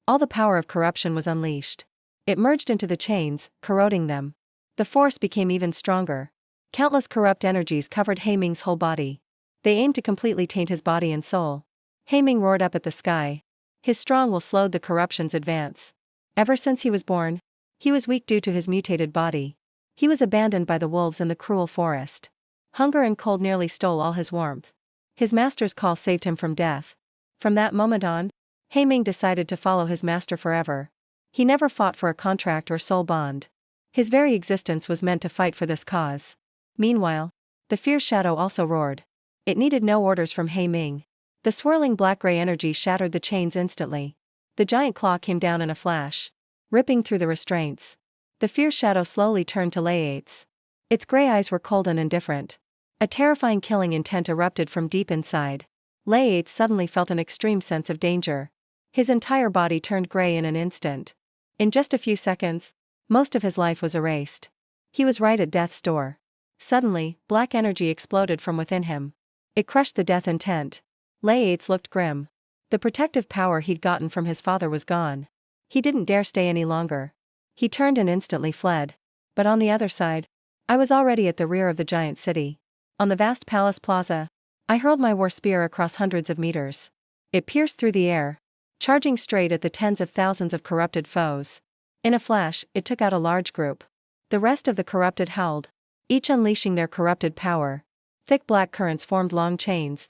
All the power of corruption was unleashed. It merged into the chains, corroding them. The force became even stronger. Countless corrupt energies covered Haiming's whole body. They aimed to completely taint his body and soul. Haiming roared up at the sky. His strong will slowed the corruption's advance. Ever since he was born, he was weak due to his mutated body. He was abandoned by the wolves in the cruel forest. Hunger and cold nearly stole all his warmth. His master's call saved him from death. From that moment on, Haiming decided to follow his master forever. He never fought for a contract or soul bond. His very existence was meant to fight for this cause. Meanwhile, the fierce shadow also roared. It needed no orders from Haiming. The swirling black-gray energy shattered the chains instantly. The giant claw came down in a flash, ripping through the restraints. The fierce shadow slowly turned to Layates. Its gray eyes were cold and indifferent. A terrifying killing intent erupted from deep inside. Layates suddenly felt an extreme sense of danger. His entire body turned gray in an instant. In just a few seconds, most of his life was erased. He was right at death's door. Suddenly, black energy exploded from within him. It crushed the death intent. Layates looked grim. The protective power he'd gotten from his father was gone. He didn't dare stay any longer. He turned and instantly fled. But on the other side, I was already at the rear of the giant city. On the vast palace plaza, I hurled my war spear across hundreds of meters. It pierced through the air, charging straight at the tens of thousands of corrupted foes. In a flash, it took out a large group. The rest of the corrupted howled, each unleashing their corrupted power. Thick black currents formed long chains,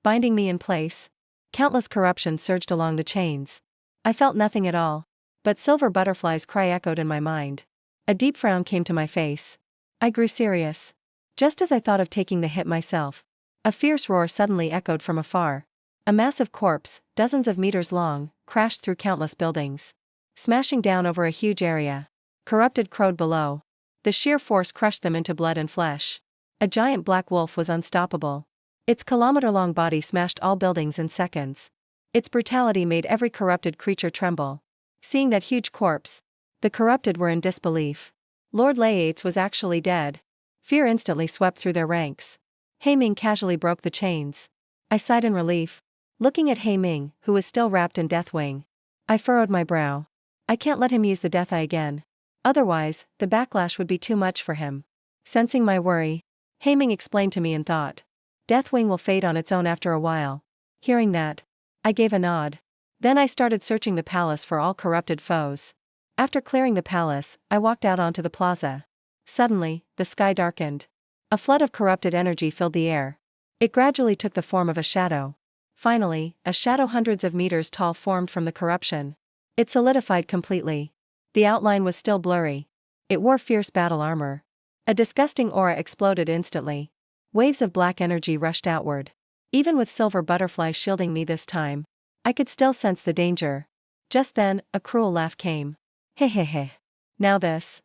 binding me in place. Countless corruption surged along the chains. I felt nothing at all, but Silver Butterfly's cry echoed in my mind. A deep frown came to my face. I grew serious. Just as I thought of taking the hit myself, a fierce roar suddenly echoed from afar. A massive corpse, dozens of meters long, crashed through countless buildings, smashing down over a huge area. Corrupted crowed below. The sheer force crushed them into blood and flesh. A giant black wolf was unstoppable. Its kilometer-long body smashed all buildings in seconds. Its brutality made every corrupted creature tremble. Seeing that huge corpse, the corrupted were in disbelief. Lord Layates was actually dead. Fear instantly swept through their ranks. Haiming casually broke the chains. I sighed in relief, looking at Haiming, who was still wrapped in Deathwing. I furrowed my brow. I can't let him use the Death Eye again. Otherwise, the backlash would be too much for him. Sensing my worry, Haiming explained to me in thought. Deathwing will fade on its own after a while. Hearing that, I gave a nod. Then I started searching the palace for all corrupted foes. After clearing the palace, I walked out onto the plaza. Suddenly, the sky darkened. A flood of corrupted energy filled the air. It gradually took the form of a shadow. Finally, a shadow hundreds of meters tall formed from the corruption. It solidified completely. The outline was still blurry. It wore fierce battle armor. A disgusting aura exploded instantly. Waves of black energy rushed outward. Even with Silver Butterfly shielding me this time, I could still sense the danger. Just then, a cruel laugh came. Hehehe. Now this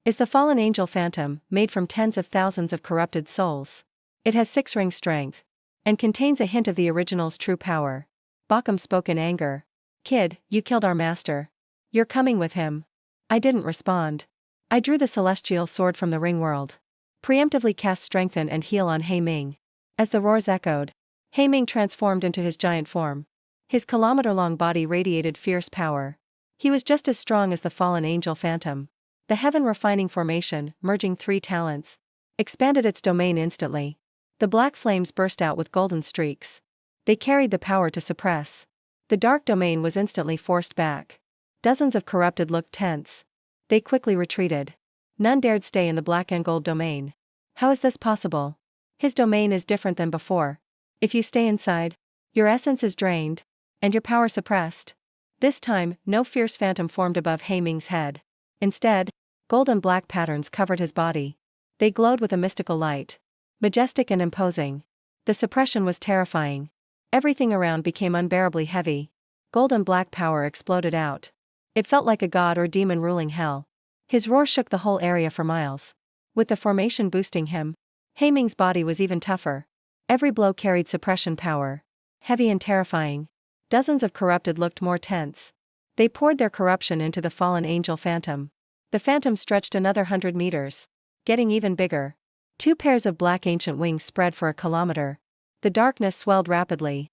is the fallen angel phantom, made from tens of thousands of corrupted souls. It has 6-ring strength, and contains a hint of the original's true power. Bakum spoke in anger. Kid, you killed our master. You're coming with him. I didn't respond. I drew the celestial sword from the ring world. Preemptively cast strengthen and heal on Haiming. As the roars echoed, Haiming transformed into his giant form. His kilometer-long body radiated fierce power. He was just as strong as the fallen angel phantom. The heaven-refining formation, merging 3 talents, expanded its domain instantly. The black flames burst out with golden streaks. They carried the power to suppress. The dark domain was instantly forced back. Dozens of corrupted looked tense. They quickly retreated. None dared stay in the black and gold domain. How is this possible? His domain is different than before. If you stay inside, your essence is drained, and your power suppressed. This time, no fierce phantom formed above Haiming's head. Instead, gold and black patterns covered his body. They glowed with a mystical light. Majestic and imposing. The suppression was terrifying. Everything around became unbearably heavy. Gold and black power exploded out. It felt like a god or demon ruling hell. His roar shook the whole area for miles. With the formation boosting him, Haiming's body was even tougher. Every blow carried suppression power. Heavy and terrifying. Dozens of corrupted looked more tense. They poured their corruption into the fallen angel phantom. The phantom stretched another 100 meters, getting even bigger. 2 pairs of black ancient wings spread for a kilometer. The darkness swelled rapidly,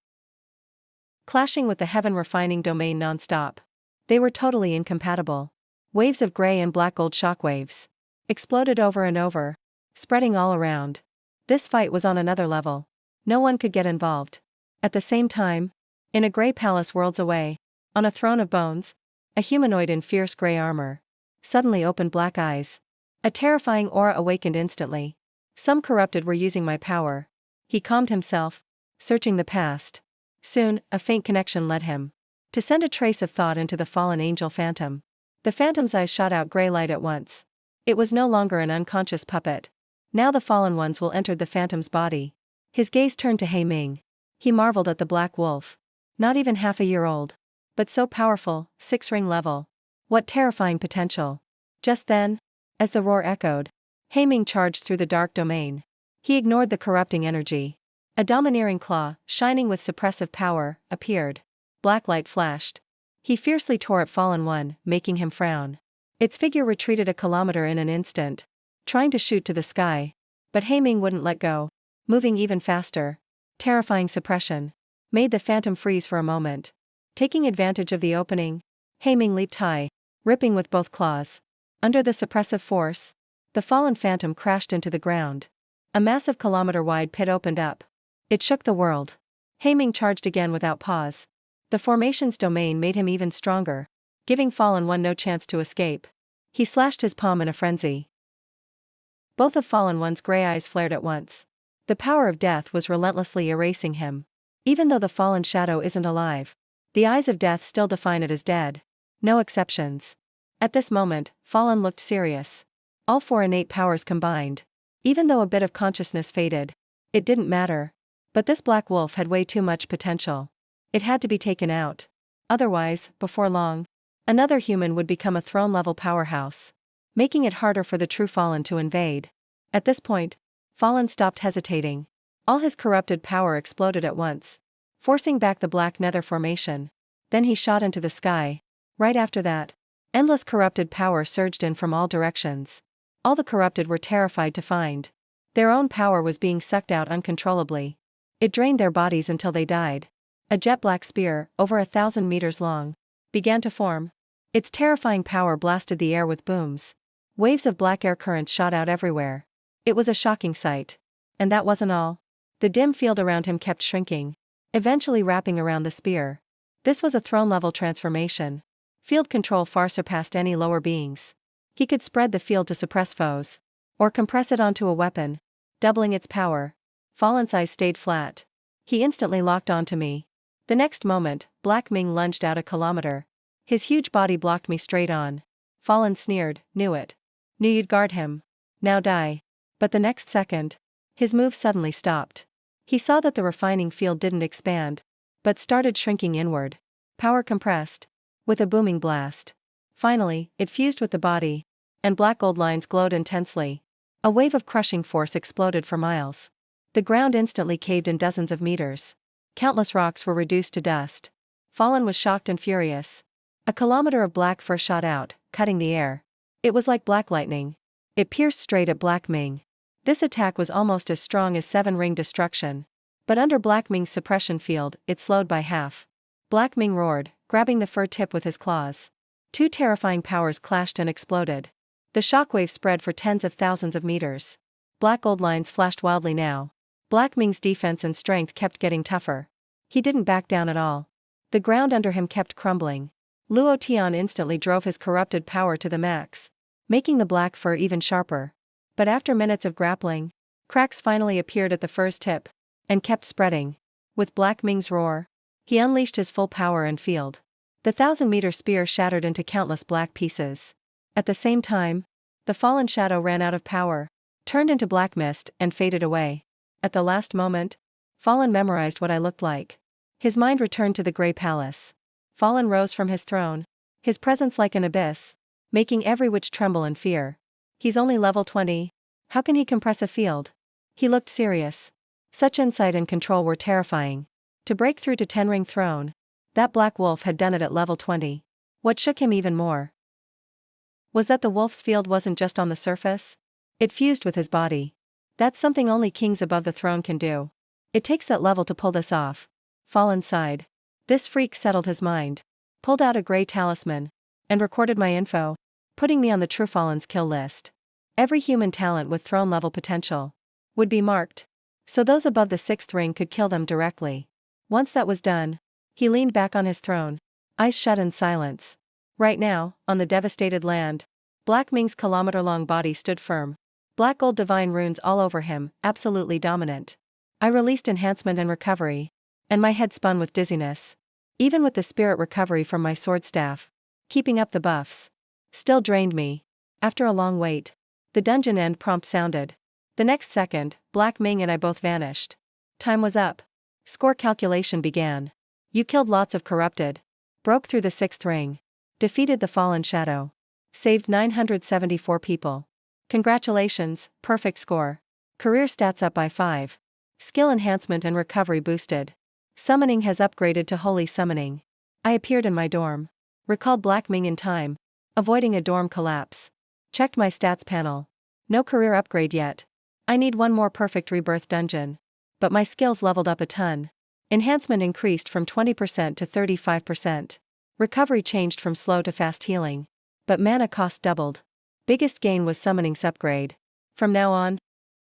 clashing with the heaven-refining domain non-stop. They were totally incompatible. Waves of gray and black gold shockwaves exploded over and over, spreading all around. This fight was on another level. No one could get involved. At the same time, in a gray palace worlds away, on a throne of bones, a humanoid in fierce gray armor suddenly opened black eyes. A terrifying aura awakened instantly. Some corrupted were using my power. He calmed himself, searching the past. Soon, a faint connection led him to send a trace of thought into the fallen angel phantom. The phantom's eyes shot out gray light at once. It was no longer an unconscious puppet. Now the fallen ones will enter the phantom's body. His gaze turned to He Ming. He marveled at the black wolf. Not even half a year old. But so powerful, 6-ring level. What terrifying potential. Just then, as the roar echoed, He Ming charged through the dark domain. He ignored the corrupting energy. A domineering claw, shining with suppressive power, appeared. Black light flashed. He fiercely tore at fallen one, making him frown. Its figure retreated a kilometer in an instant, trying to shoot to the sky. But He Ming wouldn't let go, moving even faster. Terrifying suppression made the phantom freeze for a moment. Taking advantage of the opening, He Ming leaped high, ripping with both claws. Under the suppressive force, the fallen phantom crashed into the ground. A massive kilometer-wide pit opened up. It shook the world. He Ming charged again without pause. The formation's domain made him even stronger, giving fallen one no chance to escape. He slashed his palm in a frenzy. Both of fallen one's gray eyes flared at once. The power of death was relentlessly erasing him. Even though the fallen shadow isn't alive, the eyes of death still define it as dead. No exceptions. At this moment, fallen looked serious. All 4 innate powers combined. Even though a bit of consciousness faded, it didn't matter. But this black wolf had way too much potential. It had to be taken out. Otherwise, before long, another human would become a throne-level powerhouse, making it harder for the true fallen to invade. At this point, fallen stopped hesitating. All his corrupted power exploded at once, forcing back the black nether formation. Then he shot into the sky. Right after that, endless corrupted power surged in from all directions. All the corrupted were terrified to find their own power was being sucked out uncontrollably. It drained their bodies until they died. A jet-black spear, over 1,000 meters long, began to form. Its terrifying power blasted the air with booms. Waves of black air currents shot out everywhere. It was a shocking sight. And that wasn't all. The dim field around him kept shrinking, eventually wrapping around the spear. This was a throne-level transformation. Field control far surpassed any lower beings. He could spread the field to suppress foes, or compress it onto a weapon, doubling its power. Fallen's eyes stayed flat. He instantly locked onto me. The next moment, Black Ming lunged out a kilometer. His huge body blocked me straight on. Fallen sneered, knew it. Knew you'd guard him. Now die. But the next second, his move suddenly stopped. He saw that the refining field didn't expand, but started shrinking inward. Power compressed. With a booming blast. Finally, it fused with the body, and black gold lines glowed intensely. A wave of crushing force exploded for miles. The ground instantly caved in dozens of meters. Countless rocks were reduced to dust. Fallen was shocked and furious. A kilometer of black fur shot out, cutting the air. It was like black lightning. It pierced straight at Black Ming. This attack was almost as strong as 7-ring destruction. But under Black Ming's suppression field, it slowed by half. Black Ming roared, grabbing the fur tip with his claws. 2 terrifying powers clashed and exploded. The shockwave spread for tens of thousands of meters. Black gold lines flashed wildly now. Black Ming's defense and strength kept getting tougher. He didn't back down at all. The ground under him kept crumbling. Luo Tian instantly drove his corrupted power to the max, making the black fur even sharper. But after minutes of grappling, cracks finally appeared at the fur's tip, and kept spreading. With Black Ming's roar, he unleashed his full power and field. The 1,000-meter spear shattered into countless black pieces. At the same time, the fallen shadow ran out of power, turned into black mist, and faded away. At the last moment, Fallen memorized what I looked like. His mind returned to the gray palace. Fallen rose from his throne, his presence like an abyss, making every witch tremble in fear. He's only level 20. How can he compress a field? He looked serious. Such insight and control were terrifying. To break through to 10-ring throne, that black wolf had done it at level 20. What shook him even more was that the wolf's field wasn't just on the surface. It fused with his body. That's something only kings above the throne can do. It takes that level to pull this off. Fallen sighed. This freak settled his mind, pulled out a gray talisman, and recorded my info, putting me on the True Fallen's kill list. Every human talent with throne-level potential would be marked, so those above the 6th ring could kill them directly. Once that was done, he leaned back on his throne, eyes shut in silence. Right now, on the devastated land, Black Ming's kilometer-long body stood firm. Black gold divine runes all over him, absolutely dominant. I released enhancement and recovery, and my head spun with dizziness. Even with the spirit recovery from my sword staff, keeping up the buffs still drained me. After a long wait, the dungeon end prompt sounded. The next second, Black Ming and I both vanished. Time was up. Score calculation began. You killed lots of corrupted, broke through the 6th ring, defeated the fallen shadow, saved 974 people. Congratulations, perfect score. Career stats up by 5. Skill enhancement and recovery boosted. Summoning has upgraded to holy summoning. I appeared in my dorm. Recalled Black Ming in time, avoiding a dorm collapse. Checked my stats panel. No career upgrade yet. I need one more perfect rebirth dungeon. But my skills leveled up a ton. Enhancement increased from 20% to 35%. Recovery changed from slow to fast healing. But mana cost doubled. Biggest gain was summoning's upgrade. From now on,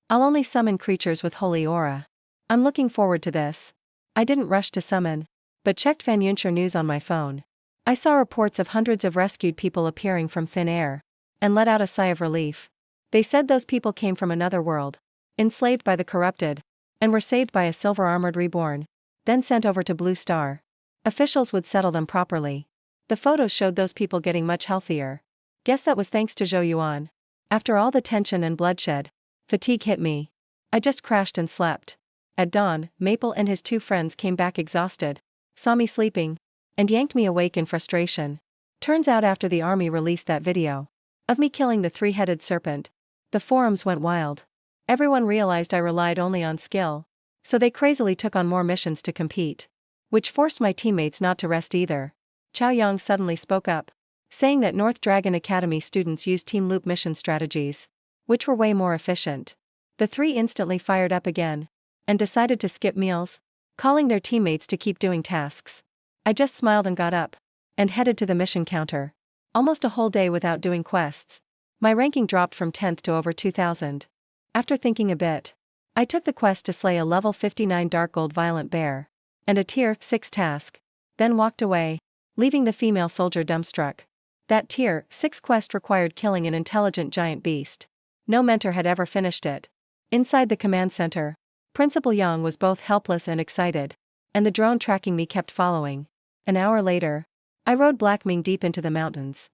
I'll only summon creatures with holy aura. I'm looking forward to this. I didn't rush to summon, but checked Fanyuncher news on my phone. I saw reports of hundreds of rescued people appearing from thin air, and let out a sigh of relief. They said those people came from another world, enslaved by the corrupted, and were saved by a silver-armored reborn, then sent over to Blue Star. Officials would settle them properly. The photos showed those people getting much healthier. Guess that was thanks to Zhou Yuan. After all the tension and bloodshed, fatigue hit me. I just crashed and slept. At dawn, Maple and his 2 friends came back exhausted, saw me sleeping, and yanked me awake in frustration. Turns out after the army released that video of me killing the 3-headed serpent, the forums went wild. Everyone realized I relied only on skill, so they crazily took on more missions to compete, which forced my teammates not to rest either. Chao Yang suddenly spoke up, saying that North Dragon Academy students use team loop mission strategies, which were way more efficient. The 3 instantly fired up again, and decided to skip meals, calling their teammates to keep doing tasks. I just smiled and got up, and headed to the mission counter. Almost a whole day without doing quests. My ranking dropped from 10th to over 2000. After thinking a bit, I took the quest to slay a level 59 Dark Gold Violent Bear, and a tier 6 task, then walked away, leaving the female soldier dumbstruck. That tier 6 quest required killing an intelligent giant beast. No mentor had ever finished it. Inside the command center, Principal Yang was both helpless and excited, and the drone tracking me kept following. An hour later, I rode Black Ming deep into the mountains.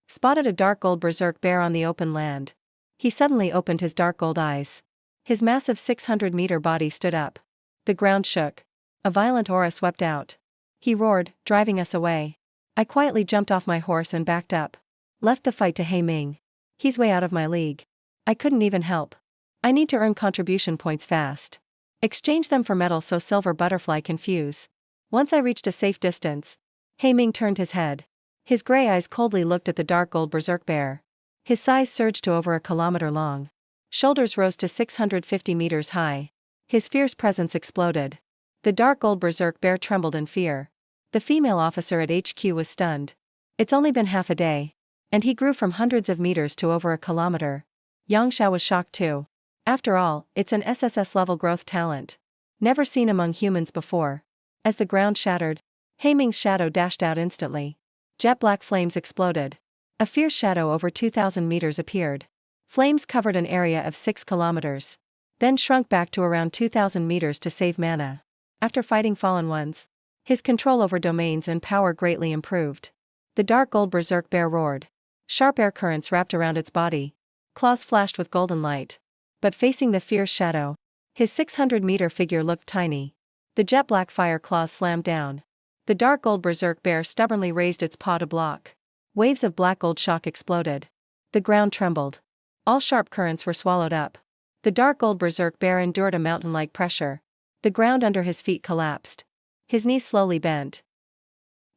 Spotted a dark gold berserk bear on the open land. He suddenly opened his dark gold eyes. His massive 600-meter body stood up. The ground shook. A violent aura swept out. He roared, driving us away. I quietly jumped off my horse and backed up. Left the fight to He Ming. He's way out of my league. I couldn't even help. I need to earn contribution points fast. Exchange them for metal so Silver Butterfly can fuse. Once I reached a safe distance, He Ming turned his head. His gray eyes coldly looked at the dark gold berserk bear. His size surged to over a kilometer long. Shoulders rose to 650 meters high. His fierce presence exploded. The dark gold berserk bear trembled in fear. The female officer at HQ was stunned. It's only been half a day, and he grew from hundreds of meters to over a kilometer. Yang Xiao was shocked too. After all, it's an SSS-level growth talent. Never seen among humans before. As the ground shattered, He Ming's shadow dashed out instantly. Jet black flames exploded. A fierce shadow over 2,000 meters appeared. Flames covered an area of 6 kilometers. Then shrunk back to around 2,000 meters to save mana. After fighting fallen ones, his control over domains and power greatly improved. The dark gold berserk bear roared. Sharp air currents wrapped around its body. Claws flashed with golden light. But facing the fierce shadow, his 600-meter figure looked tiny. The jet black fire claws slammed down. The dark gold berserk bear stubbornly raised its paw to block. Waves of black gold shock exploded. The ground trembled. All sharp currents were swallowed up. The dark gold berserk bear endured a mountain-like pressure. The ground under his feet collapsed. His knees slowly bent.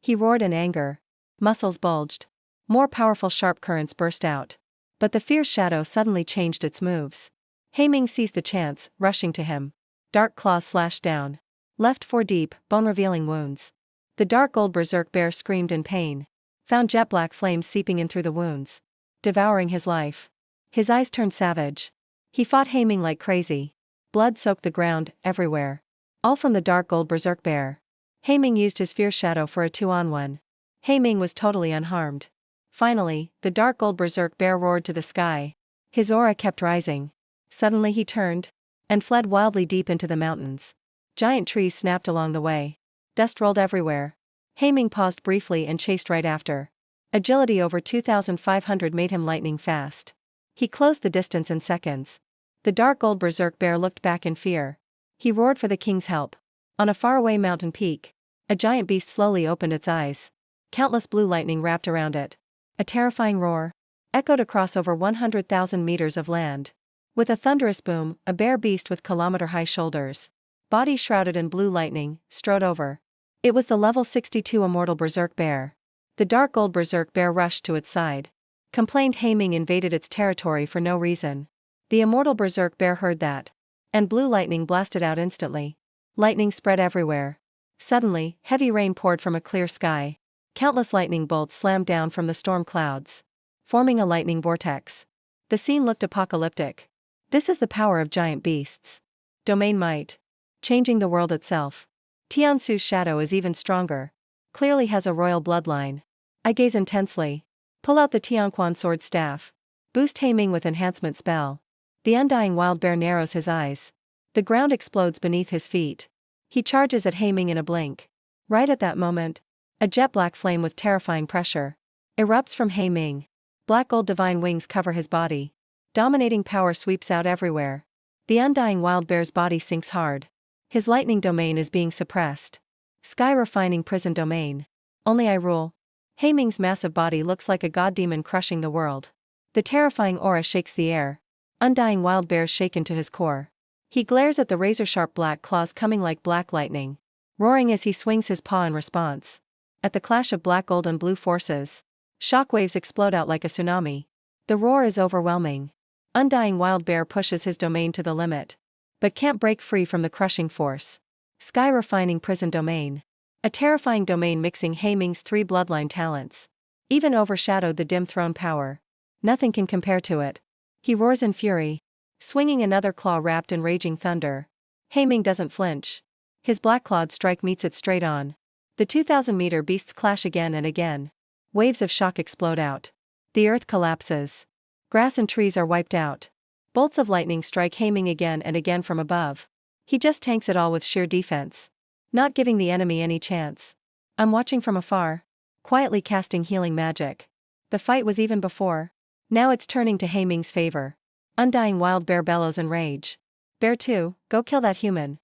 He roared in anger. Muscles bulged. More powerful sharp currents burst out. But the fierce shadow suddenly changed its moves. Haiming seized the chance, rushing to him. Dark claws slashed down. Left 4 deep, bone-revealing wounds. The dark gold berserk bear screamed in pain. Found jet black flames seeping in through the wounds. Devouring his life. His eyes turned savage. He fought Haiming like crazy. Blood soaked the ground, everywhere. All from the dark gold berserk bear. Haiming used his fierce shadow for a 2-on-1. Haiming was totally unharmed. Finally, the dark gold berserk bear roared to the sky. His aura kept rising. Suddenly he turned and fled wildly deep into the mountains. Giant trees snapped along the way. Dust rolled everywhere. Haiming paused briefly and chased right after. Agility over 2,500 made him lightning fast. He closed the distance in seconds. The dark gold berserk bear looked back in fear. He roared for the king's help. On a faraway mountain peak, a giant beast slowly opened its eyes. Countless blue lightning wrapped around it. A terrifying roar echoed across over 100,000 meters of land. With a thunderous boom, a bear beast with kilometer-high shoulders, body shrouded in blue lightning, strode over. It was the level 62 immortal berserk bear. The dark gold berserk bear rushed to its side. Complained Haiming invaded its territory for no reason. The immortal berserk bear heard that. And blue lightning blasted out instantly. Lightning spread everywhere. Suddenly, heavy rain poured from a clear sky. Countless lightning bolts slammed down from the storm clouds, forming a lightning vortex. The scene looked apocalyptic. This is the power of giant beasts. Domain might. Changing the world itself. Tiansu's shadow is even stronger. Clearly has a royal bloodline. I gaze intensely. Pull out the Tianquan sword staff. Boost Haiming with enhancement spell. The undying wild bear narrows his eyes. The ground explodes beneath his feet. He charges at Haiming in a blink. Right at that moment, a jet black flame with terrifying pressure erupts from Haiming. Black gold divine wings cover his body. Dominating power sweeps out everywhere. The undying wild bear's body sinks hard. His lightning domain is being suppressed. Sky refining prison domain. Only I rule. Haiming's massive body looks like a god demon crushing the world. The terrifying aura shakes the air. Undying wild bear shaken to his core. He glares at the razor-sharp black claws coming like black lightning, roaring as he swings his paw in response. At the clash of black gold and blue forces, shockwaves explode out like a tsunami. The roar is overwhelming. Undying wild bear pushes his domain to the limit, but can't break free from the crushing force. Sky refining prison domain. A terrifying domain mixing Haiming's 3 bloodline talents. Even overshadowed the dim throne power. Nothing can compare to it. He roars in fury, swinging another claw wrapped in raging thunder. Haiming doesn't flinch. His black-clawed strike meets it straight on. The 2,000-meter beasts clash again and again. Waves of shock explode out. The earth collapses. Grass and trees are wiped out. Bolts of lightning strike Haiming again and again from above. He just tanks it all with sheer defense, not giving the enemy any chance. I'm watching from afar, quietly casting healing magic. The fight was even before. Now it's turning to Haiming's favor. Undying wild bear bellows in rage. Bear 2, go kill that human.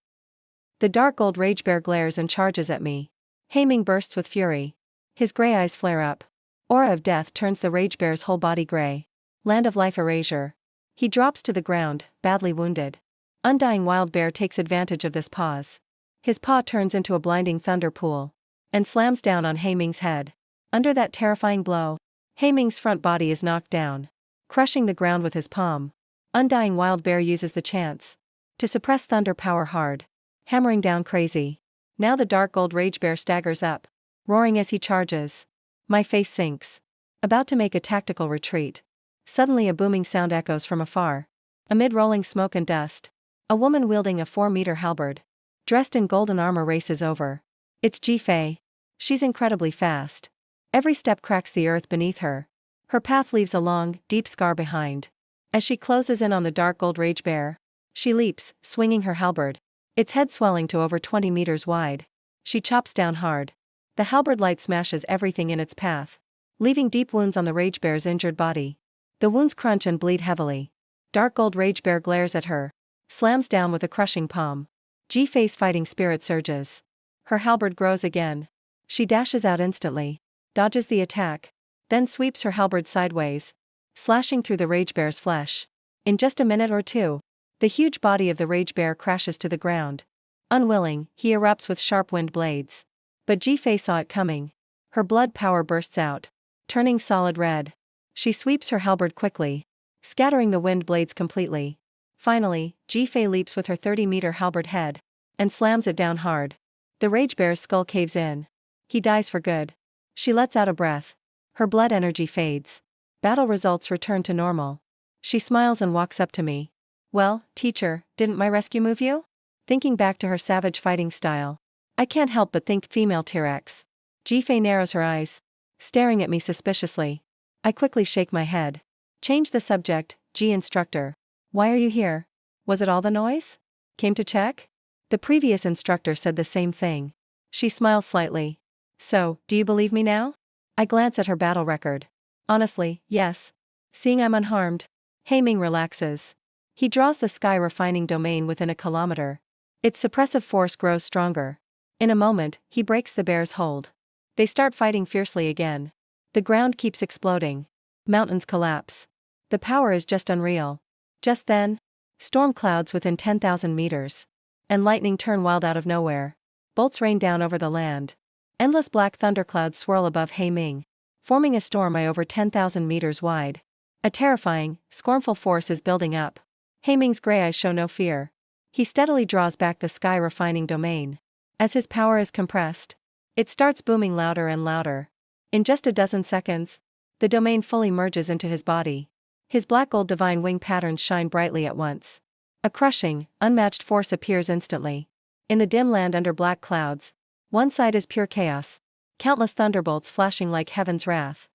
The dark gold rage bear glares and charges at me. Haiming bursts with fury. His gray eyes flare up. Aura of death turns the rage bear's whole body gray. Land of life erasure. He drops to the ground, badly wounded. Undying wild bear takes advantage of this pause. His paw turns into a blinding thunder pool and slams down on Haiming's head. Under that terrifying blow, Haiming's front body is knocked down, crushing the ground with his palm. Undying wild bear uses the chance to suppress thunder power hard, hammering down crazy. Now the dark gold rage bear staggers up, roaring as he charges. My face sinks. About to make a tactical retreat. Suddenly a booming sound echoes from afar. Amid rolling smoke and dust, a woman wielding a 4-meter halberd, dressed in golden armor races over. It's Ji-Fei. She's incredibly fast. Every step cracks the earth beneath her. Her path leaves a long, deep scar behind. As she closes in on the dark gold rage bear, she leaps, swinging her halberd, its head swelling to over 20 meters wide. She chops down hard. The halberd light smashes everything in its path, leaving deep wounds on the rage bear's injured body. The wounds crunch and bleed heavily. Dark gold rage bear glares at her, slams down with a crushing palm. Ji-Fei's fighting spirit surges. Her halberd grows again. She dashes out instantly, dodges the attack, then sweeps her halberd sideways, slashing through the rage bear's flesh. In just a minute or two, the huge body of the rage bear crashes to the ground. Unwilling, he erupts with sharp wind blades. But Ji-Fei saw it coming. Her blood power bursts out, turning solid red. She sweeps her halberd quickly, scattering the wind blades completely. Finally, Ji-Fei leaps with her 30-meter halberd head and slams it down hard. The rage bear's skull caves in. He dies for good. She lets out a breath. Her blood energy fades. Battle results return to normal. She smiles and walks up to me. Well, teacher, didn't my rescue move you? Thinking back to her savage fighting style, I can't help but think female T-Rex. Ji-Fei narrows her eyes, staring at me suspiciously. I quickly shake my head. Change the subject, G instructor. Why are you here? Was it all the noise? Came to check? The previous instructor said the same thing. She smiles slightly. So, do you believe me now? I glance at her battle record. Honestly, yes. Seeing I'm unharmed, Haiming relaxes. He draws the sky refining domain within a kilometer. Its suppressive force grows stronger. In a moment, he breaks the bear's hold. They start fighting fiercely again. The ground keeps exploding. Mountains collapse. The power is just unreal. Just then, storm clouds within 10,000 meters. And lightning turn wild out of nowhere. Bolts rain down over the land. Endless black thunderclouds swirl above Haiming, forming a storm over 10,000 meters wide. A terrifying, scornful force is building up. Haiming's gray eyes show no fear. He steadily draws back the sky refining domain. As his power is compressed, it starts booming louder and louder. In just a dozen seconds, the domain fully merges into his body. His black gold divine wing patterns shine brightly at once. A crushing, unmatched force appears instantly. In the dim land under black clouds, one side is pure chaos, countless thunderbolts flashing like heaven's wrath.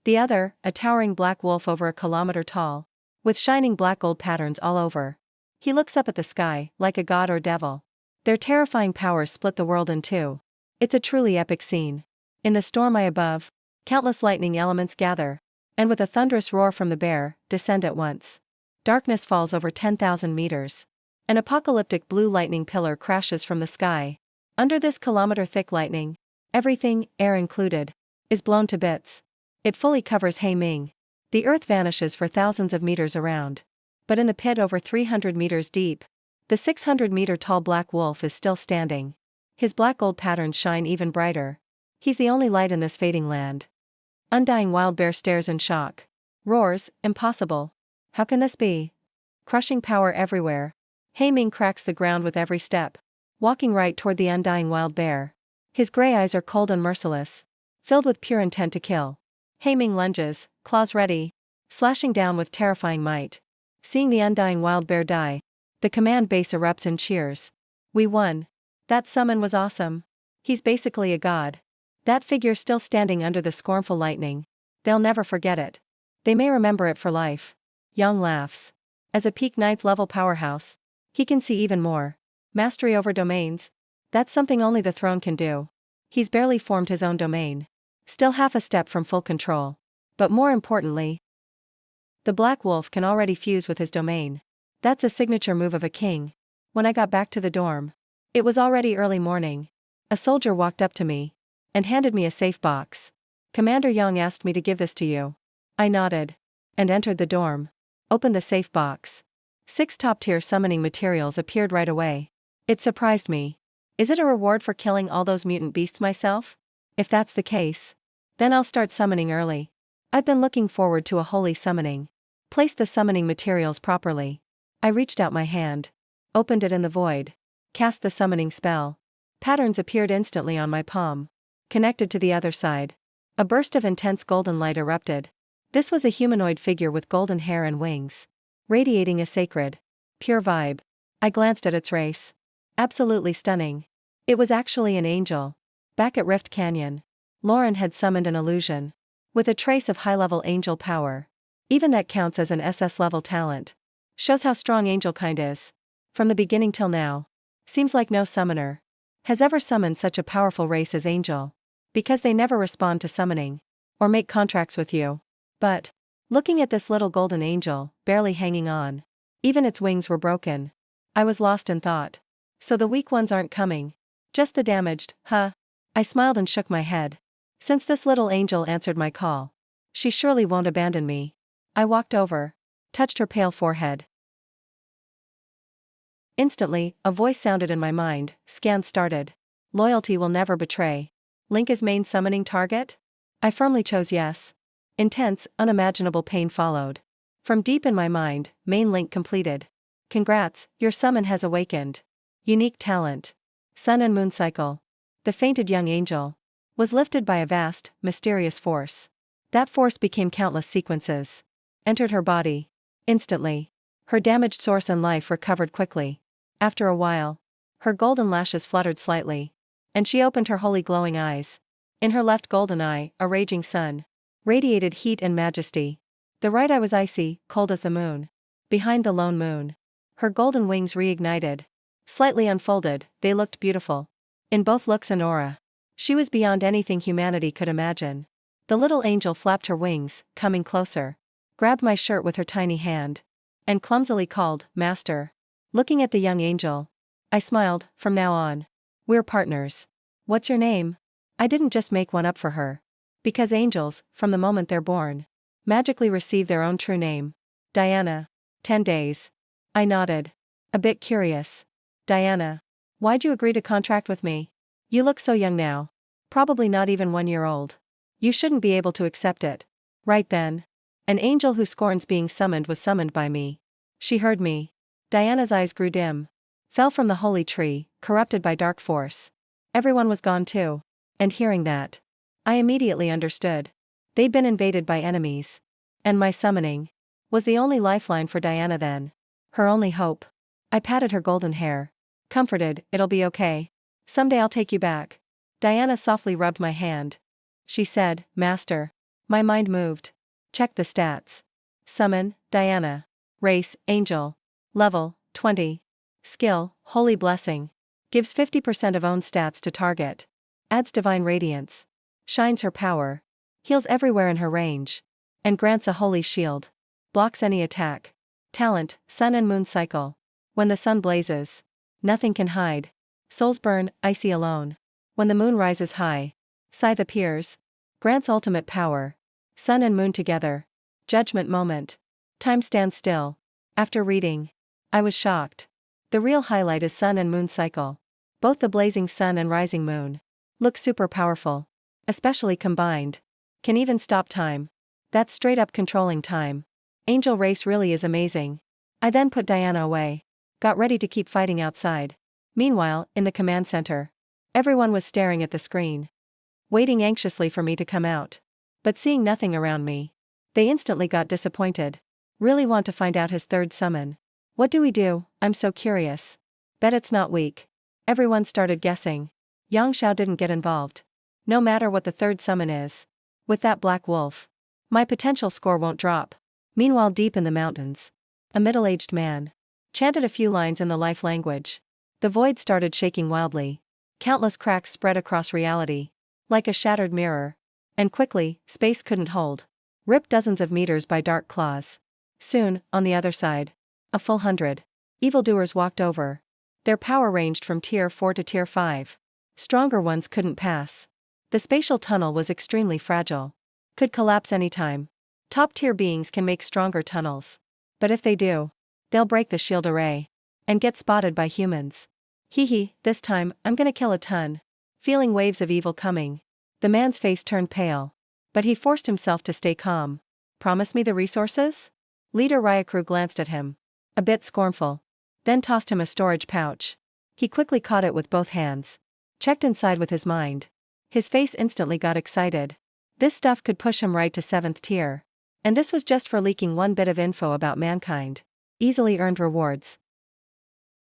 The other, a towering black wolf over a kilometer tall, with shining black gold patterns all over. He looks up at the sky, like a god or devil. Their terrifying powers split the world in two. It's a truly epic scene. In the storm eye above, countless lightning elements gather, and with a thunderous roar from the bear, descend at once. Darkness falls over 10,000 meters. An apocalyptic blue lightning pillar crashes from the sky. Under this kilometer-thick lightning, everything, air included, is blown to bits. It fully covers Haiming. The earth vanishes for thousands of meters around. But in the pit over 300 meters deep, the 600-meter-tall black wolf is still standing. His black gold patterns shine even brighter. He's the only light in this fading land. Undying wild bear stares in shock. Roars, impossible. How can this be? Crushing power everywhere. Haiming cracks the ground with every step, walking right toward the undying wild bear. His gray eyes are cold and merciless, filled with pure intent to kill. Haiming lunges, claws ready, slashing down with terrifying might. Seeing the undying wild bear die, the command base erupts in cheers. We won. That summon was awesome. He's basically a god. That figure still standing under the scornful lightning. They'll never forget it. They may remember it for life. Yang laughs. As a peak 9th level powerhouse, he can see even more. Mastery over domains. That's something only the throne can do. He's barely formed his own domain. Still half a step from full control. But more importantly, the Black Wolf can already fuse with his domain. That's a signature move of a king. When I got back to the dorm, it was already early morning. A soldier walked up to me and handed me a safe box. Commander Yang asked me to give this to you. I nodded and entered the dorm. Opened the safe box. 6 top-tier summoning materials appeared right away. It surprised me. Is it a reward for killing all those mutant beasts myself? If that's the case, then I'll start summoning early. I've been looking forward to a holy summoning. Placed the summoning materials properly. I reached out my hand. Opened it in the void. Cast the summoning spell. Patterns appeared instantly on my palm. Connected to the other side. A burst of intense golden light erupted. This was a humanoid figure with golden hair and wings, radiating a sacred, pure vibe. I glanced at its race. Absolutely stunning. It was actually an angel. Back at Rift Canyon, Lauren had summoned an illusion, with a trace of high-level angel power. Even that counts as an SS-level talent. Shows how strong angel kind is. From the beginning till now. Seems like no summoner has ever summoned such a powerful race as angel. Because they never respond to summoning, or make contracts with you. But, looking at this little golden angel, barely hanging on. Even its wings were broken. I was lost in thought. So the weak ones aren't coming. Just the damaged, huh? I smiled and shook my head. Since this little angel answered my call, she surely won't abandon me. I walked over, touched her pale forehead. Instantly, a voice sounded in my mind. Scan started. Loyalty will never betray. Link is main summoning target? I firmly chose yes. Intense, unimaginable pain followed. From deep in my mind, main link completed. Congrats, your summon has awakened. Unique talent. Sun and Moon Cycle. The fainted young angel was lifted by a vast, mysterious force. That force became countless sequences. Entered her body. Instantly. Her damaged source and life recovered quickly. After a while, her golden lashes fluttered slightly. And she opened her holy glowing eyes. In her left golden eye, a raging sun radiated heat and majesty. The right eye was icy, cold as the moon. Behind the lone moon, her golden wings reignited. Slightly unfolded, they looked beautiful. In both looks and aura, she was beyond anything humanity could imagine. The little angel flapped her wings, coming closer. Grabbed my shirt with her tiny hand. And clumsily called, Master. Looking at the young angel, I smiled. From now on, we're partners. What's your name? I didn't just make one up for her. Because angels, from the moment they're born, magically receive their own true name. Diana. 10 days. I nodded. A bit curious. Diana. Why'd you agree to contract with me? You look so young now. Probably not even 1 year old. You shouldn't be able to accept it. Right then. An angel who scorns being summoned was summoned by me. She heard me. Diana's eyes grew dim. Fell from the holy tree, corrupted by dark force. Everyone was gone too. And hearing that, I immediately understood. They'd been invaded by enemies. And my summoning was the only lifeline for Diana then. Her only hope. I patted her golden hair. Comforted, it'll be okay. Someday I'll take you back. Diana softly rubbed my hand. She said, Master. My mind moved. Check the stats. Summon, Diana. Race, Angel. Level, 20. Skill, Holy Blessing. Gives 50% of own stats to target. Adds Divine Radiance. Shines her power. Heals everywhere in her range. And grants a holy shield. Blocks any attack. Talent, Sun and Moon Cycle. When the sun blazes, nothing can hide. Souls burn, icy alone. When the moon rises high, Scythe appears. Grants ultimate power. Sun and moon together. Judgment moment. Time stands still. After reading, I was shocked. The real highlight is Sun and Moon Cycle. Both the blazing sun and rising moon look super powerful. Especially combined. Can even stop time. That's straight up controlling time. Angel race really is amazing. I then put Diana away. Got ready to keep fighting outside. Meanwhile, in the command center, everyone was staring at the screen, waiting anxiously for me to come out. But seeing nothing around me, they instantly got disappointed. Really want to find out his third summon. What do we do? I'm so curious. Bet it's not weak. Everyone started guessing. Yang Xiao didn't get involved. No matter what the third summon is. With that black wolf, my potential score won't drop. Meanwhile, deep in the mountains, a middle-aged man chanted a few lines in the life language. The void started shaking wildly. Countless cracks spread across reality, like a shattered mirror. And quickly, space couldn't hold. Ripped dozens of meters by dark claws. Soon, on the other side, a full 100 evildoers walked over. Their power ranged from tier 4 to tier 5. Stronger ones couldn't pass. The spatial tunnel was extremely fragile. Could collapse anytime. Top-tier beings can make stronger tunnels. But if they do, they'll break the shield array. And get spotted by humans. Hee, this time, I'm gonna kill a ton. Feeling waves of evil coming. The man's face turned pale. But he forced himself to stay calm. Promise me the resources? Leader Ryakru glanced at him. A bit scornful. Then tossed him a storage pouch. He quickly caught it with both hands. Checked inside with his mind. His face instantly got excited. This stuff could push him right to 7th tier. And this was just for leaking one bit of info about mankind. Easily earned rewards.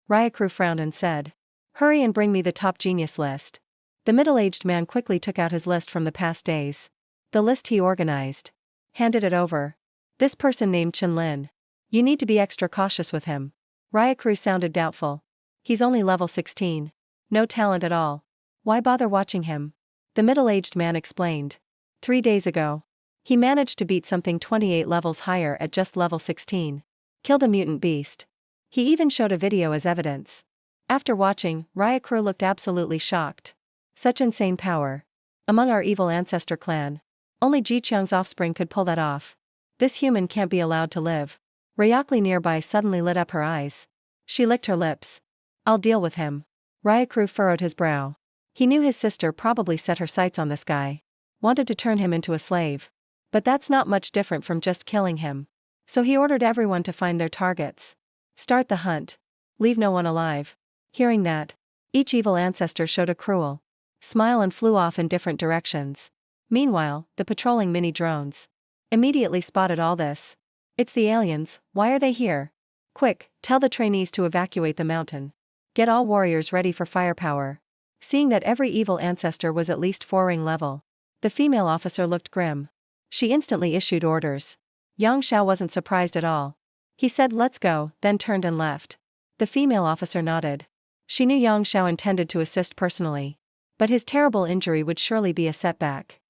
Ryakru frowned and said, Hurry and bring me the top genius list. The middle-aged man quickly took out his list from the past days. The list he organized. Handed it over. This person named Chenlin. You need to be extra cautious with him. Ryakru sounded doubtful. He's only level 16. No talent at all. Why bother watching him? The middle-aged man explained. 3 days ago, he managed to beat something 28 levels higher at just level 16. Killed a mutant beast. He even showed a video as evidence. After watching, Ryakru looked absolutely shocked. Such insane power. Among our evil ancestor clan, only Jiqiang's offspring could pull that off. This human can't be allowed to live. Ryakli nearby suddenly lit up her eyes. She licked her lips. I'll deal with him. Ryakru furrowed his brow. He knew his sister probably set her sights on this guy. Wanted to turn him into a slave. But that's not much different from just killing him. So he ordered everyone to find their targets. Start the hunt. Leave no one alive. Hearing that, each evil ancestor showed a cruel smile and flew off in different directions. Meanwhile, the patrolling mini-drones immediately spotted all this. It's the aliens, why are they here? Quick, tell the trainees to evacuate the mountain. Get all warriors ready for firepower. Seeing that every evil ancestor was at least 4-ring level, the female officer looked grim. She instantly issued orders. Yang Xiao wasn't surprised at all. He said let's go, then turned and left. The female officer nodded. She knew Yang Xiao intended to assist personally. But his terrible injury would surely be a setback.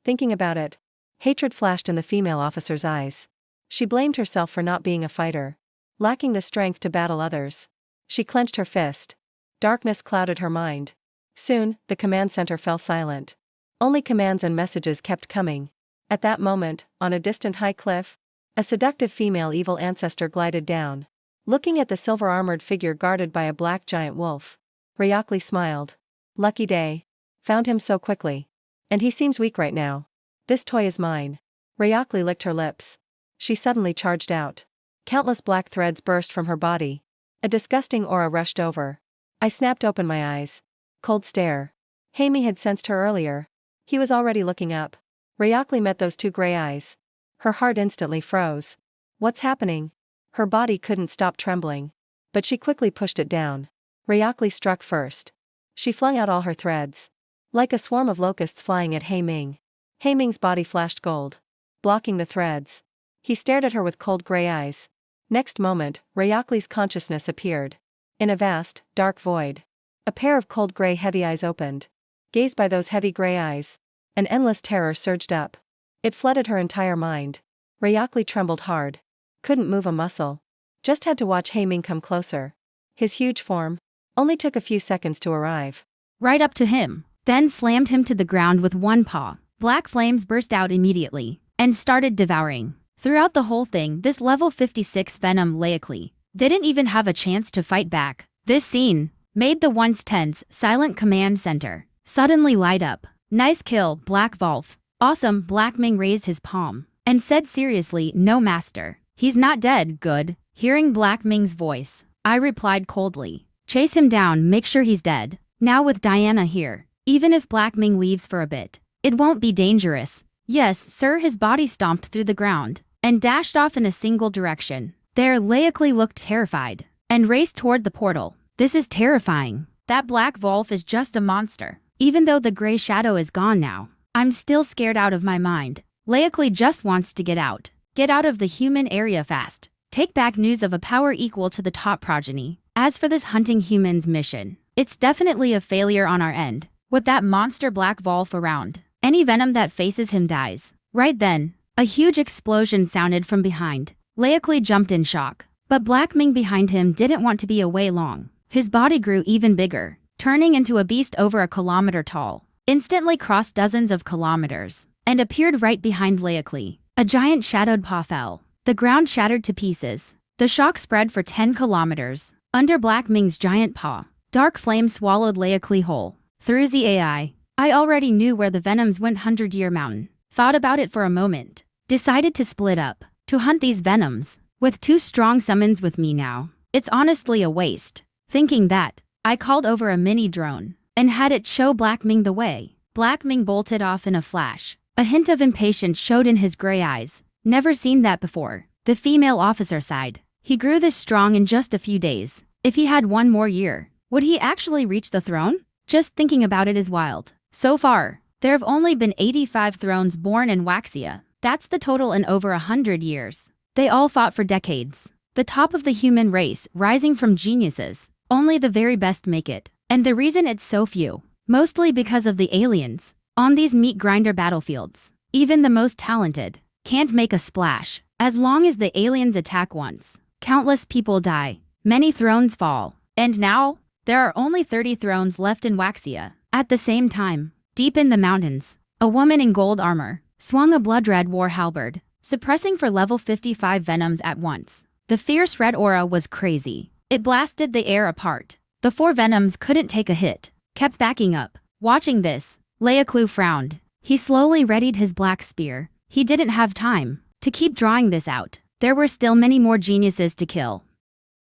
Thinking about it, hatred flashed in the female officer's eyes. She blamed herself for not being a fighter, lacking the strength to battle others. She clenched her fist. Darkness clouded her mind. Soon, the command center fell silent. Only commands and messages kept coming. At that moment, on a distant high cliff, a seductive female evil ancestor glided down. Looking at the silver-armored figure guarded by a black giant wolf, Ryakli smiled. Lucky day. Found him so quickly. And he seems weak right now. This toy is mine. Ryakli licked her lips. She suddenly charged out. Countless black threads burst from her body. A disgusting aura rushed over. I snapped open my eyes. Cold stare. Haimi had sensed her earlier. He was already looking up. Ryakli met those two gray eyes. Her heart instantly froze. What's happening? Her body couldn't stop trembling. But she quickly pushed it down. Ryakli struck first. She flung out all her threads. Like a swarm of locusts flying at Haiming. Haiming's body flashed gold, blocking the threads. He stared at her with cold gray eyes. Next moment, Ryakli's consciousness appeared. In a vast, dark void. A pair of cold gray heavy eyes opened. Gazed by those heavy gray eyes, an endless terror surged up. It flooded her entire mind. Ryakli trembled hard. Couldn't move a muscle. Just had to watch Haiming come closer. His huge form only took a few seconds to arrive. Right up to him, then slammed him to the ground with one paw. Black flames burst out immediately and started devouring. Throughout the whole thing, this level 56 Venom Ryakli didn't even have a chance to fight back. This scene made the once tense, silent command center suddenly light up. Nice kill, Black Wolf. Awesome. Black Ming raised his palm and said seriously, no master. He's not dead, good. Hearing Black Ming's voice, I replied coldly. Chase him down, make sure he's dead. Now with Diana here, even if Black Ming leaves for a bit, it won't be dangerous. Yes, sir. His body stomped through the ground and dashed off in a single direction. There, Ryakli looked terrified and raced toward the portal. This is terrifying. That Black Wolf is just a monster. Even though the gray shadow is gone now, I'm still scared out of my mind. Ryakli just wants to get out. Get out of the human area fast. Take back news of a power equal to the top progeny. As for this hunting humans mission, it's definitely a failure on our end. With that monster Black Wolf around, any venom that faces him dies. Right then, a huge explosion sounded from behind. Ryakli jumped in shock, but Black Ming behind him didn't want to be away long. His body grew even bigger, turning into a beast over a kilometer tall. Instantly crossed dozens of kilometers, and appeared right behind Ryakli. A giant shadowed paw fell. The ground shattered to pieces. The shock spread for 10 kilometers. Under Black Ming's giant paw, dark flames swallowed Ryakli whole. Through the AI, I already knew where the venoms went. 100-Year Mountain. Thought about it for a moment. Decided to split up, to hunt these venoms. With 2 strong summons with me now, it's honestly a waste. Thinking that, I called over a mini drone and had it show Black Ming the way. Black Ming bolted off in a flash. A hint of impatience showed in his gray eyes. Never seen that before. The female officer sighed. He grew this strong in just a few days. If he had 1 more year, would he actually reach the throne? Just thinking about it is wild. So far, there have only been 85 thrones born in Waxia. That's the total in over 100 years. They all fought for decades. The top of the human race, rising from geniuses. Only the very best make it. And the reason it's so few, mostly because of the aliens. On these meat grinder battlefields, even the most talented can't make a splash. As long as the aliens attack once, countless people die. Many thrones fall. And now, there are only 30 thrones left in Waxia. At the same time, deep in the mountains, a woman in gold armor swung a blood-red war halberd, suppressing for level 55 venoms at once. The fierce red aura was crazy. It blasted the air apart. The 4 venoms couldn't take a hit, kept backing up. Watching this, Leaklu frowned. He slowly readied his black spear. He didn't have time to keep drawing this out. There were still many more geniuses to kill.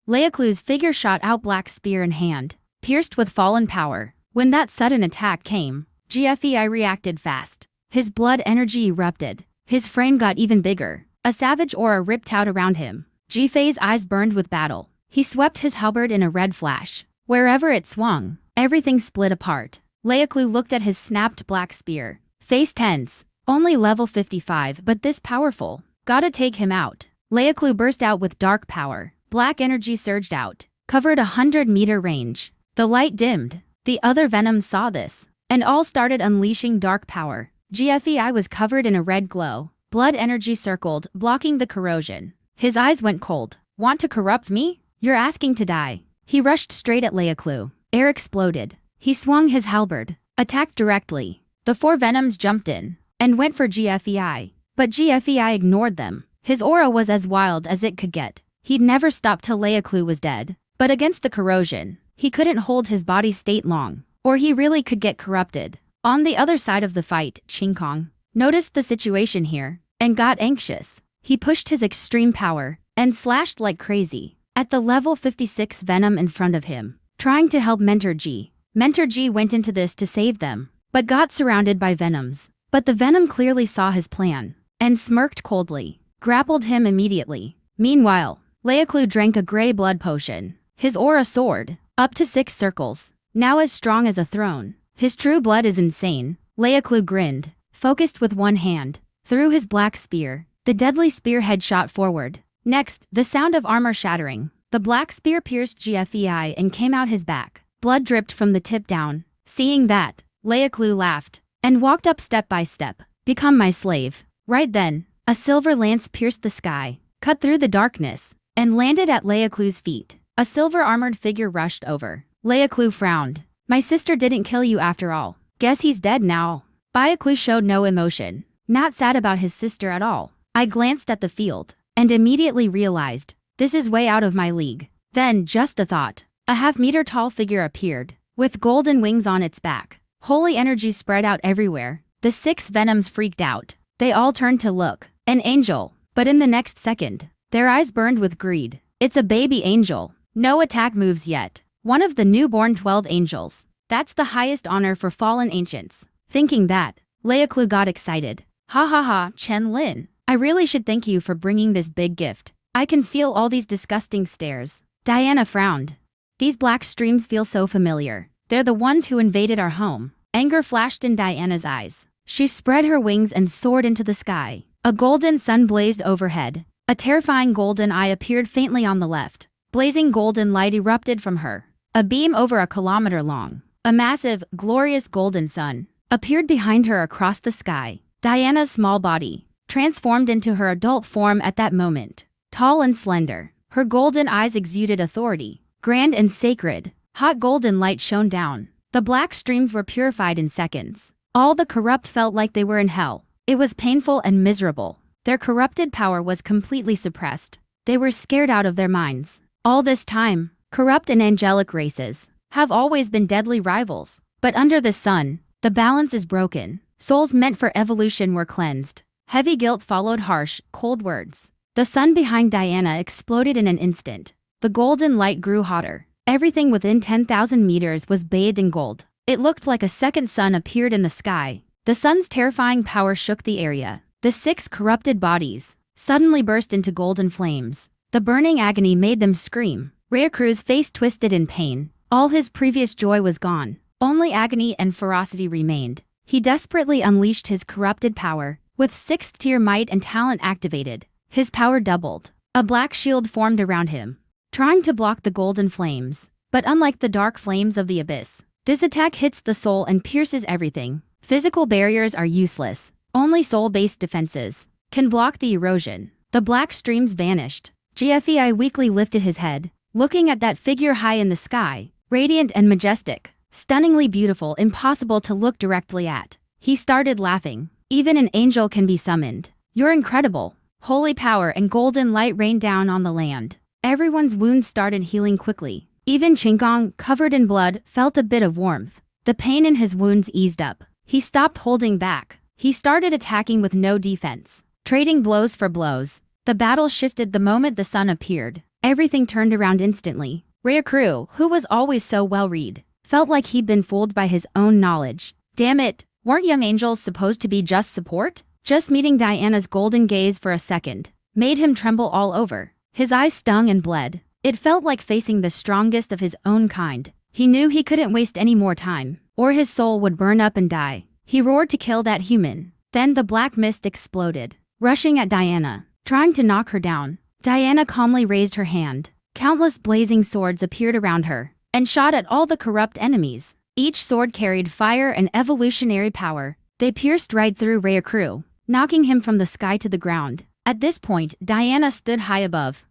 Leaklu's figure shot out, black spear in hand, pierced with fallen power. When that sudden attack came, GFEI reacted fast. His blood energy erupted. His frame got even bigger. A savage aura ripped out around him. Jifei's eyes burned with battle. He swept his halberd in a red flash. Wherever it swung, everything split apart. Leaklu looked at his snapped black spear. Face tense. Only level 55, but this powerful. Gotta take him out. Leaklu burst out with dark power. Black energy surged out, covered 100-meter range. The light dimmed. The other Venoms saw this, and all started unleashing dark power. GFEI was covered in a red glow. Blood energy circled, blocking the corrosion. His eyes went cold. Want to corrupt me? You're asking to die. He rushed straight at Leaklu. Air exploded. He swung his halberd, attacked directly. The 4 Venoms jumped in and went for GFEI, but GFEI ignored them. His aura was as wild as it could get. He'd never stop till Leaklu was dead. But against the corrosion, he couldn't hold his body state long, or he really could get corrupted. On the other side of the fight, Qingkong noticed the situation here and got anxious. He pushed his extreme power and slashed like crazy at the level 56 Venom in front of him, trying to help Mentor G. Mentor G went into this to save them, but got surrounded by Venoms. But the Venom clearly saw his plan and smirked coldly, grappled him immediately. Meanwhile, Leaklu drank a gray blood potion. His aura soared up to 6 circles, now as strong as a throne. His true blood is insane. Leaklu grinned, focused with one hand, threw his black spear. The deadly spearhead shot forward. Next, the sound of armor shattering. The black spear pierced GFEI and came out his back. Blood dripped from the tip down. Seeing that, Leaklu laughed and walked up step by step. Become my slave. Right then, a silver lance pierced the sky, cut through the darkness, and landed at Leaklu's feet. A silver-armored figure rushed over. Leaklu frowned. My sister didn't kill you after all. Guess he's dead now. Leaklu showed no emotion, not sad about his sister at all. I glanced at the field and immediately realized, this is way out of my league. Then, just a thought. A half-meter tall figure appeared, with golden wings on its back. Holy energy spread out everywhere. The 6 Venoms freaked out. They all turned to look. An angel. But in the next second, their eyes burned with greed. It's a baby angel. No attack moves yet. One of the newborn 12 angels. That's the highest honor for fallen ancients. Thinking that, Leaklu got excited. Ha ha ha, Chen Lin. I really should thank you for bringing this big gift. I can feel all these disgusting stares. Diana frowned. These black streams feel so familiar. They're the ones who invaded our home. Anger flashed in Diana's eyes. She spread her wings and soared into the sky. A golden sun blazed overhead. A terrifying golden eye appeared faintly on the left. Blazing golden light erupted from her. A beam over a kilometer long. A massive, glorious golden sun appeared behind her across the sky. Diana's small body transformed into her adult form at that moment. Tall and slender, her golden eyes exuded authority. Grand and sacred, hot golden light shone down. The black streams were purified in seconds. All the corrupt felt like they were in hell. It was painful and miserable. Their corrupted power was completely suppressed. They were scared out of their minds. All this time, corrupt and angelic races have always been deadly rivals. But under the sun, the balance is broken. Souls meant for evolution were cleansed. Heavy guilt followed harsh, cold words. The sun behind Diana exploded in an instant. The golden light grew hotter. Everything within 10,000 meters was bathed in gold. It looked like a second sun appeared in the sky. The sun's terrifying power shook the area. The 6 corrupted bodies suddenly burst into golden flames. The burning agony made them scream. Ryuku's face twisted in pain. All his previous joy was gone. Only agony and ferocity remained. He desperately unleashed his corrupted power. With 6th tier might and talent activated, his power doubled. A black shield formed around him, trying to block the golden flames. But unlike the dark flames of the abyss, this attack hits the soul and pierces everything. Physical barriers are useless. Only soul-based defenses can block the erosion. The black streams vanished. GFEI weakly lifted his head, looking at that figure high in the sky, radiant and majestic, stunningly beautiful, impossible to look directly at. He started laughing. Even an angel can be summoned. You're incredible. Holy power and golden light rained down on the land. Everyone's wounds started healing quickly. Even Qingkong, covered in blood, felt a bit of warmth. The pain in his wounds eased up. He stopped holding back. He started attacking with no defense, trading blows for blows. The battle shifted the moment the sun appeared. Everything turned around instantly. Recruit, who was always so well-read, felt like he'd been fooled by his own knowledge. Damn it, weren't young angels supposed to be just support? Just meeting Diana's golden gaze for a second made him tremble all over. His eyes stung and bled. It felt like facing the strongest of his own kind. He knew he couldn't waste any more time, or his soul would burn up and die. He roared to kill that human. Then the black mist exploded, rushing at Diana, trying to knock her down. Diana calmly raised her hand. Countless blazing swords appeared around her and shot at all the corrupt enemies. Each sword carried fire and evolutionary power. They pierced right through Recruit, knocking him from the sky to the ground. At this point, Diana stood high above,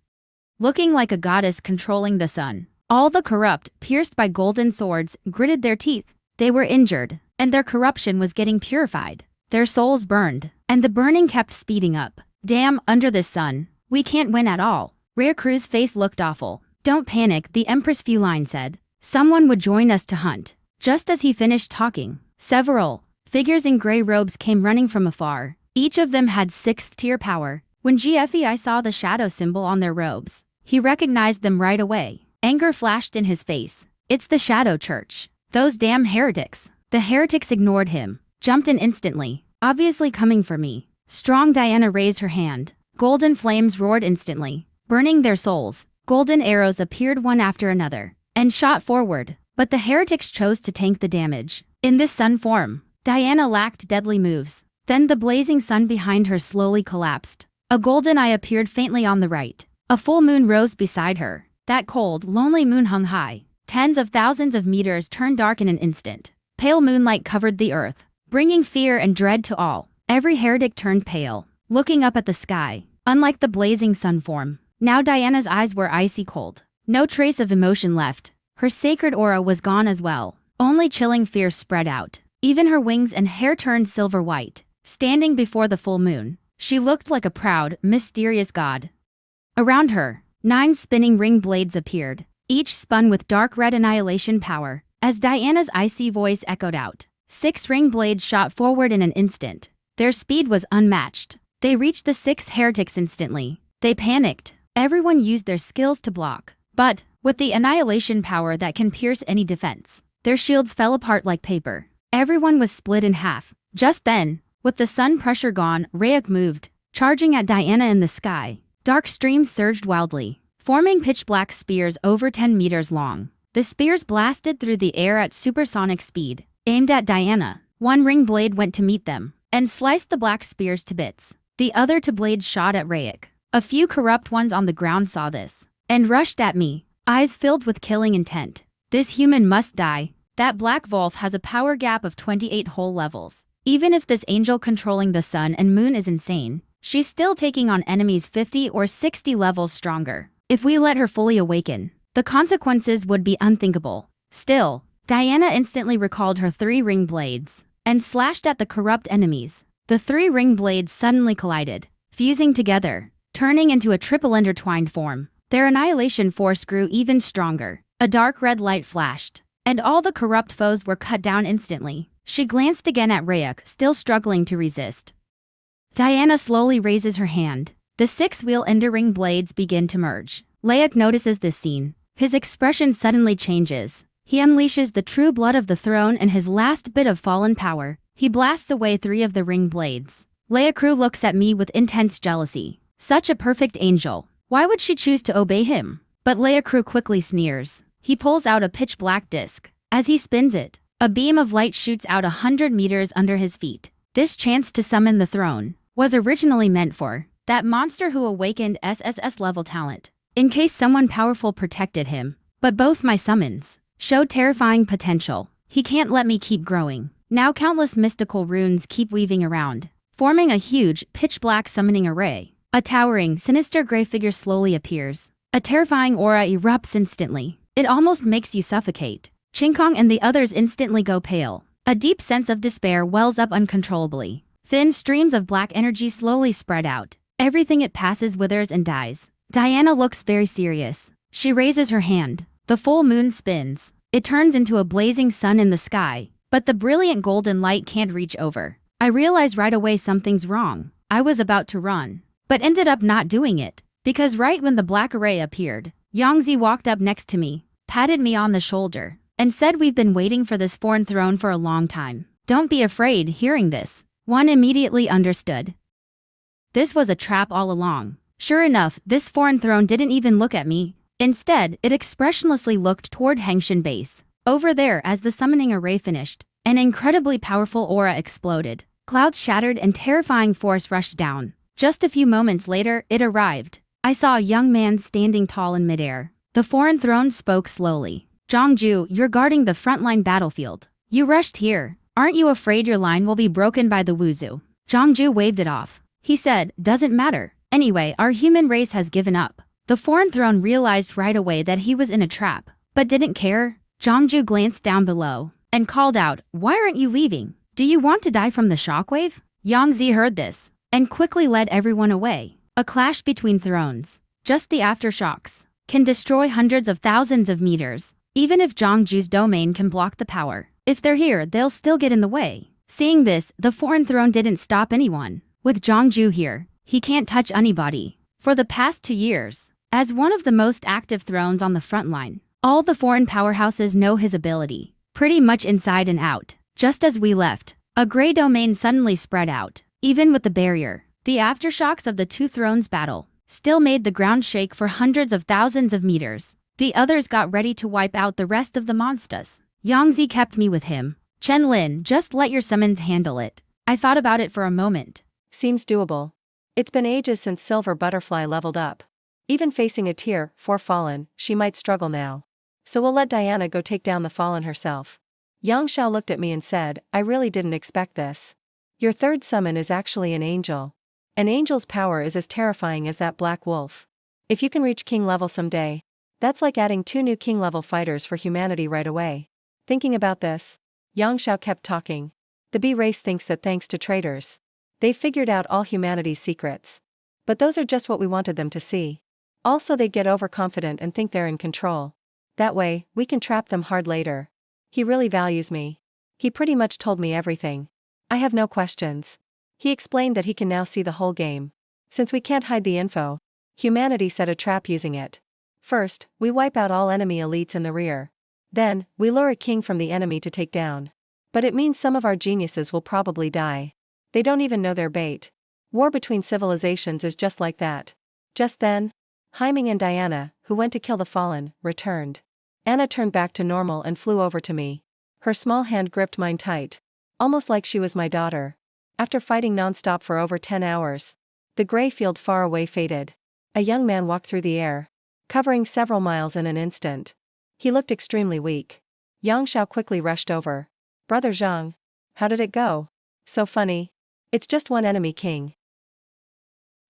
looking like a goddess controlling the sun. All the corrupt, pierced by golden swords, gritted their teeth. They were injured, and their corruption was getting purified. Their souls burned, and the burning kept speeding up. Damn, under this sun, we can't win at all. Recruit's face looked awful. Don't panic, the Empress Feline said. Someone would join us to hunt. Just as he finished talking, several figures in gray robes came running from afar. Each of them had 6th tier power. When GFEI saw the shadow symbol on their robes, he recognized them right away. Anger flashed in his face. It's the Shadow Church. Those damn heretics. The heretics ignored him, jumped in instantly, obviously coming for me. Strong Diana raised her hand. Golden flames roared instantly, burning their souls. Golden arrows appeared one after another and shot forward, but the heretics chose to tank the damage. In this sun form, Diana lacked deadly moves. Then the blazing sun behind her slowly collapsed. A golden eye appeared faintly on the right. A full moon rose beside her. That cold, lonely moon hung high. Tens of thousands of meters turned dark in an instant. Pale moonlight covered the earth, bringing fear and dread to all. Every heretic turned pale, looking up at the sky. Unlike the blazing sun form, now Diana's eyes were icy cold. No trace of emotion left. Her sacred aura was gone as well. Only chilling fear spread out. Even her wings and hair turned silver white. Standing before the full moon, she looked like a proud, mysterious god. Around her, 9 spinning ring blades appeared, each spun with dark red annihilation power. As Diana's icy voice echoed out, 6 ring blades shot forward in an instant. Their speed was unmatched. They reached the 6 heretics instantly. They panicked. Everyone used their skills to block. But, with the annihilation power that can pierce any defense, their shields fell apart like paper. Everyone was split in half. Just then, with the sun pressure gone, Recruit moved, charging at Diana in the sky. Dark streams surged wildly, forming pitch-black spears over 10 meters long. The spears blasted through the air at supersonic speed, aimed at Diana. One ring blade went to meet them, and sliced the black spears to bits. The other 2 blades shot at Recruit. A few corrupt ones on the ground saw this, and rushed at me, eyes filled with killing intent. This human must die. That black wolf has a power gap of 28 whole levels. Even if this angel controlling the sun and moon is insane, she's still taking on enemies 50 or 60 levels stronger. If we let her fully awaken, the consequences would be unthinkable. Still, Diana instantly recalled her 3 ring blades and slashed at the corrupt enemies. The 3 ring blades suddenly collided, fusing together, turning into a triple intertwined form. Their annihilation force grew even stronger. A dark red light flashed, and all the corrupt foes were cut down instantly. She glanced again at Recruit, still struggling to resist. Diana slowly raises her hand. The 6-wheel ender ring blades begin to merge. Recruit notices this scene. His expression suddenly changes. He unleashes the true blood of the throne and his last bit of fallen power. He blasts away 3 of the ring blades. Recruit looks at me with intense jealousy. Such a perfect angel. Why would she choose to obey him? But Recruit quickly sneers. He pulls out a pitch-black disc. As he spins it, a beam of light shoots out 100 meters under his feet. This chance to summon the throne was originally meant for that monster who awakened SSS level talent, in case someone powerful protected him. But both my summons showed terrifying potential. He can't let me keep growing. Now countless mystical runes keep weaving around, forming a huge, pitch-black summoning array. A towering, sinister gray figure slowly appears. A terrifying aura erupts instantly. It almost makes you suffocate. Chinkong and the others instantly go pale. A deep sense of despair wells up uncontrollably. Thin streams of black energy slowly spread out. Everything it passes withers and dies. Diana looks very serious. She raises her hand. The full moon spins, It turns into a blazing sun in the sky, but the brilliant golden light can't reach over. I realize right away something's wrong. I was about to run, but ended up not doing it, because right when the black array appeared, Yangzi walked up next to me, patted me on the shoulder, and said, "We've been waiting for this foreign throne for a long time. Don't be afraid." Hearing this, one immediately understood. This was a trap all along. Sure enough, this foreign throne didn't even look at me. Instead, it expressionlessly looked toward Hengshan base. Over there, as the summoning array finished, an incredibly powerful aura exploded. Clouds shattered and terrifying force rushed down. Just a few moments later, it arrived. I saw a young man standing tall in midair. The foreign throne spoke slowly. "Zhangju, you're guarding the frontline battlefield. You rushed here. Aren't you afraid your line will be broken by the Wuzu?" Zhangju waved it off. He said, "Doesn't matter. Anyway, our human race has given up." The foreign throne realized right away that he was in a trap, but didn't care. Zhangju glanced down below and called out, "Why aren't you leaving? Do you want to die from the shockwave?" Yangzi heard this and quickly led everyone away. A clash between thrones, just the aftershocks, can destroy hundreds of thousands of meters. Even if Zhangju's domain can block the power, if they're here, they'll still get in the way. Seeing this, the foreign throne didn't stop anyone. With Zhangju here, he can't touch anybody. For the past 2 years, as one of the most active thrones on the front line, all the foreign powerhouses know his ability, pretty much inside and out. Just as we left, a gray domain suddenly spread out. Even with the barrier, the aftershocks of the two thrones' battle still made the ground shake for hundreds of thousands of meters. The others got ready to wipe out the rest of the monsters. Yangzi kept me with him. "Chen Lin, just let your summons handle it." I thought about it for a moment. Seems doable. It's been ages since Silver Butterfly leveled up. Even facing a tier 4 fallen, she might struggle now. So we'll let Diana go take down the fallen herself. Yang Xiao looked at me and said, "I really didn't expect this. Your third summon is actually an angel. An angel's power is as terrifying as that black wolf. If you can reach king level someday, that's like adding 2 new king level fighters for humanity right away." Thinking about this, Yang Xiao kept talking. The B race thinks that thanks to traitors, they've figured out all humanity's secrets. But those are just what we wanted them to see. Also, they get overconfident and think they're in control. That way, we can trap them hard later. He really values me. He pretty much told me everything. I have no questions. He explained that he can now see the whole game. Since we can't hide the info, humanity set a trap using it. First, we wipe out all enemy elites in the rear. Then, we lure a king from the enemy to take down. But it means some of our geniuses will probably die. They don't even know their bait. War between civilizations is just like that. Just then, Haiming and Diana, who went to kill the fallen, returned. Anna turned back to normal and flew over to me. Her small hand gripped mine tight, almost like she was my daughter. After fighting non-stop for over 10 hours, the gray field far away faded. A young man walked through the air, covering several miles in an instant. He looked extremely weak. Yang Xiao quickly rushed over. "Brother Zhang, how did it go?" "So funny. It's just one enemy king.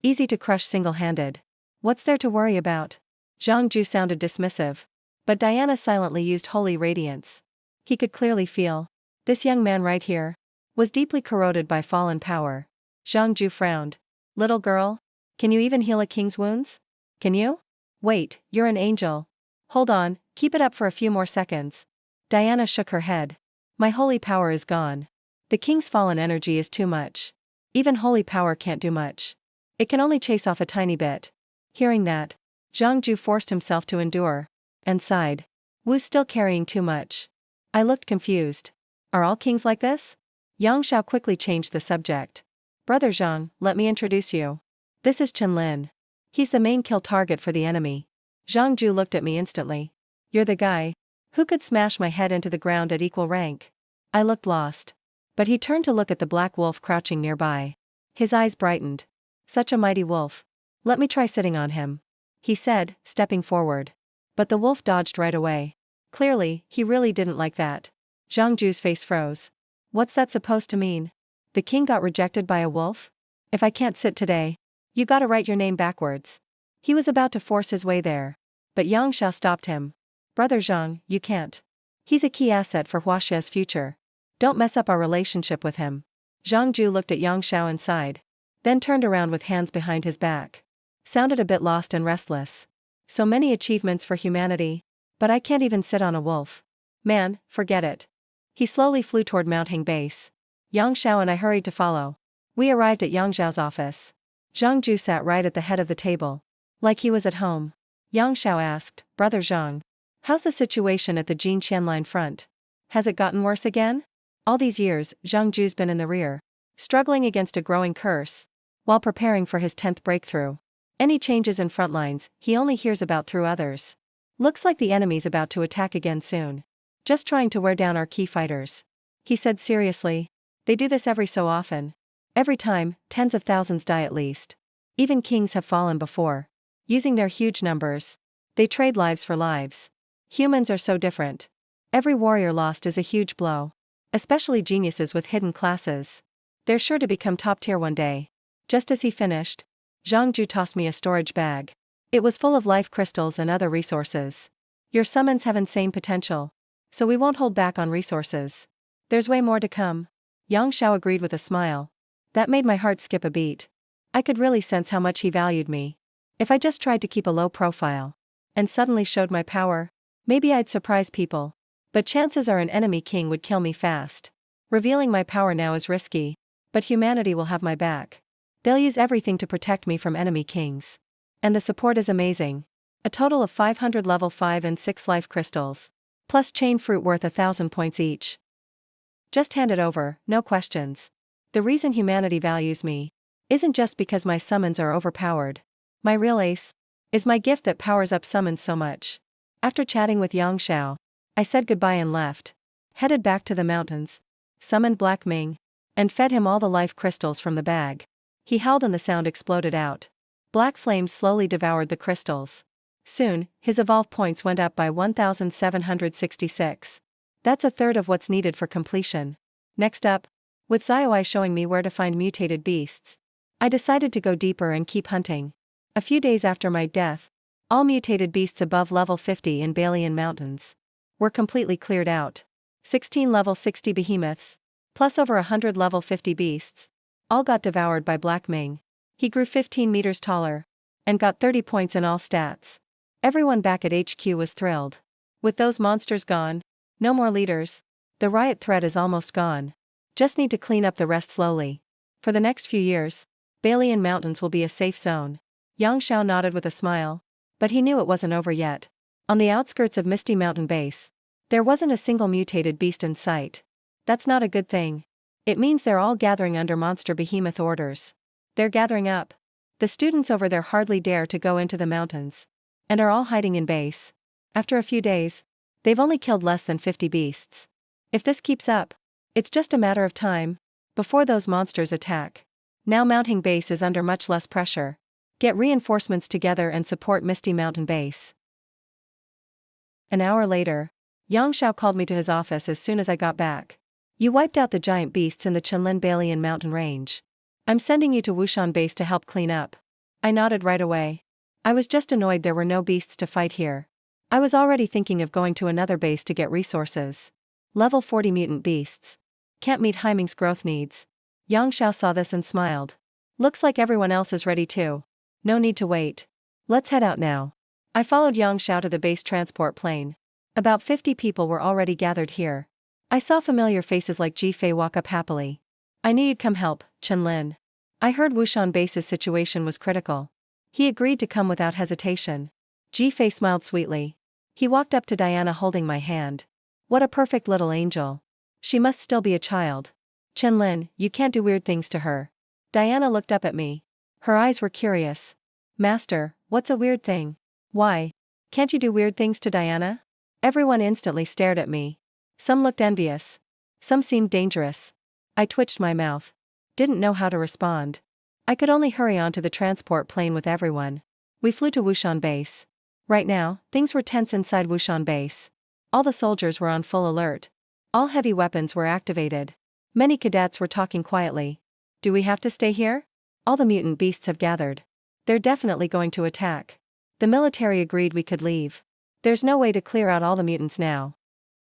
Easy to crush single-handed. What's there to worry about?" Zhang Ju sounded dismissive. But Diana silently used holy radiance. He could clearly feel. This young man right here was deeply corroded by fallen power. Zhang Ju frowned. "Little girl, can you even heal a king's wounds? Can you? Wait, you're an angel. Hold on, keep it up for a few more seconds." Diana shook her head. "My holy power is gone. The king's fallen energy is too much. Even holy power can't do much. It can only chase off a tiny bit." Hearing that, Zhang Ju forced himself to endure, and sighed. "Wu's still carrying too much." I looked confused. Are all kings like this? Yang Xiao quickly changed the subject. "Brother Zhang, let me introduce you. This is Chen Lin. He's the main kill target for the enemy." Zhang Ju looked at me instantly. "You're the guy who could smash my head into the ground at equal rank?" I looked lost. But he turned to look at the black wolf crouching nearby. His eyes brightened. "Such a mighty wolf. Let me try sitting on him," he said, stepping forward. But the wolf dodged right away. Clearly, he really didn't like that. Zhang Ju's face froze. What's that supposed to mean? The king got rejected by a wolf? If I can't sit today, you gotta write your name backwards. He was about to force his way there. But Yang Xiao stopped him. "Brother Zhang, you can't. He's a key asset for Huaxia's future. Don't mess up our relationship with him." Zhang Ju looked at Yang Xiao and sighed. Then turned around with hands behind his back. Sounded a bit lost and restless. "So many achievements for humanity, but I can't even sit on a wolf. Man, forget it. He slowly flew toward Mounting Base. Yang Xiao and I hurried to follow. We arrived at Yang Xiao's office. Zhang Ju sat right at the head of the table. Like he was at home. Yang Xiao asked, Brother Zhang. How's the situation at the Jin Qianline front? Has it gotten worse again? All these years, Zhang Ju's been in the rear, struggling against a growing curse, while preparing for his 10th breakthrough. Any changes in front lines, he only hears about through others. Looks like the enemy's about to attack again soon. Just trying to wear down our key fighters. He said seriously. They do this every so often. Every time, tens of thousands die at least. Even kings have fallen before. Using their huge numbers, they trade lives for lives. Humans are so different. Every warrior lost is a huge blow. Especially geniuses with hidden classes. They're sure to become top tier one day. Just as he finished, Zhang Ju tossed me a storage bag. It was full of life crystals and other resources. Your summons have insane potential. So we won't hold back on resources. There's way more to come. Yang Xiao agreed with a smile. That made my heart skip a beat. I could really sense how much he valued me. If I just tried to keep a low profile, and suddenly showed my power, maybe I'd surprise people. But chances are an enemy king would kill me fast. Revealing my power now is risky. But humanity will have my back. They'll use everything to protect me from enemy kings. And the support is amazing. A total of 500 level 5 and 6 life crystals. Plus chain fruit worth 1,000 points each. Just hand it over, no questions. The reason humanity values me isn't just because my summons are overpowered. My real ace is my gift that powers up summons so much. After chatting with Yang Xiao, I said goodbye and left. Headed back to the mountains. Summoned Black Ming. And fed him all the life crystals from the bag. He howled and the sound exploded out. Black flames slowly devoured the crystals. Soon, his evolve points went up by 1,766. That's a third of what's needed for completion. Next up, with Xiaowai showing me where to find mutated beasts, I decided to go deeper and keep hunting. A few days after my death, all mutated beasts above level 50 in Balian Mountains were completely cleared out. 16 level 60 behemoths, plus over 100 level 50 beasts, all got devoured by Black Ming. He grew 15 meters taller, and got 30 points in all stats. Everyone back at HQ was thrilled. With those monsters gone, no more leaders, the riot threat is almost gone. Just need to clean up the rest slowly. For the next few years, Balian Mountains will be a safe zone. Yang Xiao nodded with a smile, but he knew it wasn't over yet. On the outskirts of Misty Mountain Base, there wasn't a single mutated beast in sight. That's not a good thing. It means they're all gathering under monster behemoth orders. They're gathering up. The students over there hardly dare to go into the mountains, and are all hiding in base. After a few days, they've only killed less than 50 beasts. If this keeps up, it's just a matter of time before those monsters attack. Now Mounting Base is under much less pressure. Get reinforcements together and support Misty Mountain Base. An hour later, Yang Xiao called me to his office as soon as I got back. You wiped out the giant beasts in the Chenlin Balian mountain range. I'm sending you to Wushan Base to help clean up. I nodded right away. I was just annoyed there were no beasts to fight here. I was already thinking of going to another base to get resources. Level 40 mutant beasts. Can't meet Haiming's growth needs. Yang Xiao saw this and smiled. Looks like everyone else is ready too. No need to wait. Let's head out now. I followed Yang Xiao to the base transport plane. About 50 people were already gathered here. I saw familiar faces like Ji Fei walk up happily. I knew you'd come help, Chenlin. I heard Wushan Base's situation was critical. He agreed to come without hesitation. Ji Fei smiled sweetly. He walked up to Diana holding my hand. What a perfect little angel. She must still be a child. Chenlin, you can't do weird things to her. Diana looked up at me. Her eyes were curious. Master, what's a weird thing? Why? Can't you do weird things to Diana? Everyone instantly stared at me. Some looked envious. Some seemed dangerous. I twitched my mouth. Didn't know how to respond. I could only hurry onto the transport plane with everyone. We flew to Wushan Base. Right now, things were tense inside Wushan Base. All the soldiers were on full alert. All heavy weapons were activated. Many cadets were talking quietly. Do we have to stay here? All the mutant beasts have gathered. They're definitely going to attack. The military agreed we could leave. There's no way to clear out all the mutants now.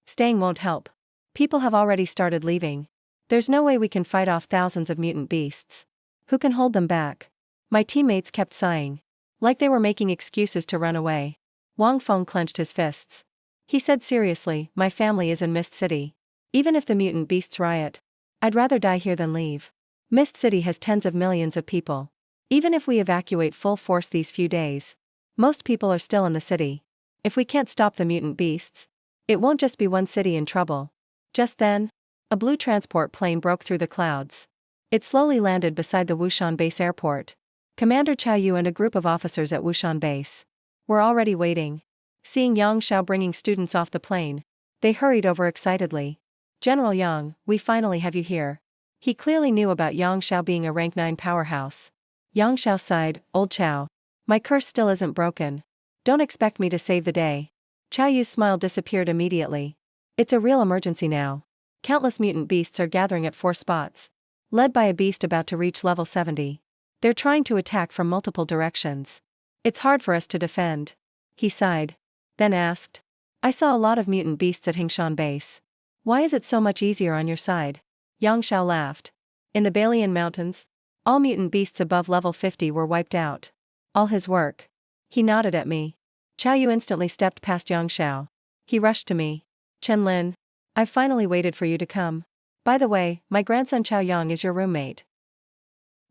Staying won't help. People have already started leaving. There's no way we can fight off thousands of mutant beasts. Who can hold them back? My teammates kept sighing. Like they were making excuses to run away. Wang Feng clenched his fists. He said seriously, my family is in Mist City. Even if the mutant beasts riot, I'd rather die here than leave. Mist City has tens of millions of people. Even if we evacuate full force these few days, most people are still in the city. If we can't stop the mutant beasts, it won't just be one city in trouble. Just then, a blue transport plane broke through the clouds. It slowly landed beside the Wushan Base Airport. Commander Chao Yu and a group of officers at Wushan Base were already waiting. Seeing Yang Xiao bringing students off the plane, they hurried over excitedly. General Yang, we finally have you here. He clearly knew about Yang Xiao being a rank 9 powerhouse. Yang Xiao sighed, old Chao. My curse still isn't broken. Don't expect me to save the day. Chao Yu's smile disappeared immediately. It's a real emergency now. Countless mutant beasts are gathering at 4 spots. Led by a beast about to reach level 70. They're trying to attack from multiple directions. It's hard for us to defend. He sighed. Then asked. I saw a lot of mutant beasts at Hingshan Base. Why is it so much easier on your side? Yang Xiao laughed. In the Balian Mountains, all mutant beasts above level 50 were wiped out. All his work. He nodded at me. Chao Yu instantly stepped past Yang Xiao. He rushed to me. Chen Lin. I've finally waited for you to come. By the way, my grandson Chao Yang is your roommate.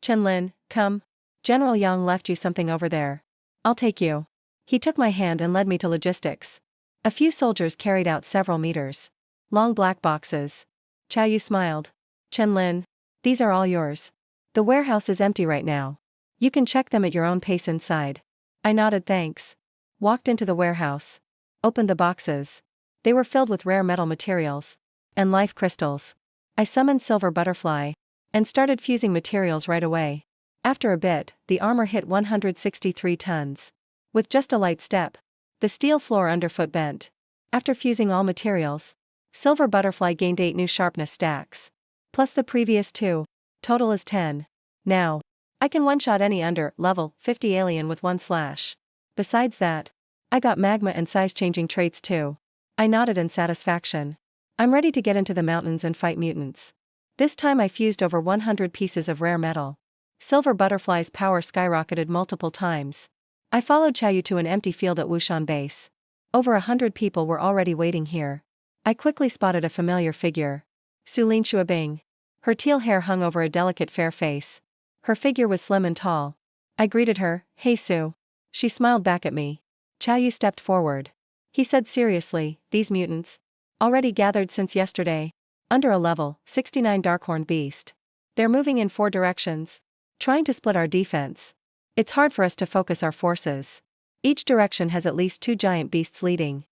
Chen Lin, come. General Yang left you something over there. I'll take you. He took my hand and led me to logistics. A few soldiers carried out several meters long black boxes. Chao Yu smiled. Chen Lin, these are all yours. The warehouse is empty right now. You can check them at your own pace inside. I nodded thanks. Walked into the warehouse. Opened the boxes. They were filled with rare metal materials and life crystals. I summoned Silver Butterfly and started fusing materials right away. After a bit, the armor hit 163 tons. With just a light step, the steel floor underfoot bent. After fusing all materials, Silver Butterfly gained 8 new sharpness stacks. Plus the previous 2. Total is 10. Now, I can one-shot any under level 50 alien with one slash. Besides that, I got magma and size-changing traits too. I nodded in satisfaction. I'm ready to get into the mountains and fight mutants. This time I fused over 100 pieces of rare metal. Silver Butterfly's power skyrocketed multiple times. I followed Chao Yu to an empty field at Wushan Base. Over 100 people were already waiting here. I quickly spotted a familiar figure. Su Lin Shuabing. Her teal hair hung over a delicate fair face. Her figure was slim and tall. I greeted her, hey Su. She smiled back at me. Chao Yu stepped forward. He said seriously, these mutants, already gathered since yesterday, under a level 69 Darkhorn beast. They're moving in 4 directions, trying to split our defense. It's hard for us to focus our forces. Each direction has at least 2 giant beasts leading.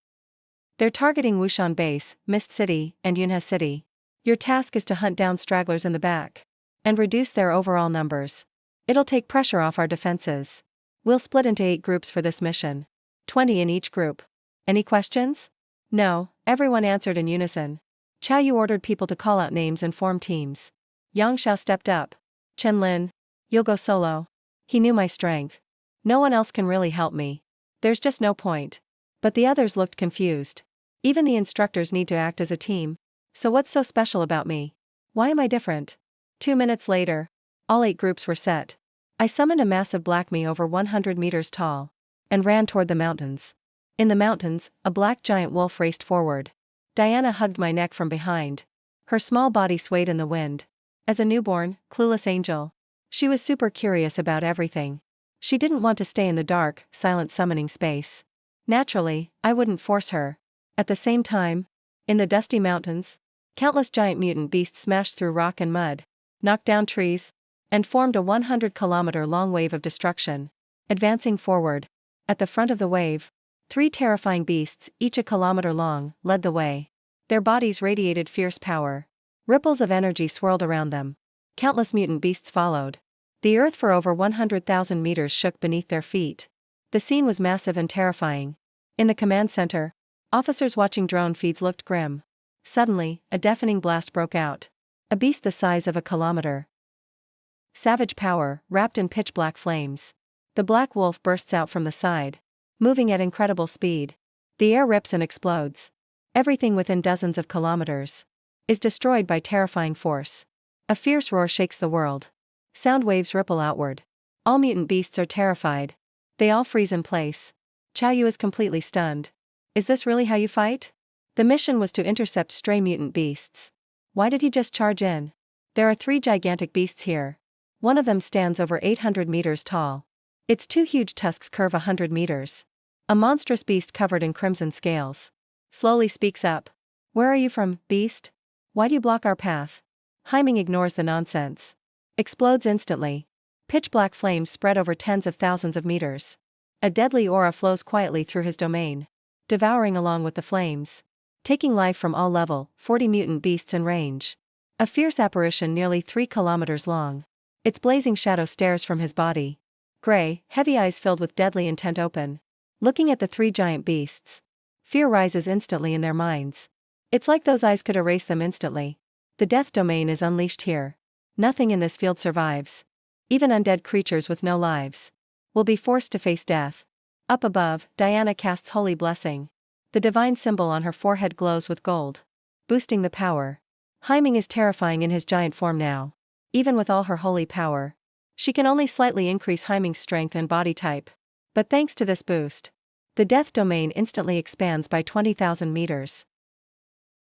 They're targeting Wushan Base, Mist City, and Yunhe City. Your task is to hunt down stragglers in the back and reduce their overall numbers. It'll take pressure off our defenses. We'll split into 8 groups for this mission. 20 in each group. Any questions? No, everyone answered in unison. Chao Yu ordered people to call out names and form teams. Yang Xiao stepped up. Chen Lin, you'll go solo. He knew my strength. No one else can really help me. There's just no point. But the others looked confused. Even the instructors need to act as a team. So what's so special about me? Why am I different? 2 minutes later, all 8 groups were set. I summoned a massive black me over 100 meters tall and ran toward the mountains. In the mountains, a black giant wolf raced forward. Diana hugged my neck from behind. Her small body swayed in the wind. As a newborn, clueless angel, she was super curious about everything. She didn't want to stay in the dark, silent summoning space. Naturally, I wouldn't force her. At the same time, in the dusty mountains, countless giant mutant beasts smashed through rock and mud, knocked down trees, and formed a 100-kilometer-long wave of destruction. Advancing forward, at the front of the wave, 3 terrifying beasts, each a kilometer long, led the way. Their bodies radiated fierce power. Ripples of energy swirled around them. Countless mutant beasts followed. The earth for over 100,000 meters shook beneath their feet. The scene was massive and terrifying. In the command center, officers watching drone feeds looked grim. Suddenly, a deafening blast broke out. A beast the size of a kilometer. Savage power, wrapped in pitch-black flames. The black wolf bursts out from the side, moving at incredible speed. The air rips and explodes. Everything within dozens of kilometers is destroyed by terrifying force. A fierce roar shakes the world. Sound waves ripple outward. All mutant beasts are terrified. They all freeze in place. Chao Yu is completely stunned. Is this really how you fight? The mission was to intercept stray mutant beasts. Why did he just charge in? There are 3 gigantic beasts here. One of them stands over 800 meters tall. Its 2 huge tusks curve 100 meters. A monstrous beast covered in crimson scales slowly speaks up. Where are you from, beast? Why do you block our path? Heiming ignores the nonsense. Explodes instantly. Pitch black flames spread over tens of thousands of meters. A deadly aura flows quietly through his domain, devouring along with the flames, taking life from all level, 40 mutant beasts in range. A fierce apparition nearly 3 kilometers long. Its blazing shadow stares from his body. Gray, heavy eyes filled with deadly intent open, looking at the 3 giant beasts. Fear rises instantly in their minds. It's like those eyes could erase them instantly. The death domain is unleashed here. Nothing in this field survives. Even undead creatures with no lives will be forced to face death. Up above, Diana casts Holy Blessing. The divine symbol on her forehead glows with gold, boosting the power. Heiming is terrifying in his giant form now. Even with all her holy power, she can only slightly increase Heiming's strength and body type. But thanks to this boost, the death domain instantly expands by 20,000 meters.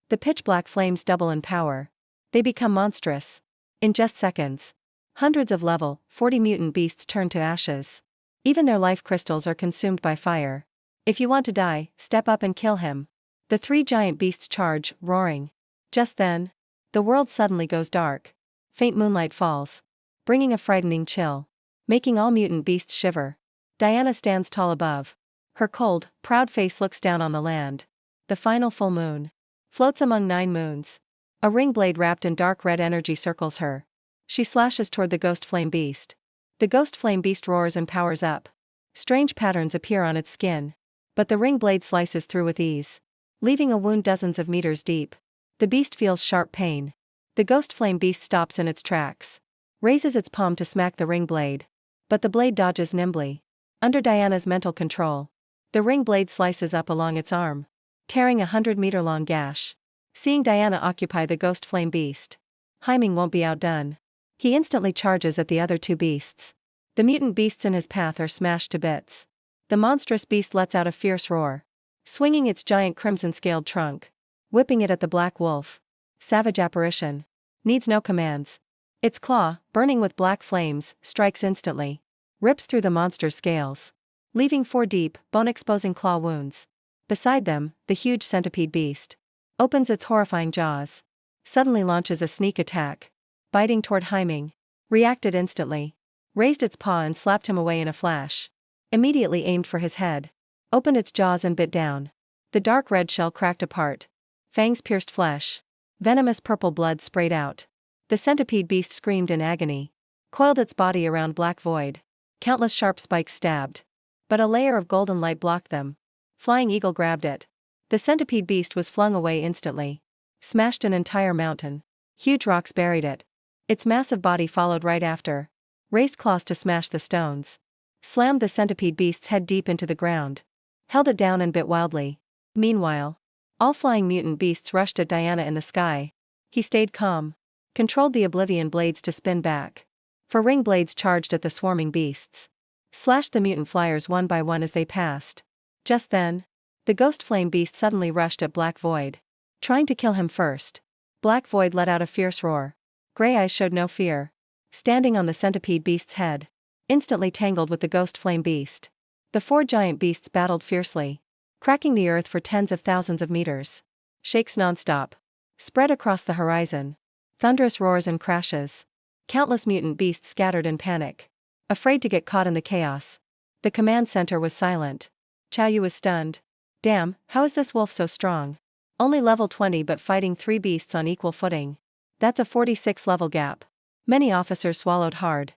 The pitch-black flames double in power. They become monstrous. In just seconds, hundreds of level 40 mutant beasts turn to ashes. Even their life crystals are consumed by fire. If you want to die, step up and kill him. The 3 giant beasts charge, roaring. Just then, the world suddenly goes dark. Faint moonlight falls, bringing a frightening chill, making all mutant beasts shiver. Diana stands tall above. Her cold, proud face looks down on the land. The final full moon floats among 9 moons. A ring blade wrapped in dark red energy circles her. She slashes toward the ghost flame beast. The ghost flame beast roars and powers up. Strange patterns appear on its skin, but the ring blade slices through with ease, leaving a wound dozens of meters deep. The beast feels sharp pain. The ghost flame beast stops in its tracks, raises its palm to smack the ring blade, but the blade dodges nimbly. Under Diana's mental control, the ring blade slices up along its arm, tearing a 100-meter-long gash. Seeing Diana occupy the ghost flame beast, Heiming won't be outdone. He instantly charges at the other 2 beasts. The mutant beasts in his path are smashed to bits. The monstrous beast lets out a fierce roar, swinging its giant crimson-scaled trunk, whipping it at the black wolf. Savage apparition. Needs no commands. Its claw, burning with black flames, strikes instantly, rips through the monster's scales, leaving 4 deep, bone-exposing claw wounds. Beside them, the huge centipede beast opens its horrifying jaws, suddenly launches a sneak attack, biting toward Heiming. Reacted instantly, raised its paw and slapped him away in a flash. Immediately aimed for his head, opened its jaws and bit down. The dark red shell cracked apart. Fangs pierced flesh. Venomous purple blood sprayed out. The centipede beast screamed in agony, coiled its body around Black Void. Countless sharp spikes stabbed, but a layer of golden light blocked them. Flying Eagle grabbed it. The centipede beast was flung away instantly. Smashed an entire mountain. Huge rocks buried it. Its massive body followed right after. Raised claws to smash the stones. Slammed the centipede beast's head deep into the ground. Held it down and bit wildly. Meanwhile, all flying mutant beasts rushed at Diana in the sky. He stayed calm. Controlled the oblivion blades to spin back. 4 ring blades charged at the swarming beasts. Slashed the mutant flyers one by one as they passed. Just then, the ghost flame beast suddenly rushed at Black Void, trying to kill him first. Black Void let out a fierce roar. Gray eyes showed no fear. Standing on the centipede beast's head, instantly tangled with the ghost flame beast. The 4 giant beasts battled fiercely, cracking the earth for tens of thousands of meters. Shakes nonstop. Spread across the horizon. Thunderous roars and crashes. Countless mutant beasts scattered in panic, afraid to get caught in the chaos. The command center was silent. Chao Yu was stunned. Damn, how is this wolf so strong? Only level 20 but fighting 3 beasts on equal footing. That's a 46 level gap. Many officers swallowed hard,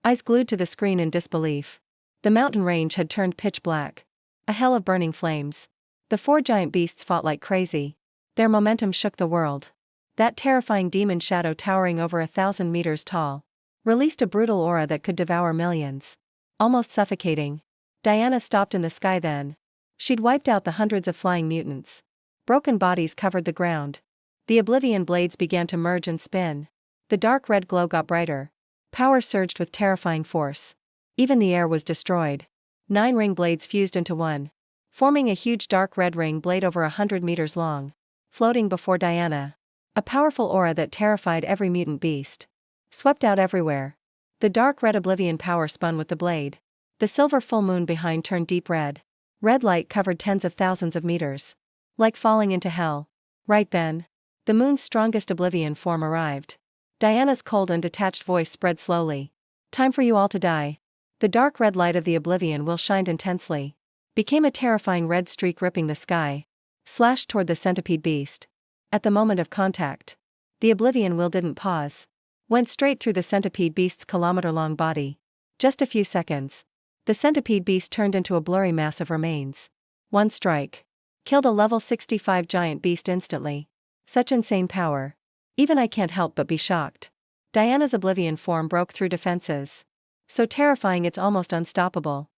eyes glued to the screen in disbelief. The mountain range had turned pitch black. A hell of burning flames. The 4 giant beasts fought like crazy. Their momentum shook the world. That terrifying demon shadow towering over 1,000 meters tall released a brutal aura that could devour millions. Almost suffocating. Diana stopped in the sky then. She'd wiped out the hundreds of flying mutants. Broken bodies covered the ground. The oblivion blades began to merge and spin. The dark red glow got brighter. Power surged with terrifying force. Even the air was destroyed. 9 ring blades fused into one. forming a huge dark red ring blade over 100 meters long, floating before Diana. A powerful aura that terrified every mutant beast. Swept out everywhere. The dark red oblivion power spun with the blade. The silver full moon behind turned deep red. Red light covered tens of thousands of meters. Like falling into hell. Right then, the moon's strongest oblivion form arrived. Diana's cold and detached voice spread slowly. Time for you all to die. The dark red light of the oblivion will shined intensely. Became a terrifying red streak ripping the sky. Slashed toward the centipede beast. At the moment of contact, the oblivion will didn't pause. Went straight through the centipede beast's kilometer-long body. Just a few seconds. The centipede beast turned into a blurry mass of remains. One strike. Killed a level 65 giant beast instantly. Such insane power. Even I can't help but be shocked. Diana's oblivion form broke through defenses. So terrifying it's almost unstoppable.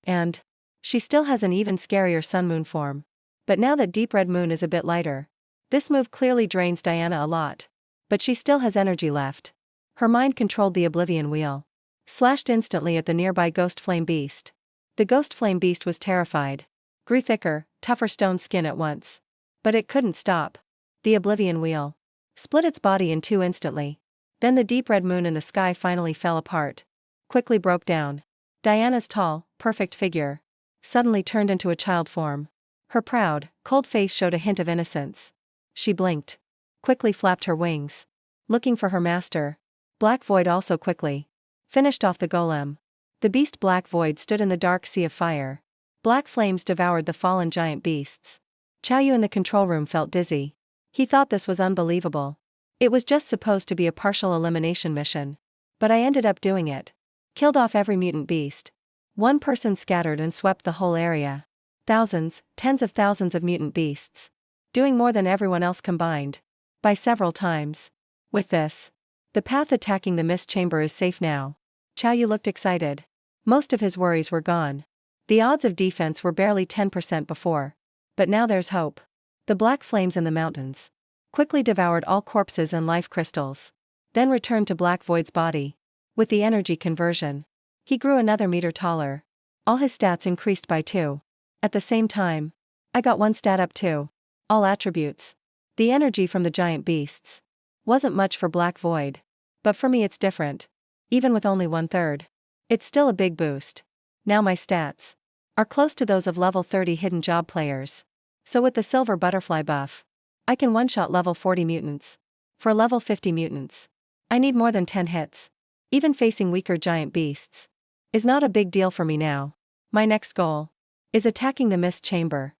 And she still has an even scarier sun-moon form. But now that deep red moon is a bit lighter, this move clearly drains Diana a lot. But she still has energy left. Her mind controlled the oblivion wheel. Slashed instantly at the nearby ghost flame beast. The ghost flame beast was terrified. Grew thicker, tougher stone skin at once. But it couldn't stop. The oblivion wheel split its body in two instantly. Then the deep red moon in the sky finally fell apart. Quickly broke down. Diana's tall, perfect figure suddenly turned into a child form. Her proud, cold face showed a hint of innocence. She blinked. Quickly flapped her wings. Looking for her master. Black Void also quickly finished off the golem. The beast Black Void stood in the dark sea of fire. Black flames devoured the fallen giant beasts. Chao Yu in the control room felt dizzy. He thought this was unbelievable. It was just supposed to be a partial elimination mission. But I ended up doing it. Killed off every mutant beast. One person scattered and swept the whole area. Thousands, tens of thousands of mutant beasts. Doing more than everyone else combined. By several times. With this, the path attacking the mist chamber is safe now. Chao Yu looked excited. Most of his worries were gone. The odds of defense were barely 10% before. But now there's hope. The black flames in the mountains quickly devoured all corpses and life crystals. Then returned to Black Void's body. With the energy conversion, he grew another meter taller. All his stats increased by 2. At the same time, I got one stat up too. All attributes. The energy from the giant beasts wasn't much for Black Void. But for me it's different. Even with only 1/3. It's still a big boost. Now my stats are close to those of level 30 hidden job players. So with the silver butterfly buff, I can one-shot level 40 mutants. For level 50 mutants, I need more than 10 hits. Even facing weaker giant beasts is not a big deal for me now. My next goal is attacking the mist chamber.